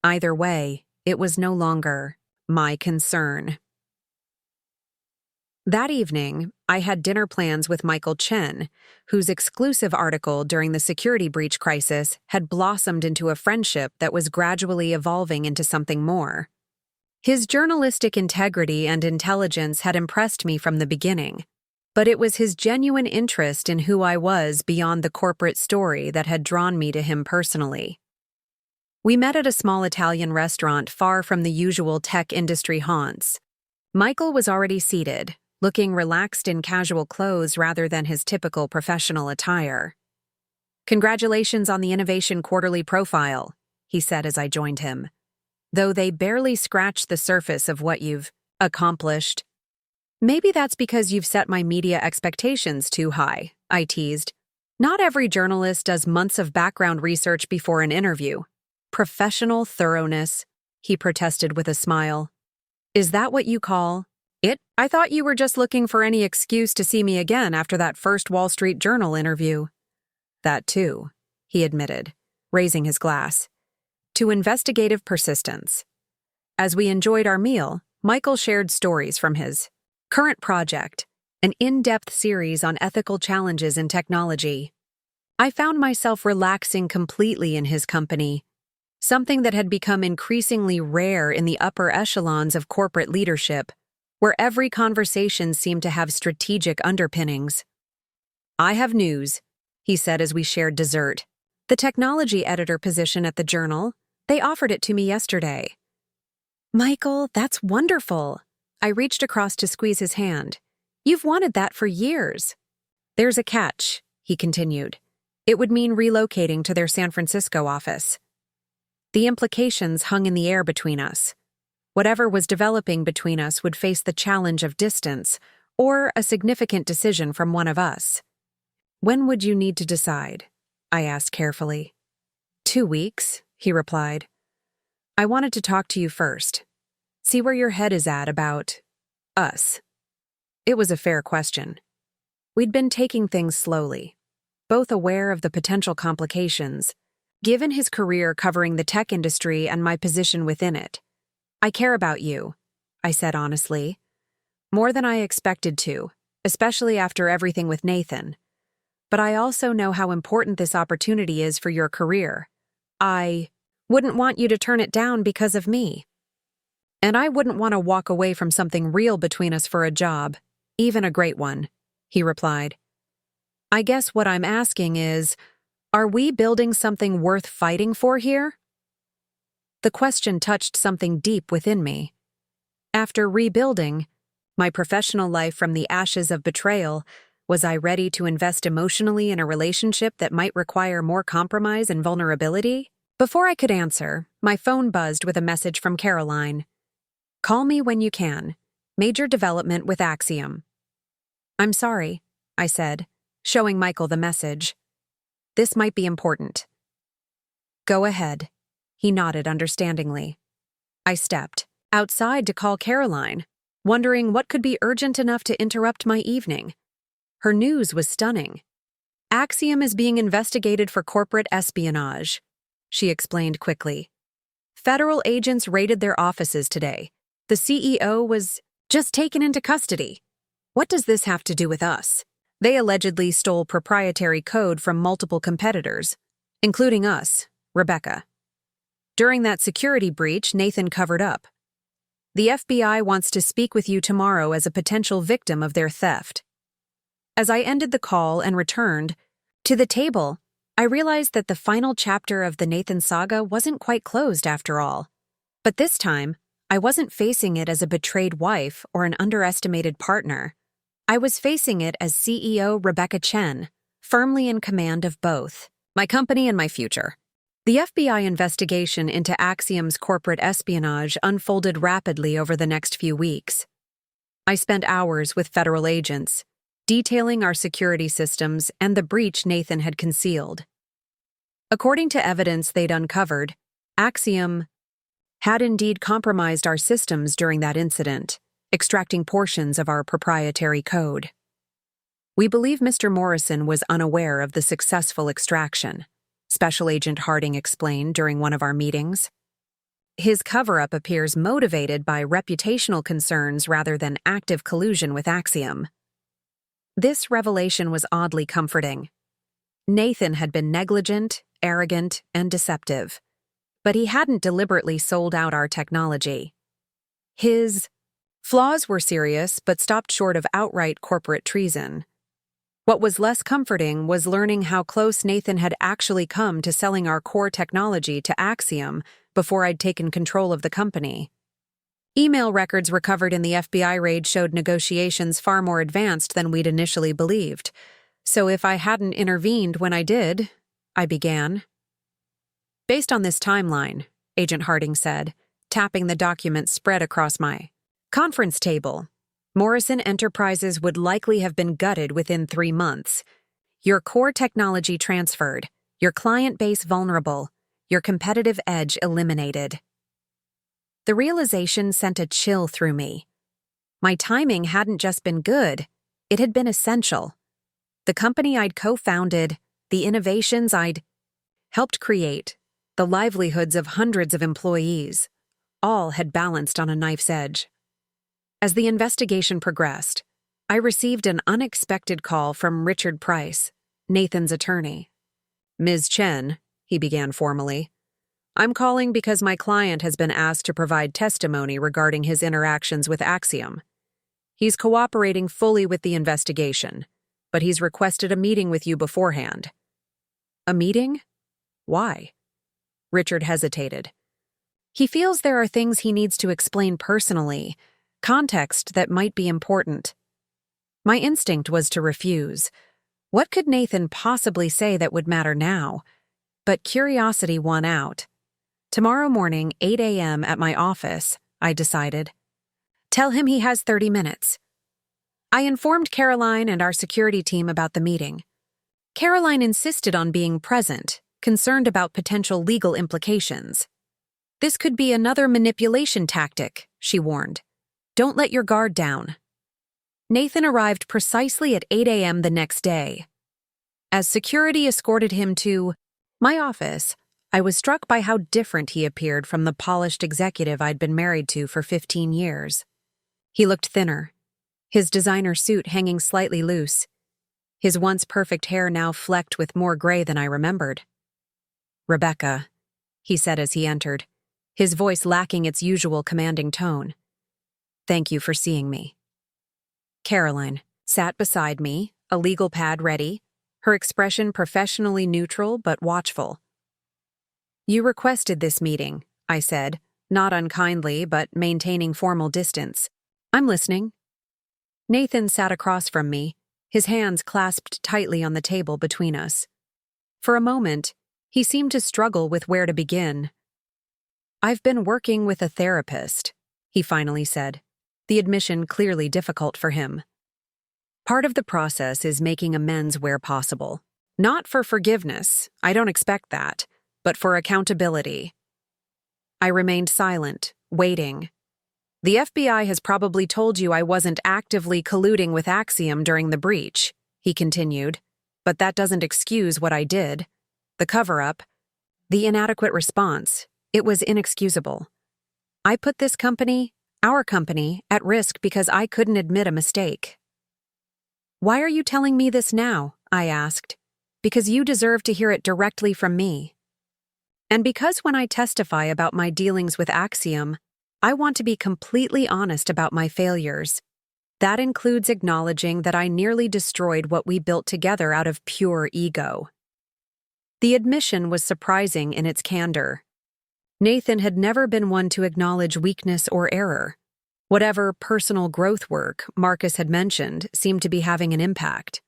Either way, it was no longer my concern. That evening, I had dinner plans with Michael Chen, whose exclusive article during the security breach crisis had blossomed into a friendship that was gradually evolving into something more. His journalistic integrity and intelligence had impressed me from the beginning, but it was his genuine interest in who I was beyond the corporate story that had drawn me to him personally. We met at a small Italian restaurant far from the usual tech industry haunts. Michael was already seated, looking relaxed in casual clothes rather than his typical professional attire. Congratulations on the Innovation Quarterly profile, he said as I joined him. Though they barely scratched the surface of what you've accomplished. Maybe that's because you've set my media expectations too high, I teased. Not every journalist does months of background research before an interview. Professional thoroughness, he protested with a smile. Is that what you call it? I thought you were just looking for any excuse to see me again after that first Wall Street Journal interview. That too, he admitted, raising his glass. To investigative persistence. As we enjoyed our meal, Michael shared stories from his current project, an in-depth series on ethical challenges in technology. I found myself relaxing completely in his company, something that had become increasingly rare in the upper echelons of corporate leadership, where every conversation seemed to have strategic underpinnings. I have news, he said as we shared dessert. The technology editor position at the Journal, they offered it to me yesterday. Michael, that's wonderful. I reached across to squeeze his hand. You've wanted that for years. There's a catch, he continued. It would mean relocating to their San Francisco office. The implications hung in the air between us. Whatever was developing between us would face the challenge of distance or a significant decision from one of us. When would you need to decide? I asked carefully. 2 weeks, he replied. I wanted to talk to you first. See where your head is at about us. It was a fair question. We'd been taking things slowly, both aware of the potential complications. Given his career covering the tech industry and my position within it, I care about you, I said honestly. More than I expected to, especially after everything with Nathan. But I also know how important this opportunity is for your career. I wouldn't want you to turn it down because of me. And I wouldn't want to walk away from something real between us for a job, even a great one, he replied. I guess what I'm asking is, are we building something worth fighting for here? The question touched something deep within me. After rebuilding my professional life from the ashes of betrayal, was I ready to invest emotionally in a relationship that might require more compromise and vulnerability? Before I could answer, my phone buzzed with a message from Caroline. Call me when you can. Major development with Axiom. I'm sorry, I said, showing Michael the message. This might be important. Go ahead. He nodded understandingly. I stepped outside to call Caroline, wondering what could be urgent enough to interrupt my evening. Her news was stunning. Axiom is being investigated for corporate espionage, she explained quickly. Federal agents raided their offices today. The CEO was just taken into custody. What does this have to do with us? They allegedly stole proprietary code from multiple competitors, including us, Rebecca. During that security breach, Nathan covered up. The FBI wants to speak with you tomorrow as a potential victim of their theft. As I ended the call and returned to the table, I realized that the final chapter of the Nathan saga wasn't quite closed after all. But this time, I wasn't facing it as a betrayed wife or an underestimated partner. I was facing it as CEO Rebecca Chen, firmly in command of both my company and my future. The FBI investigation into Axiom's corporate espionage unfolded rapidly over the next few weeks. I spent hours with federal agents, detailing our security systems and the breach Nathan had concealed. According to evidence they'd uncovered, Axiom had indeed compromised our systems during that incident, extracting portions of our proprietary code. We believe Mr. Morrison was unaware of the successful extraction, Special Agent Harding explained during one of our meetings. His cover-up appears motivated by reputational concerns rather than active collusion with Axiom. This revelation was oddly comforting. Nathan had been negligent, arrogant, and deceptive, but he hadn't deliberately sold out our technology. His flaws were serious but stopped short of outright corporate treason. What was less comforting was learning how close Nathan had actually come to selling our core technology to Axiom before I'd taken control of the company. Email records recovered in the FBI raid showed negotiations far more advanced than we'd initially believed. So if I hadn't intervened when I did, I began. Based on this timeline, Agent Harding said, tapping the document spread across my conference table, Morrison Enterprises would likely have been gutted within 3 months. Your core technology transferred, your client base vulnerable, your competitive edge eliminated. The realization sent a chill through me. My timing hadn't just been good, it had been essential. The company I'd co-founded, the innovations I'd helped create, the livelihoods of hundreds of employees, all had balanced on a knife's edge. As the investigation progressed, I received an unexpected call from Richard Price, Nathan's attorney. Ms. Chen, he began formally, I'm calling because my client has been asked to provide testimony regarding his interactions with Axiom. He's cooperating fully with the investigation, but he's requested a meeting with you beforehand. A meeting? Why? Richard hesitated. He feels there are things he needs to explain personally, context that might be important. My instinct was to refuse. What could Nathan possibly say that would matter now? But curiosity won out. Tomorrow morning, 8 a.m. at my office, I decided. Tell him he has 30 minutes. I informed Caroline and our security team about the meeting. Caroline insisted on being present, concerned about potential legal implications. This could be another manipulation tactic, she warned. Don't let your guard down. Nathan arrived precisely at 8 a.m. the next day. As security escorted him to my office, I was struck by how different he appeared from the polished executive I'd been married to for 15 years. He looked thinner, his designer suit hanging slightly loose, his once perfect hair now flecked with more gray than I remembered. Rebecca, he said as he entered, his voice lacking its usual commanding tone. Thank you for seeing me. Caroline sat beside me, a legal pad ready, her expression professionally neutral but watchful. You requested this meeting, I said, not unkindly but maintaining formal distance. I'm listening. Nathan sat across from me, his hands clasped tightly on the table between us. For a moment, he seemed to struggle with where to begin. I've been working with a therapist, he finally said, the admission clearly difficult for him. Part of the process is making amends where possible. Not for forgiveness, I don't expect that, but for accountability. I remained silent, waiting. The FBI has probably told you I wasn't actively colluding with Axiom during the breach, he continued, but that doesn't excuse what I did. The cover-up, the inadequate response, it was inexcusable. I put this company, our company, at risk because I couldn't admit a mistake. Why are you telling me this now? I asked. Because you deserve to hear it directly from me. And because when I testify about my dealings with Axiom, I want to be completely honest about my failures. That includes acknowledging that I nearly destroyed what we built together out of pure ego." The admission was surprising in its candor. Nathan had never been one to acknowledge weakness or error. Whatever personal growth work Marcus had mentioned seemed to be having an impact.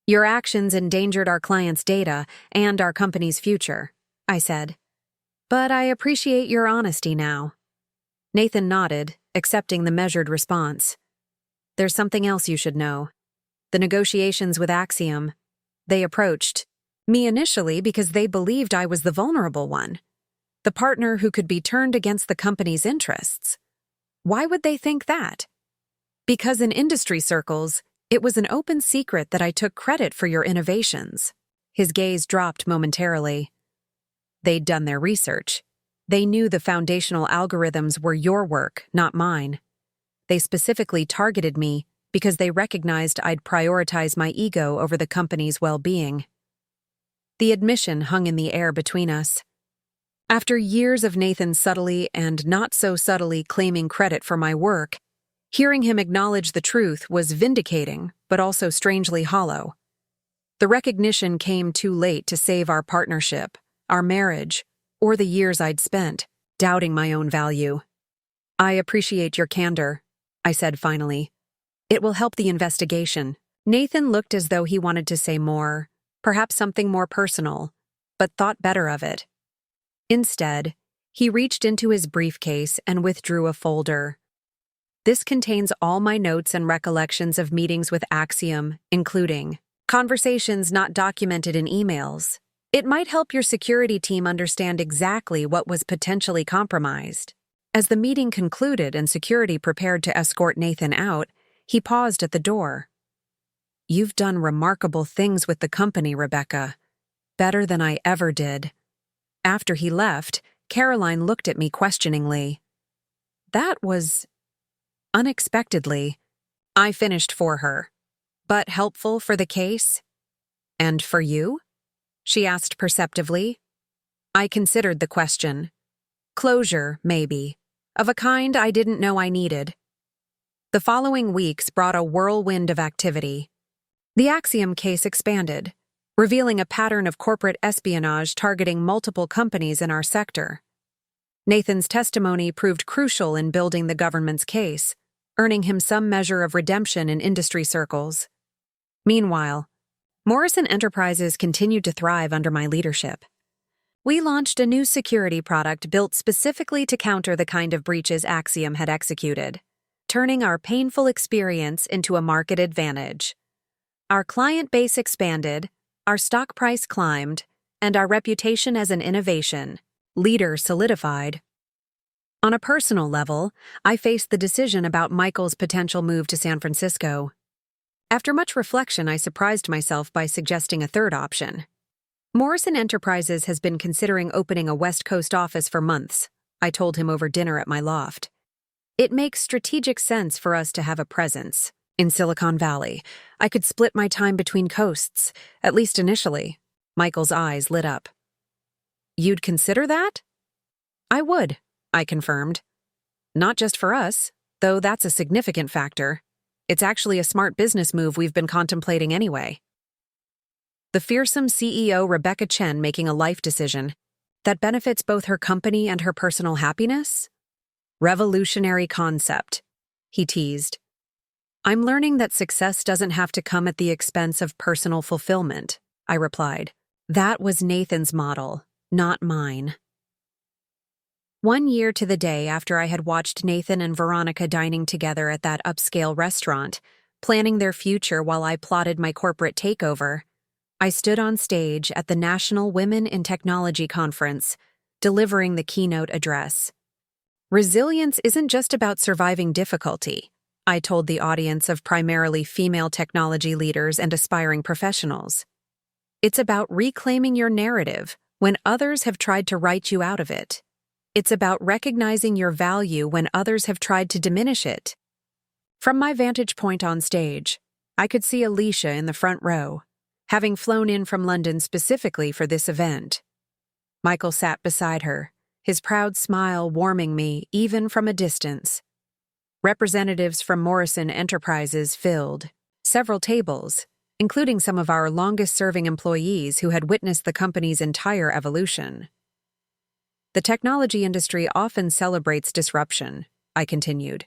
"Your actions endangered our clients' data and our company's future," I said. "But I appreciate your honesty now." Nathan nodded, accepting the measured response. "There's something else you should know. The negotiations with Axiom. They approached me initially because they believed I was the vulnerable one, the partner who could be turned against the company's interests. Why would they think that? Because in industry circles, it was an open secret that I took credit for your innovations." His gaze dropped momentarily. "They'd done their research. They knew the foundational algorithms were your work, not mine. They specifically targeted me because they recognized I'd prioritize my ego over the company's well-being." The admission hung in the air between us. After years of Nathan subtly and not so subtly claiming credit for my work, hearing him acknowledge the truth was vindicating, but also strangely hollow. The recognition came too late to save our partnership, our marriage, or the years I'd spent doubting my own value. "I appreciate your candor," I said finally. "It will help the investigation." Nathan looked as though he wanted to say more, perhaps something more personal, but thought better of it. Instead, he reached into his briefcase and withdrew a folder. "This contains all my notes and recollections of meetings with Axiom, including conversations not documented in emails. It might help your security team understand exactly what was potentially compromised." As the meeting concluded and security prepared to escort Nathan out, he paused at the door. "You've done remarkable things with the company, Rebecca. Better than I ever did." After he left, Caroline looked at me questioningly. "That was unexpectedly." I finished for her. "But helpful for the case?" "And for you?" she asked perceptively. I considered the question. Closure, maybe, of a kind I didn't know I needed. The following weeks brought a whirlwind of activity. The Axiom case expanded, revealing a pattern of corporate espionage targeting multiple companies in our sector. Nathan's testimony proved crucial in building the government's case, earning him some measure of redemption in industry circles. Meanwhile, Morrison Enterprises continued to thrive under my leadership. We launched a new security product built specifically to counter the kind of breaches Axiom had executed, turning our painful experience into a market advantage. Our client base expanded, our stock price climbed, and our reputation as an innovation leader solidified. On a personal level, I faced the decision about Michael's potential move to San Francisco. After much reflection, I surprised myself by suggesting a third option. Morrison Enterprises has been considering opening a West Coast office for months, I told him over dinner at my loft. It makes strategic sense for us to have a presence in Silicon Valley. I could split my time between coasts, at least initially. Michael's eyes lit up. "You'd consider that?" "I would," I confirmed. "Not just for us, though that's a significant factor. It's actually a smart business move we've been contemplating anyway." The fearsome CEO Rebecca Chen making a life decision that benefits both her company and her personal happiness? Revolutionary concept, he teased. "I'm learning that success doesn't have to come at the expense of personal fulfillment," I replied. That was Nathan's model, not mine. 1 year to the day after I had watched Nathan and Veronica dining together at that upscale restaurant, planning their future while I plotted my corporate takeover, I stood on stage at the National Women in Technology Conference, delivering the keynote address. Resilience isn't just about surviving difficulty, I told the audience of primarily female technology leaders and aspiring professionals. It's about reclaiming your narrative when others have tried to write you out of it. It's about recognizing your value when others have tried to diminish it. From my vantage point on stage, I could see Alicia in the front row, having flown in from London specifically for this event. Michael sat beside her, his proud smile warming me even from a distance. Representatives from Morrison Enterprises filled several tables, including some of our longest-serving employees who had witnessed the company's entire evolution. The technology industry often celebrates disruption, I continued.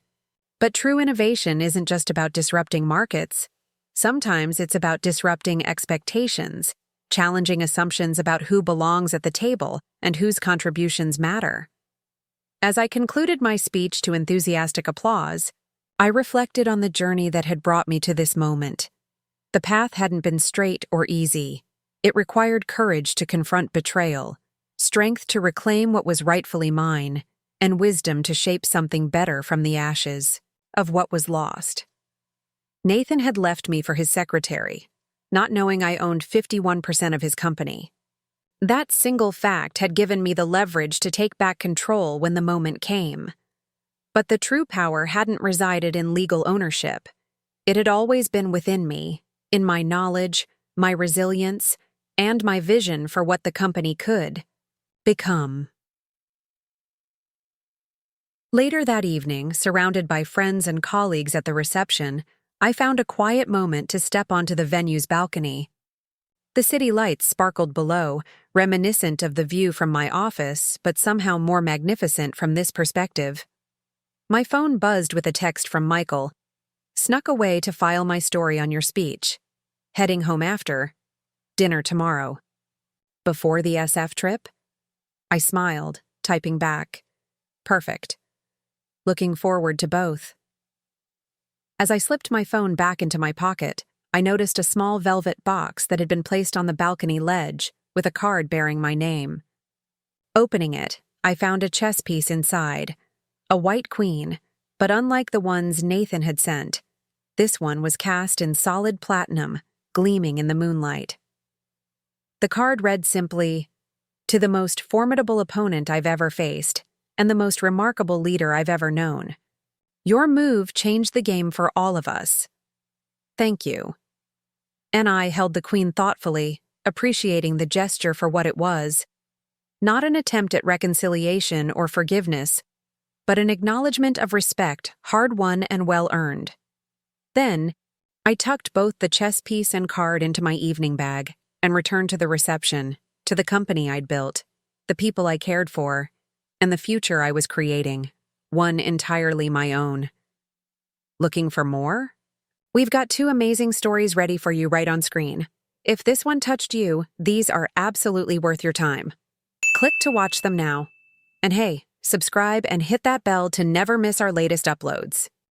But true innovation isn't just about disrupting markets. Sometimes it's about disrupting expectations, challenging assumptions about who belongs at the table and whose contributions matter. As I concluded my speech to enthusiastic applause, I reflected on the journey that had brought me to this moment. The path hadn't been straight or easy. It required courage to confront betrayal, strength to reclaim what was rightfully mine, and wisdom to shape something better from the ashes of what was lost. Nathan had left me for his secretary, not knowing I owned 51% of his company. That single fact had given me the leverage to take back control when the moment came. But the true power hadn't resided in legal ownership. It had always been within me, in my knowledge, my resilience, and my vision for what the company could become. Later that evening, surrounded by friends and colleagues at the reception, I found a quiet moment to step onto the venue's balcony. The city lights sparkled below, reminiscent of the view from my office, but somehow more magnificent from this perspective. My phone buzzed with a text from Michael. Snuck away to file my story on your speech. Heading home after. Dinner tomorrow. Before the SF trip? I smiled, typing back. Perfect. Looking forward to both. As I slipped my phone back into my pocket, I noticed a small velvet box that had been placed on the balcony ledge, with a card bearing my name. Opening it, I found a chess piece inside, a white queen, but unlike the ones Nathan had sent, this one was cast in solid platinum, gleaming in the moonlight. The card read simply, "To the most formidable opponent I've ever faced, and the most remarkable leader I've ever known. Your move changed the game for all of us. Thank you." And I held the queen thoughtfully, appreciating the gesture for what it was. Not an attempt at reconciliation or forgiveness, but an acknowledgement of respect, hard-won and well-earned. Then, I tucked both the chess piece and card into my evening bag and returned to the reception, to the company I'd built, the people I cared for, and the future I was creating, one entirely my own. Looking for more? We've got 2 amazing stories ready for you right on screen. If this one touched you, these are absolutely worth your time. Click to watch them now. And hey, subscribe and hit that bell to never miss our latest uploads.